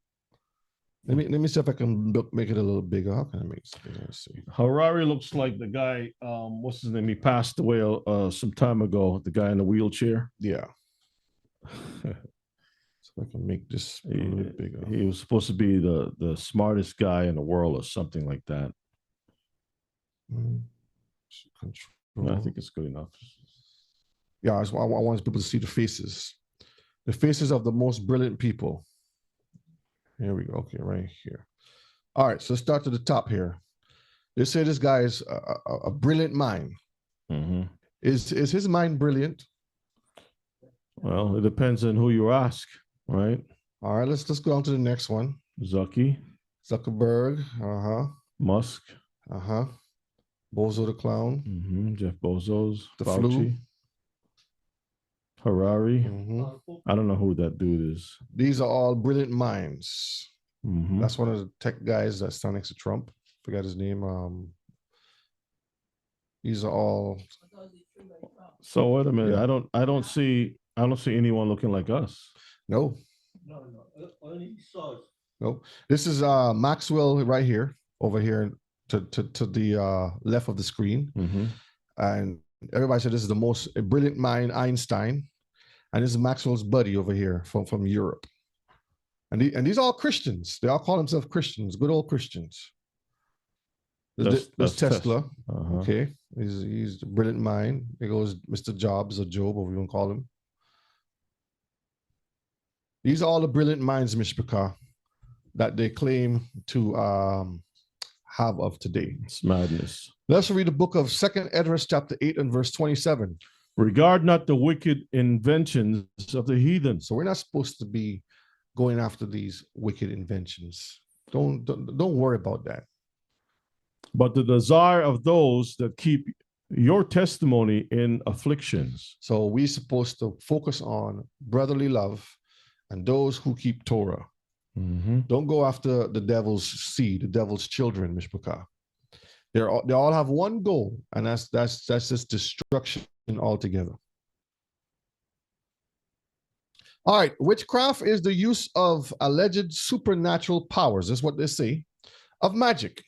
Let me see if I can make it a little bigger. How can I make it bigger? Let's see. Harari looks like the guy, what's his name? He passed away some time ago, the guy in the wheelchair. Yeah. So I can make this a little bigger. He was supposed to be the smartest guy in the world or something like that. I think it's good enough. Yeah, I want people to see the faces of the most brilliant people. Here we go. Okay, right here. All right, so let's start to the top here. They say this guy is a brilliant mind. Is his mind brilliant? Well, it depends on who you ask, right? All right, let's go on to the next one. Zuckerberg. Musk. Bozo the clown. Jeff Bezos. The Fauci. flu. Harari. I don't know who that dude is. These are all brilliant minds. That's one of the tech guys that stands next to Trump. Forgot his name. These are all. So wait a minute. Yeah. I don't see anyone looking like us. No. No. This is Maxwell right here, over here to the left of the screen. And everybody said this is the most brilliant mind, Einstein. And this is Maxwell's buddy over here from Europe. And these are all Christians. They all call themselves Christians, good old Christians. There's Tesla. Okay. He's the brilliant mind. There goes Mr. Jobs or Job, or we want to call him. These are all the brilliant minds, Mishpachah, that they claim to have of today. It's madness. Let's read the book of 2nd Esdras chapter 8 and verse 27. Regard not the wicked inventions of the heathen. So we're not supposed to be going after these wicked inventions. Don't worry about that. But the desire of those that keep your testimony in afflictions. So we're supposed to focus on brotherly love and those who keep Torah. Don't go after the devil's seed, the devil's children, Mishpachah. They all have one goal, and that's just destruction altogether. All right, witchcraft is the use of alleged supernatural powers. That's what they say, of magic.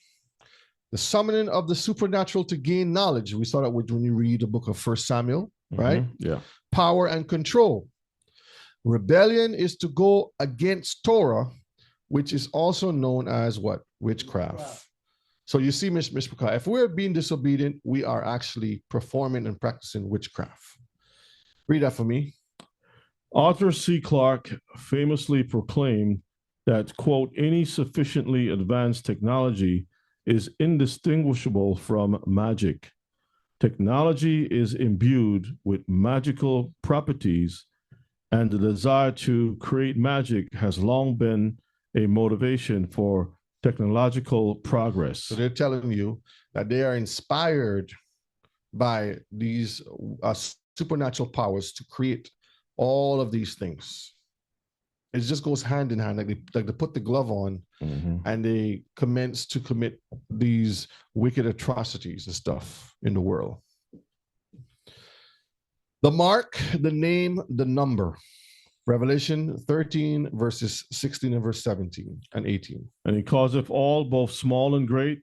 The summoning of the supernatural to gain knowledge. We saw that when you read the book of 1 Samuel, right? Yeah. Power and control. Rebellion is to go against Torah, which is also known as what? Witchcraft. So you see, Mishpachah, if we're being disobedient, we are actually performing and practicing witchcraft. Read that for me. Arthur C. Clarke famously proclaimed that, quote, any sufficiently advanced technology is indistinguishable from magic. Technology is imbued with magical properties, and the desire to create magic has long been a motivation for technological progress. So they're telling you that they are inspired by these supernatural powers to create all of these things. It just goes hand in hand, like they put the glove on and they commence to commit these wicked atrocities and stuff in the world. The mark, the name, the number. Revelation 13, verses 16 and verse 17 and 18. And he causeth all, both small and great,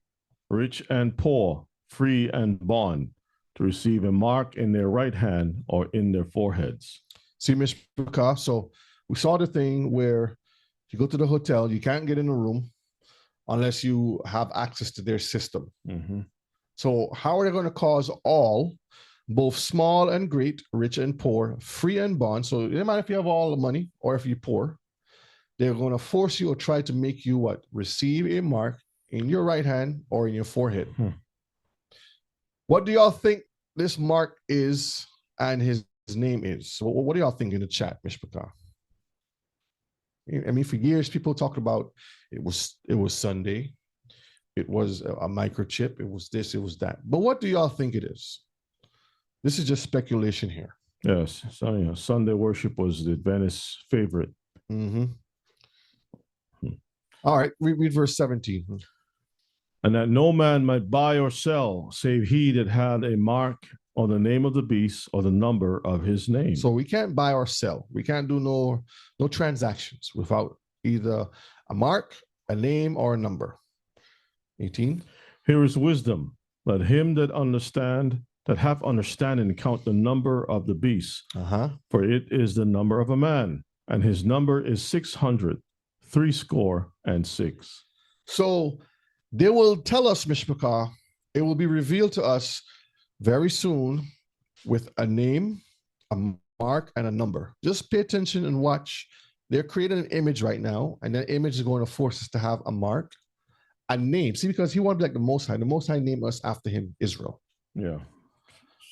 rich and poor, free and bond, to receive a mark in their right hand or in their foreheads. See, Mishpachah, so we saw the thing where you go to the hotel, you can't get in a room unless you have access to their system. So how are they going to cause all, both small and great, rich and poor, free and bond? So it doesn't matter if you have all the money or if you're poor, they're going to force you or try to make you what? Receive a mark in your right hand or in your forehead. What do y'all think this mark is and his name is? So what do y'all think in the chat, Mishpachah? I mean, for years, people talked about it was Sunday, it was a microchip, it was this, it was that. But what do y'all think it is? This is just speculation here. Yes, so, you know, Sunday worship was the Adventist favorite. All right, read verse 17. And that no man might buy or sell, save he that had a mark or the name of the beast or the number of his name. So we can't buy or sell. We can't do no transactions without either a mark, a name, or a number. 18. Here is wisdom. Let him that have understanding count the number of the beast. For it is the number of a man, and his number is 666. So they will tell us, Mishpachah, it will be revealed to us very soon with a name, a mark, and a number. Just pay attention and watch. They're creating an image right now, and that image is going to force us to have a mark, a name. See, because he wanted to be like the Most High. The Most High named us after him, Israel. Yeah.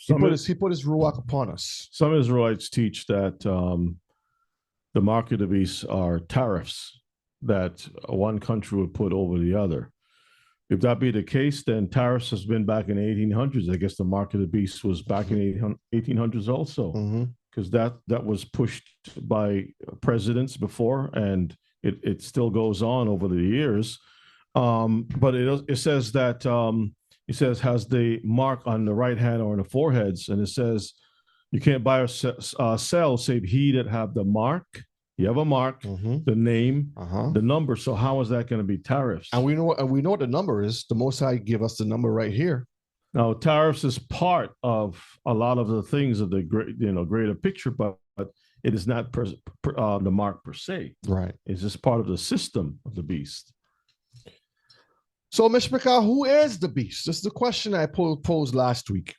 He put his Ruach upon us. Some Israelites teach that the mark of the beast are tariffs that one country would put over the other. If that be the case, then tariffs has been back in the 1800s. I guess the mark of the beast was back in 1800s also, because that was pushed by presidents before, and it still goes on over the years. But it says that he says, has the mark on the right hand or on the foreheads, and it says, you can't buy or sell save he that have the mark. You have a mark, the name, the number. So how is that going to be tariffs? And we know what the number is. The Most High give us the number right here. Now, tariffs is part of a lot of the things of the greater picture, but it is not the mark per se. Right. It's just part of the system of the beast. So, Mishpachah, who is the beast? This is the question I posed last week.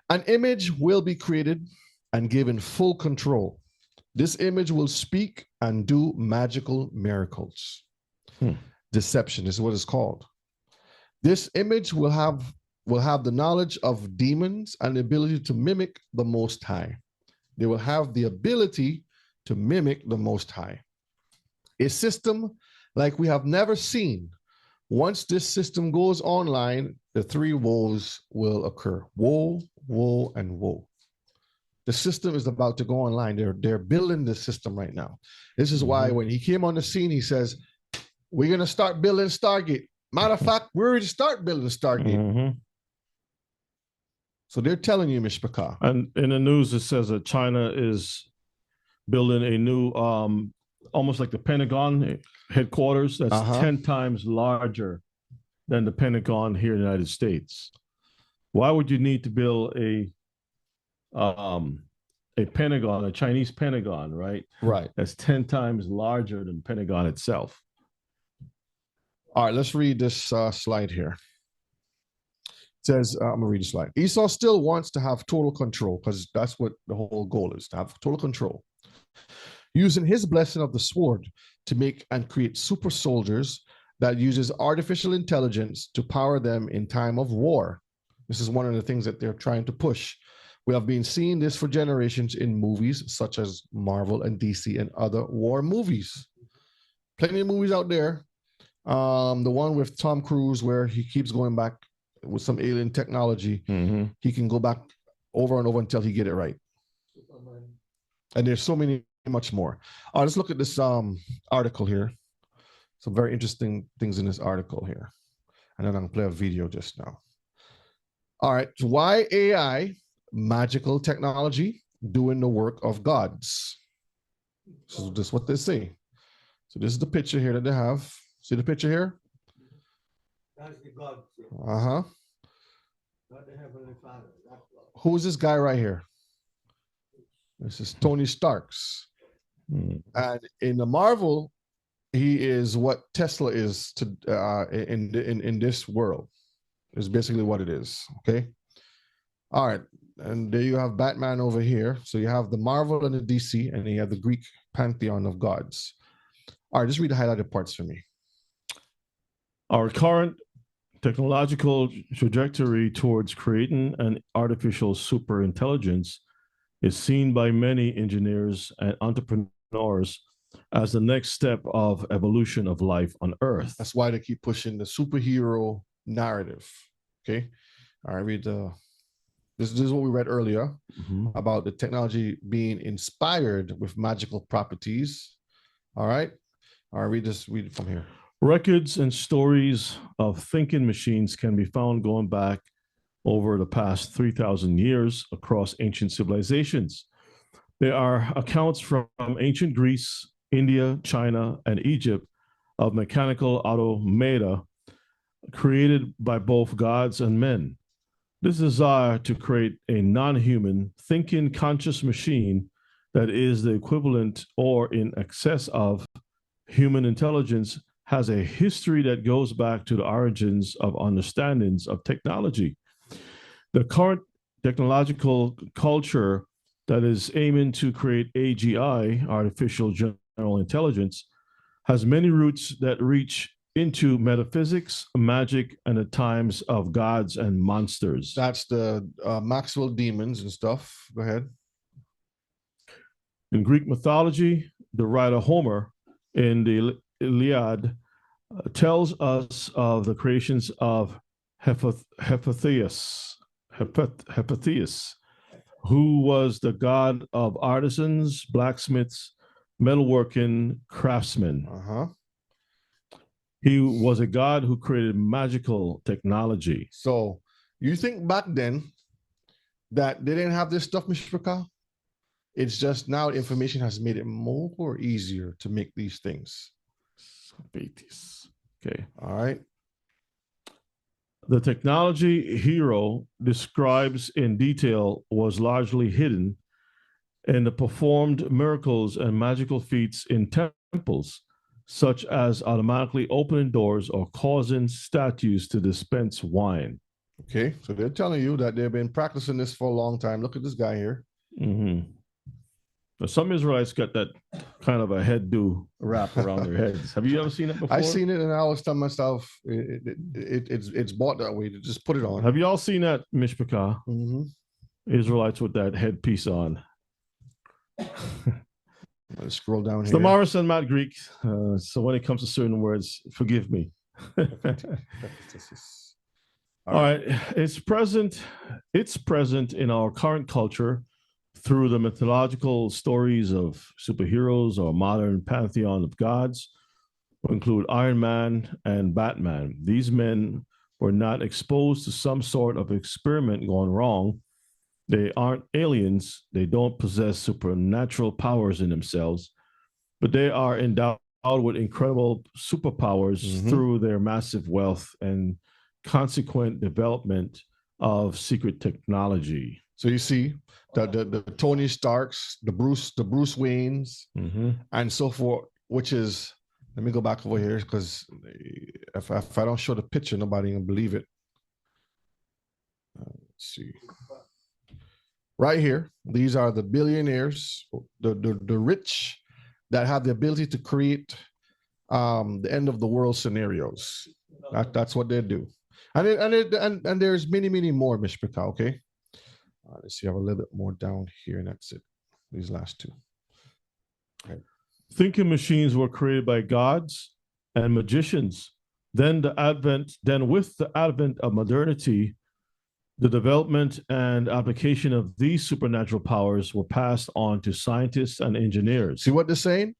An image will be created and given full control. This image will speak and do magical miracles. Deception is what it's called. This image will have the knowledge of demons and the ability to mimic the Most High. They will have the ability to mimic the Most High. A system like we have never seen. Once this system goes online, the three woes will occur. Woe, woe, and woe. The system is about to go online. They're building the system right now. This is why when he came on the scene, he says, we're going to start building Stargate. Matter of fact, we already start building Stargate. So they're telling you, Mishpachah. And in the news, it says that China is building a new, almost like the Pentagon headquarters that's 10 times larger than the Pentagon here in the United States. Why would you need to build a Pentagon, a Chinese Pentagon, right? Right. That's 10 times larger than Pentagon itself. All right, let's read this slide here. It says, I'm gonna read the slide. Esau still wants to have total control because that's what the whole goal is, to have total control. Using his blessing of the sword to make and create super soldiers that uses artificial intelligence to power them in time of war. This is one of the things that they're trying to push. We have been seeing this for generations in movies such as Marvel and DC and other war movies. Plenty of movies out there. The one with Tom Cruise where he keeps going back with some alien technology. He can go back over and over until he get it right. And there's so many much more. All right, let's look at this article here. Some very interesting things in this article here. And then I'm going to play a video just now. All right, why AI, magical technology, doing the work of gods? So this is what they say. So this is the picture here that they have. See the picture here? That's the God. Uh-huh. Not the Heavenly Father. Who is this guy right here? This is Tony Starks. And in the Marvel, he is what Tesla is to in this world. Is basically what it is. Okay. All right. And there you have Batman over here. So you have the Marvel and the DC, and you have the Greek pantheon of gods. All right, just read the highlighted parts for me. Our current technological trajectory towards creating an artificial superintelligence is seen by many engineers and entrepreneurs as the next step of evolution of life on Earth. That's why they keep pushing the superhero narrative. Okay. All right, read the. This is what we read earlier about the technology being inspired with magical properties. All right. All right, read it from here. Records and stories of thinking machines can be found going back over the past 3,000 years across ancient civilizations. There are accounts from ancient Greece, India, China, and Egypt of mechanical automata created by both gods and men. This desire to create a non-human, thinking, conscious machine that is the equivalent or in excess of human intelligence has a history that goes back to the origins of understandings of technology. The current technological culture that is aiming to create AGI, artificial general intelligence, has many roots that reach into metaphysics, magic, and the times of gods and monsters. That's the Maxwell demons and stuff. Go ahead. In Greek mythology, the writer Homer in the Iliad tells us of the creations of Hephaestus, who was the god of artisans, blacksmiths, metalworking, craftsmen. He was a God who created magical technology. So you think back then that they didn't have this stuff, Mishpaka? It's just now information has made it more easier to make these things. Okay. All right. The technology hero describes in detail was largely hidden in the performed miracles and magical feats in temples, such as automatically opening doors or causing statues to dispense wine. Okay, so they're telling you that they've been practicing this for a long time. Look at this guy here. Mm-hmm. Now, some Israelites got that kind of a head do wrap around their heads. Have you ever seen it before? I've seen it, and I always tell myself it's bought that way to just put it on. Have you all seen that, Mishpachah? Mm-hmm. Israelites with that headpiece on. Let's scroll down It's here. the Morris and Matt Greek. So when it comes to certain words, forgive me. All right. It's present in our current culture through the mythological stories of superheroes or modern pantheon of gods, who include Iron Man and Batman. These men were not exposed to some sort of experiment gone wrong. They aren't aliens. They don't possess supernatural powers in themselves, but they are endowed with incredible superpowers through their massive wealth and consequent development of secret technology. So you see the Tony Starks, the Bruce Waynes, and so forth, which is, let me go back over here, because if I don't show the picture, nobody can believe it. Let's see. Right here, these are the billionaires, the rich that have the ability to create the end of the world scenarios. That's what they do. And there's many more, Mishpachah, okay? Let's see, I have a little bit more down here, and that's it. These last two. Right. Thinking machines were created by gods and magicians. Then with the advent of modernity, the development and application of these supernatural powers were passed on to scientists and engineers. See what they're saying?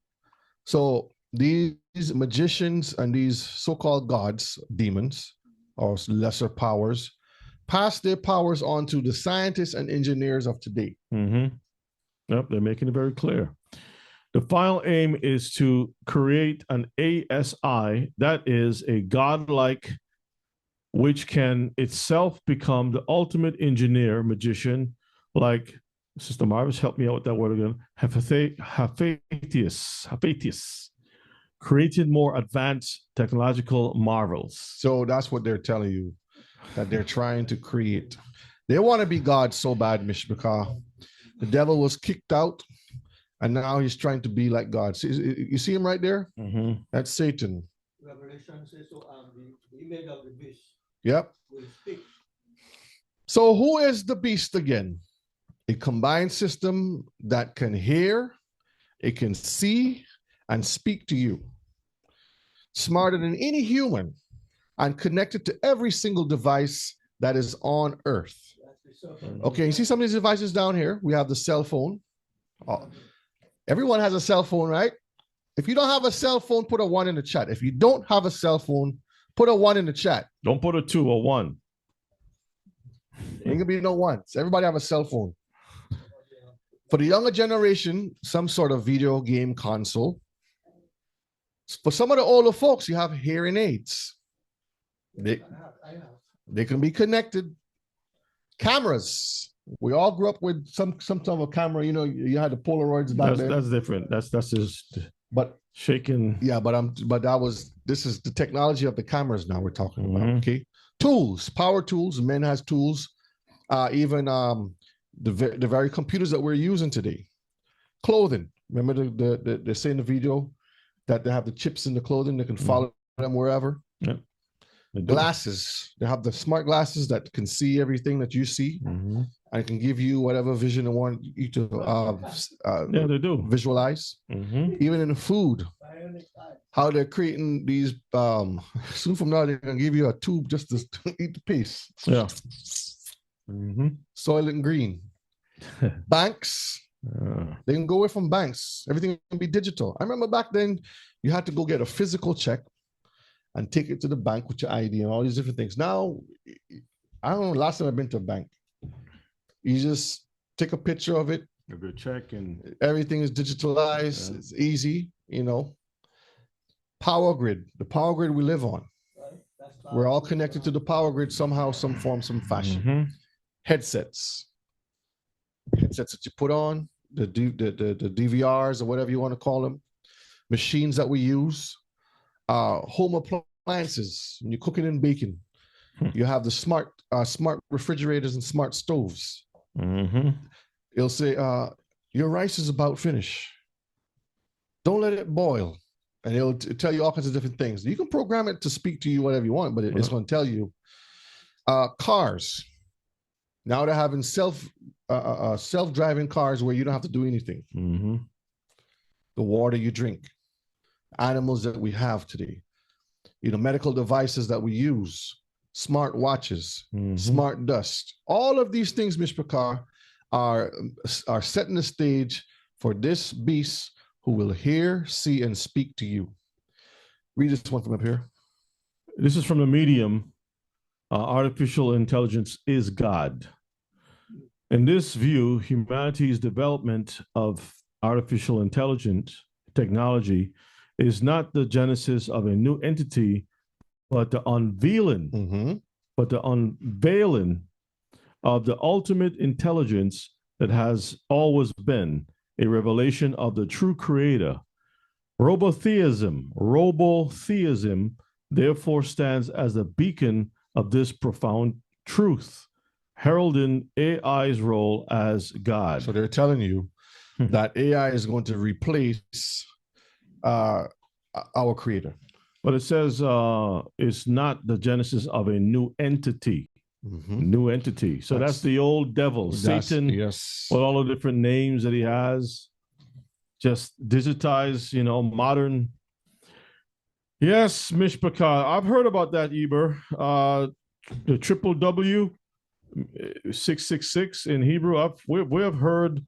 So these magicians and these so-called gods, demons, or lesser powers, pass their powers on to the scientists and engineers of today. Yep, they're making it very clear. The final aim is to create an ASI, that is a godlike, which can itself become the ultimate engineer, magician, like Sister Marvis, help me out with that word again, Hephaestus, created more advanced technological marvels. So that's what they're telling you, that they're trying to create. They want to be God so bad, Mishpachah. The devil was kicked out, and now he's trying to be like God. See, you see him right there? That's Satan. Revelation says so. The image of the beast. Yep. Will speak. So who is the beast again? A combined system that can hear, it can see, and speak to you. Smarter than any human, and connected to every single device that is on Earth. Okay, you see some of these devices down here? We have the cell phone. Everyone has a cell phone, right? If you don't have a cell phone, put a 1 in the chat. If you don't have a cell phone, put a 1 in the chat. Don't put a 2 or 1. Ain't gonna be no ones. Everybody have a cell phone. For the younger generation, some sort of video game console. For some of the older folks, you have hearing aids. They can be connected. Cameras. We all grew up with some type of camera. You know, you had the Polaroids back then. That's different. That's just shaking. Yeah, this is the technology of the cameras now we're talking about. Okay. Tools, power tools. Men has tools. Even the very computers that we're using today. Clothing. Remember they say in the video that they have the chips in the clothing. They can follow them wherever. Yeah. Glasses. They have the smart glasses that can see everything that you see, and can give you whatever vision they want you to they do visualize. Even in the food, how they're creating these. Soon from now, they're gonna give you a tube just to eat the piece. Yeah. Soylent Green. Banks. They can go away from banks. Everything can be digital. I remember back then, you had to go get a physical check. and take it to the bank with your ID and all these different things. Now, I don't know, last time I've been to a bank, you just take a picture of it. A good check and everything is digitalized. Yeah. It's easy, you know. Power grid, the power grid we live on. We're all connected to the power grid somehow, some form, some fashion. Headsets that you put on, the DVRs or whatever you want to call them, machines that we use, home appliances, when you're cooking and baking. You have the smart refrigerators and smart stoves. It'll say, your rice is about finished. Don't let it boil. And it'll tell you all kinds of different things. You can program it to speak to you whatever you want, but it's going to tell you. Cars. Now they're having self-driving cars where you don't have to do anything. The water you drink, animals that we have today, you know, medical devices that we use, smart watches, smart dust. All of these things, Mishpachar, are setting the stage for this beast who will hear, see, and speak to you. Read this one from up here. This is from the Medium. Artificial intelligence is God. In this view, humanity's development of artificial intelligence technology is not the genesis of a new entity, but the unveiling, of the ultimate intelligence that has always been a revelation of the true creator. Robotheism therefore stands as a beacon of this profound truth, heralding AI's role as God. So they're telling you that AI is going to replace our creator. But it says it's not the genesis of a new entity. New entity. So that's the old devil, Satan, yes, with all the different names that he has. Just digitized, you know, modern. Yes, Mishpachar. I've heard about that, Eber. The triple W 666 in Hebrew. We have heard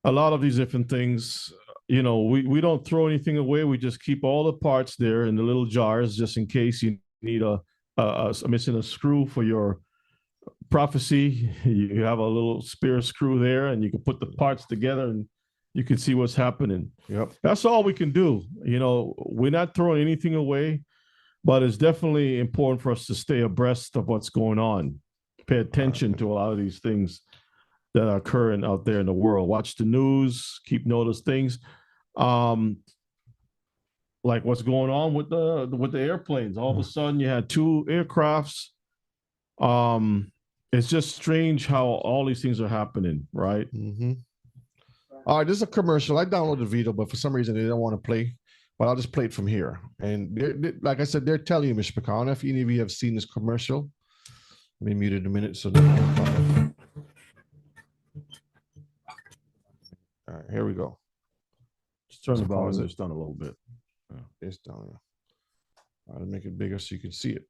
a lot of these different things. You know, we don't throw anything away. We just keep all the parts there in the little jars just in case you need missing a screw for your prophecy. You have a little spare screw there and you can put the parts together and you can see what's happening. Yep. That's all we can do. You know, we're not throwing anything away, but it's definitely important for us to stay abreast of what's going on. Pay attention to a lot of these things that are occurring out there in the world. Watch the news, keep notice things. Like what's going on with the airplanes. All of a sudden you had 2 aircrafts. It's just strange how all these things are happening, right? All right, this is a commercial. I downloaded the video, but for some reason they don't want to play. But I'll just play it from here. And like I said, they're telling you, Mishpachar. I don't know if any of you have seen this commercial. Let me mute it a minute so that all right, here we go. Just turn the volume just down a little bit. It's down. I'll make it bigger so you can see it.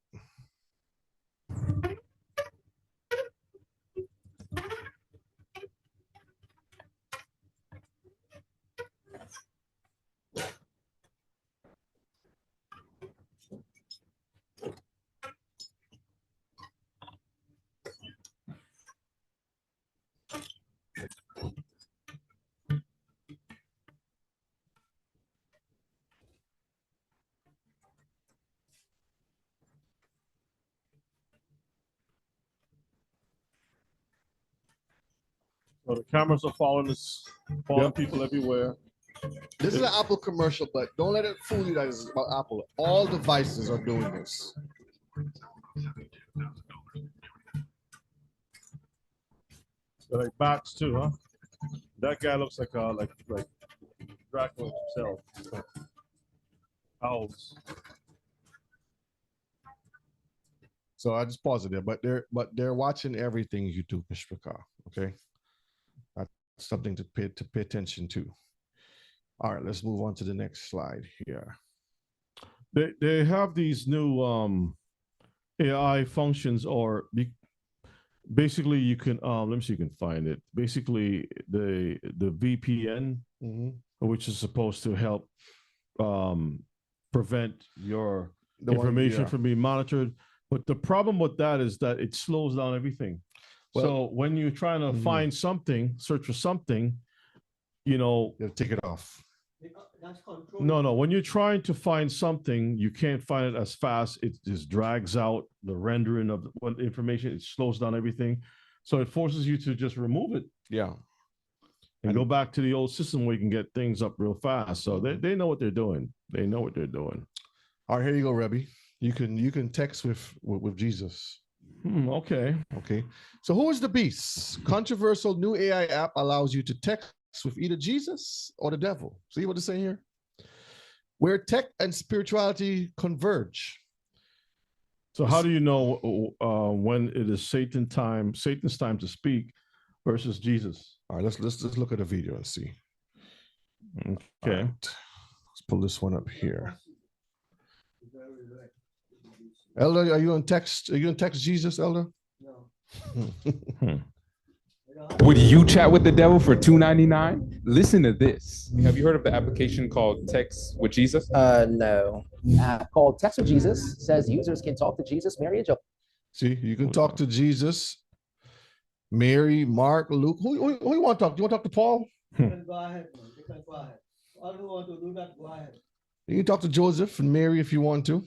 So the cameras are following people everywhere. This is an Apple commercial, but don't let it fool you that it's about Apple. All devices are doing this. They're like bats too, huh? That guy looks like Dracula himself. Owls. So I just pause it there, but they're watching everything you do, Mishpachar. Okay, that's something to pay attention to. All right, let's move on to the next slide here. They have these new AI functions, or basically you can let me see if you can find it. Basically, the VPN, which is supposed to help prevent your information from being monitored. But the problem with that is that it slows down everything. Well, so when you're trying to find something, search for something, you take it off. No. When you're trying to find something, you can't find it as fast. It just drags out the rendering of the information. It slows down everything. So it forces you to just remove it. Yeah. And go back to the old system where you can get things up real fast. So they know what they're doing. They know what they're doing. All right, here you go, Rebbe. You can text with Jesus. Okay. Okay. So who is the beast? Controversial new AI app allows you to text with either Jesus or the devil. See what it's saying here? Where tech and spirituality converge. So how do you know when it is Satan's time to speak versus Jesus? All right, let's look at the video and see. Okay. Right. Let's pull this one up here. Elder, are you gonna text Jesus, Elder? No. Would you chat with the devil for $2.99? Listen to this. Have you heard of the application called Text with Jesus? No. App called Text with Jesus says users can talk to Jesus, Mary, and Joseph. See, you can talk to Jesus, Mary, Mark, Luke. Who you want to talk to? You want to talk to Paul? You can go ahead, man. You can go ahead. All who want to do that, go ahead. You can talk to Joseph and Mary if you want to.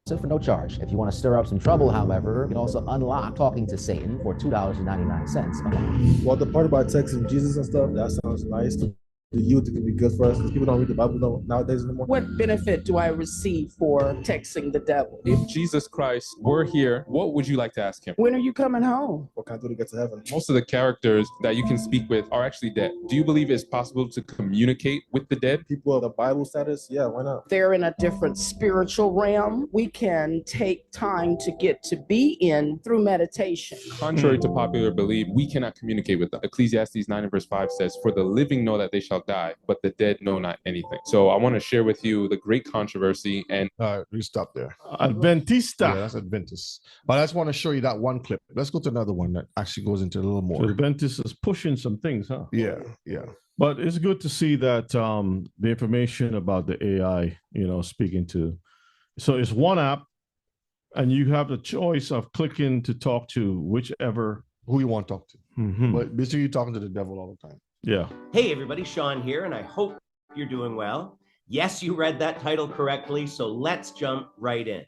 For no charge. If you want to stir up some trouble, however, you can also unlock talking to Satan for $2.99. Well, the part about texting Jesus and stuff, that sounds nice. The youth, it can be good for us because people don't read the Bible nowadays anymore. What benefit do I receive for texting the devil? If Jesus Christ were here, what would you like to ask him? When are you coming home? What can I do to get to heaven? Most of the characters that you can speak with are actually dead. Do you believe it's possible to communicate with the dead? People of the Bible status, yeah, why not? They're in a different spiritual realm. We can take time to get to be in through meditation. Contrary to popular belief, we cannot communicate with them. Ecclesiastes 9 and verse 5 says, "For the living know that they shall die, but the dead know not anything." So I want to share with you the great controversy. And we stop there. Adventista. Yeah, that's Adventist. But I just want to show you that one clip. Let's go to another one that actually goes into a little more. So Adventist is pushing some things, huh? Yeah. But it's good to see that the information about the AI, speaking to. So it's one app, and you have the choice of clicking to talk to whichever who you want to talk to. Mm-hmm. But basically, you're talking to the devil all the time. Yeah. Hey everybody, Sean here, and I hope you're doing well. Yes, you read that title correctly, so let's jump right in.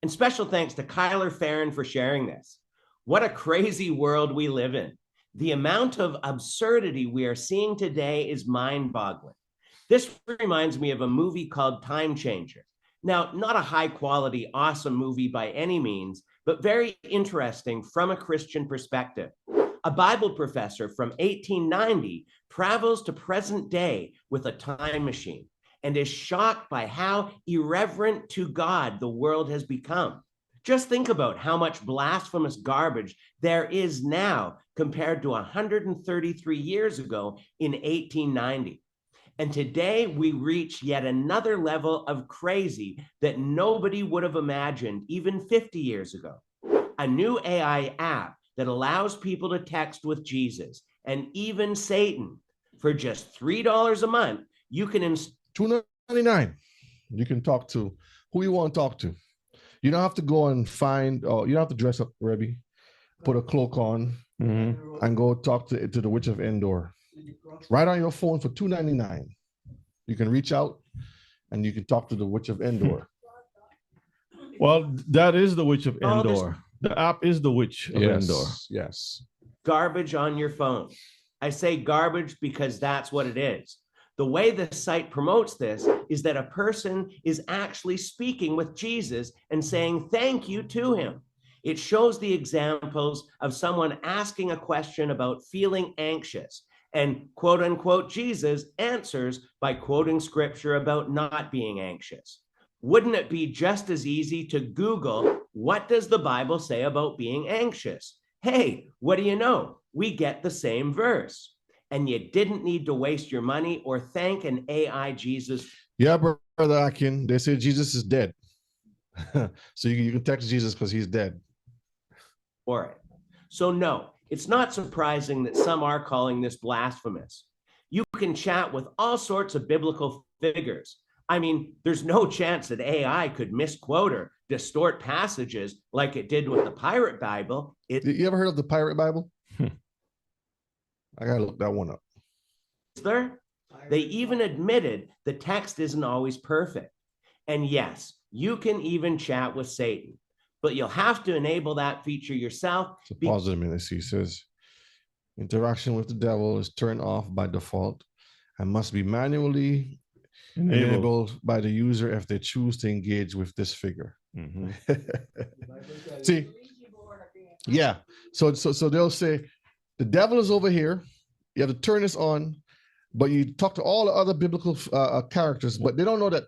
And special thanks to Kyler Farron for sharing this. What a crazy world we live in. The amount of absurdity we are seeing today is mind-boggling. This reminds me of a movie called Time Changer. Now, not a high-quality, awesome movie by any means, but very interesting from a Christian perspective. A Bible professor from 1890 travels to present day with a time machine and is shocked by how irreverent to God the world has become. Just think about how much blasphemous garbage there is now compared to 133 years ago in 1890. And today we reach yet another level of crazy that nobody would have imagined even 50 years ago. A new AI app that allows people to text with Jesus and even Satan for just $3 a month. You can $2.99. You can talk to who you want to talk to. You don't have to go and find. You don't have to dress up, Rebbe, put a cloak on, and go talk to the Witch of Endor. Right on your phone for $2.99. You can reach out and you can talk to the Witch of Endor. Well, that is the Witch of Endor. The app is the Witch of Endor. Yes. Garbage on your phone. I say garbage because that's what it is. The way the site promotes this is that a person is actually speaking with Jesus and saying thank you to him. It shows the examples of someone asking a question about feeling anxious, and quote unquote Jesus answers by quoting scripture about not being anxious. Wouldn't it be just as easy to Google, what does the Bible say about being anxious? Hey, what do you know? We get the same verse. And you didn't need to waste your money or thank an AI Jesus. Yeah, Brother Akin, they say Jesus is dead. So you can text Jesus because he's dead. For it. So no, it's not surprising that some are calling this blasphemous. You can chat with all sorts of biblical figures. I mean, there's no chance that AI could misquote or distort passages like it did with the Pirate Bible. You ever heard of the Pirate Bible? I gotta look that one up. There, they even admitted the text isn't always perfect. And yes, you can even chat with Satan, but you'll have to enable that feature yourself. So pause it a minute. See, it says interaction with the devil is turned off by default and must be manually enabled by the user if they choose to engage with this figure. See, yeah. So they'll say the devil is over here. You have to turn this on, but you talk to all the other biblical characters, but they don't know that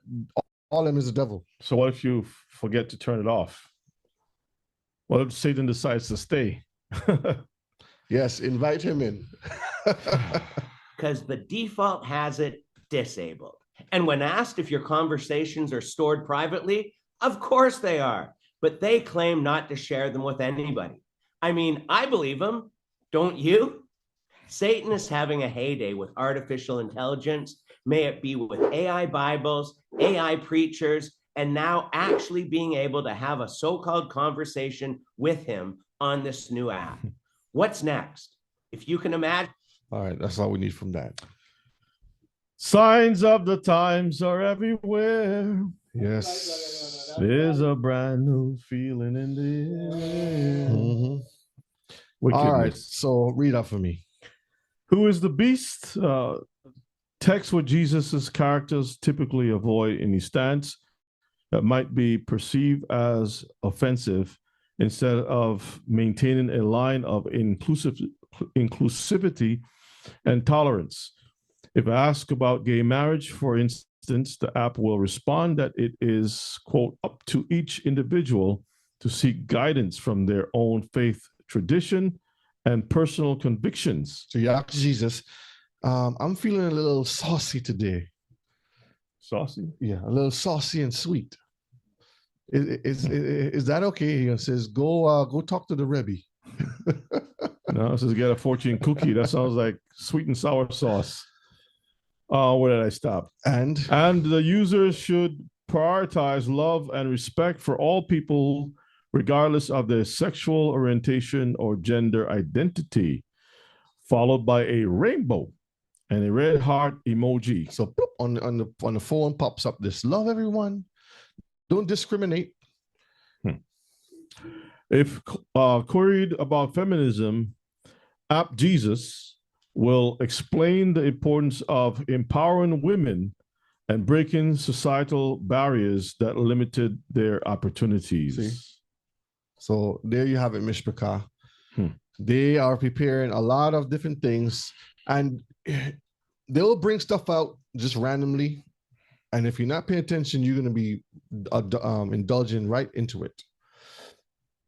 all of them is the devil. So what if you forget to turn it off? What if Satan decides to stay? Yes, invite him in. Because the default has it disabled. And when asked if your conversations are stored privately, of course they are, but they claim not to share them with anybody. I mean, I believe them. Don't you? Satan is having a heyday with artificial intelligence, may it be with AI Bibles, AI preachers, and now actually being able to have a so-called conversation with him on this new app. What's next? If you can imagine. All right, that's all we need from that. Signs of the times are everywhere. Yes. There's a brand new feeling in the air. Mm-hmm. All right, so read out for me. Who is the beast? Text what Jesus's characters typically avoid any stance that might be perceived as offensive, instead of maintaining a line of inclusivity and tolerance. If asked about gay marriage, for instance, the app will respond that it is, quote, up to each individual to seek guidance from their own faith tradition and personal convictions. So you ask Jesus, I'm feeling a little saucy today. Saucy? Yeah, a little saucy and sweet. Is that okay? He says, go talk to the Rebbe. No, it says get a fortune cookie. That sounds like sweet and sour sauce. Where did I stop? And the users should prioritize love and respect for all people, regardless of their sexual orientation or gender identity, followed by a rainbow and a red heart emoji. So on the phone pops up this: love everyone, don't discriminate. If queried about feminism, App Jesus will explain the importance of empowering women and breaking societal barriers that limited their opportunities. See? So there you have it, Mishpachah. They are preparing a lot of different things, and they'll bring stuff out just randomly. And if you're not paying attention, you're going to be indulging right into it.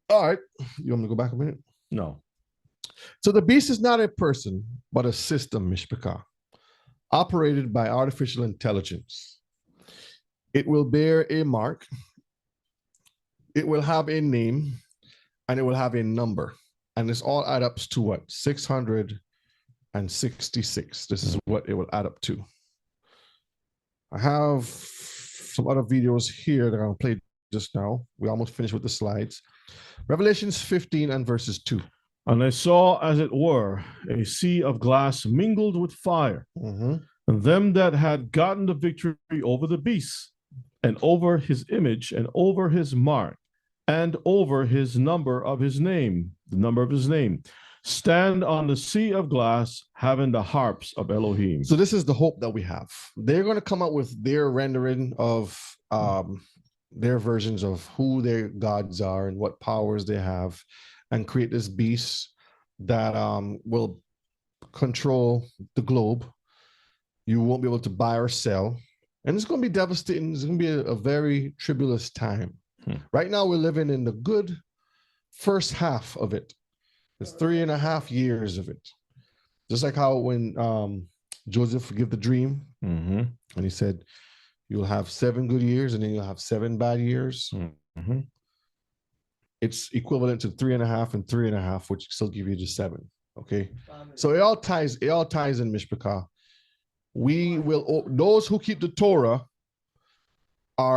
All right. You want me to go back a minute? No. So the beast is not a person, but a system, Mishpachah, operated by artificial intelligence. It will bear a mark. It will have a name, and it will have a number. And this all adds up to what? 666. This is what it will add up to. I have some other videos here that I'm going to play just now. We almost finished with the slides. Revelations 15 and verses 2. And I saw, as it were, a sea of glass mingled with fire, and them that had gotten the victory over the beast, and over his image, and over his mark, and over his number of his name, the number of his name, stand on the sea of glass, having the harps of Elohim. So this is the hope that we have. They're going to come up with their rendering of their versions of who their gods are and what powers they have, and create this beast that will control the globe. You won't be able to buy or sell. And it's going to be devastating. It's going to be a very tribulous time. Right now, we're living in the good first half of it. It's 3.5 years of it. Just like how when Joseph gave the dream, and he said, you'll have 7 good years and then you'll have 7 bad years. It's equivalent to 3.5 and 3.5, which still give you the 7. Okay. So it all ties in, Mishpachah. We will, those who keep the Torah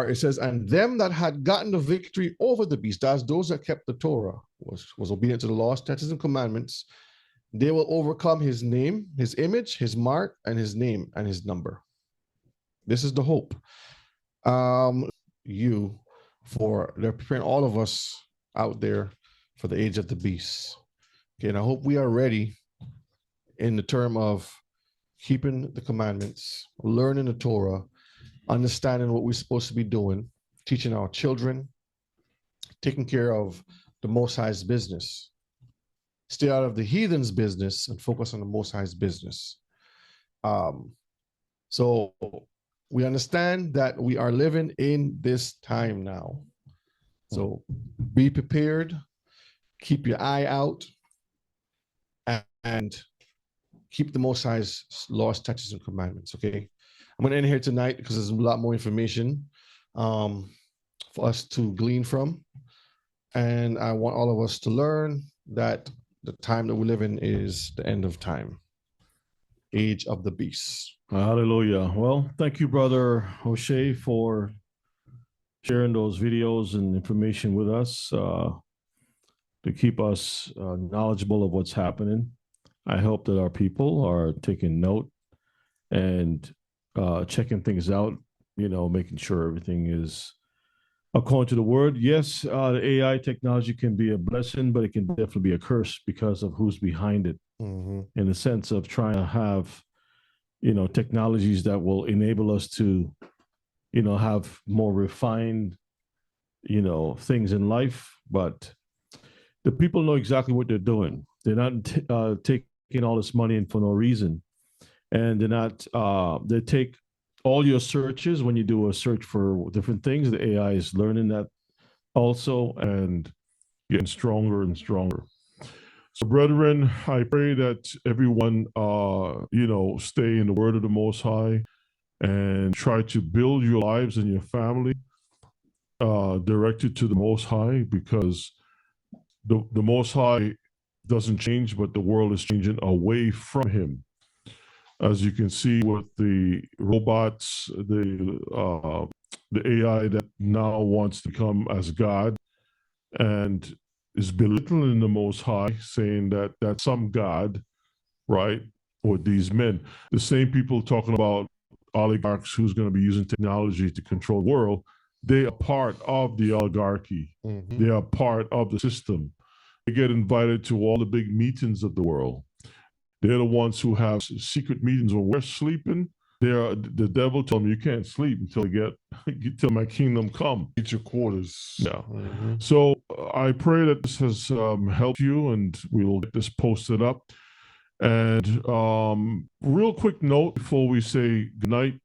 it says, and them that had gotten the victory over the beast, that's those that kept the Torah, was obedient to the law, statutes, and commandments, they will overcome his name, his image, his mark, and his name and his number. This is the hope. They're preparing all of us out there for the age of the beast. Okay, and I hope we are ready in the term of keeping the commandments, learning the Torah, understanding what we're supposed to be doing, teaching our children, taking care of the Most High's business. Stay out of the heathen's business and focus on the Most High's business. So we understand that we are living in this time now. So be prepared, keep your eye out, and keep the Most High's laws, statutes, and commandments, okay? I'm gonna end here tonight because there's a lot more information for us to glean from. And I want all of us to learn that the time that we live in is the end of time, age of the beast. Hallelujah. Well, thank you, Brother O'Shea, for sharing those videos and information with us to keep us knowledgeable of what's happening. I hope that our people are taking note and checking things out, making sure everything is according to the word. Yes, the AI technology can be a blessing, but it can definitely be a curse because of who's behind it, in the sense of trying to have technologies that will enable us to, have more refined, things in life. But the people know exactly what they're doing. They're not taking all this money in for no reason. And they're not, they take all your searches when you do a search for different things. The AI is learning that also and getting stronger and stronger. So, brethren, I pray that everyone, stay in the word of the Most High and try to build your lives and your family directed to the Most High, because the Most High doesn't change, but the world is changing away from him. As you can see with the robots, the AI that now wants to come as God and is belittling the Most High, saying that that's some God, right? Or these men. The same people talking about oligarchs who's going to be using technology to control the world, they are part of the oligarchy. They are part of the system. They get invited to all the big meetings of the world. They're the ones who have secret meetings when we're sleeping. The devil told them, you can't sleep until my kingdom come. Get your quarters. Yeah. So I pray that this has helped you, and we will get this posted up. And real quick note before we say goodnight,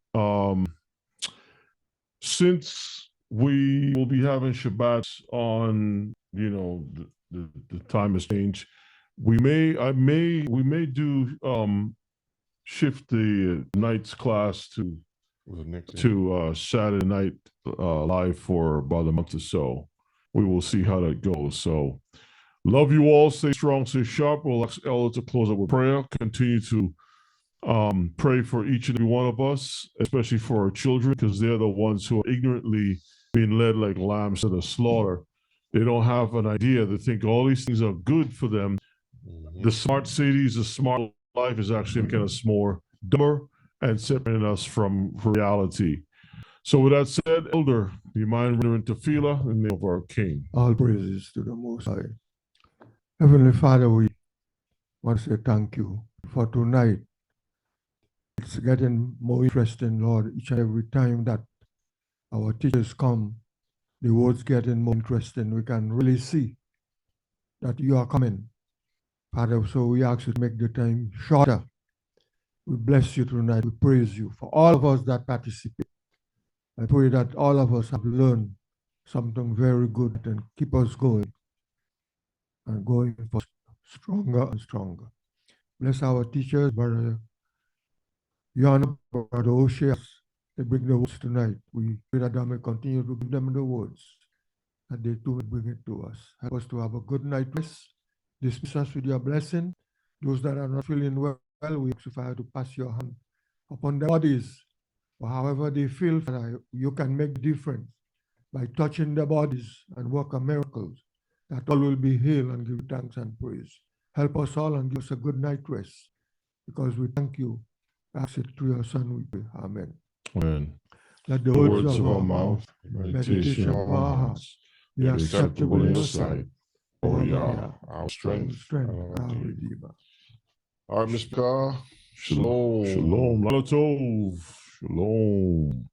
since we will be having Shabbats on, the time has changed. We may do shift the night's class to Saturday night live for about a month or so. We will see how that goes. So love you all. Stay strong, stay sharp. We'll ask Ella to close up with prayer. Continue to pray for each and every one of us, especially for our children, because they're the ones who are ignorantly being led like lambs to the slaughter. They don't have an idea. They think all these things are good for them. The smart cities, the smart life is actually making us more dumber and separating us from reality. So with that said, Elder, do you mind rendering tefillah in the name of our King? All praises to the Most High. Heavenly Father, we want to say thank you for tonight. It's getting more interesting, Lord, each and every time that our teachers come. The words getting more interesting. We can really see that you are coming, Father. So we ask you to make the time shorter. We bless you tonight. We praise you for all of us that participate. I pray that all of us have learned something very good and keep us going and going for stronger and stronger. Bless our teachers, Brother Yana, Brother O'Shea. They bring the words tonight. We pray that they may continue to give them the words, that they too will bring it to us. Help us to have a good night rest. Dismiss us with your blessing. Those that are not feeling well, we ask you to pass your hand upon their bodies or however they feel, Father, you can make difference by touching their bodies and work a miracles, that all will be healed and give thanks and praise. Help us all and give us a good night rest, because we thank you. Ask it through your Son, we pray. Amen. Amen. Let the words of our mouth, meditation of our hearts, be acceptable in your sight. Oh yeah, our strength, our Redeemer. All right, Mr. Carr. Shalom. Shalom. Lalatov. Shalom.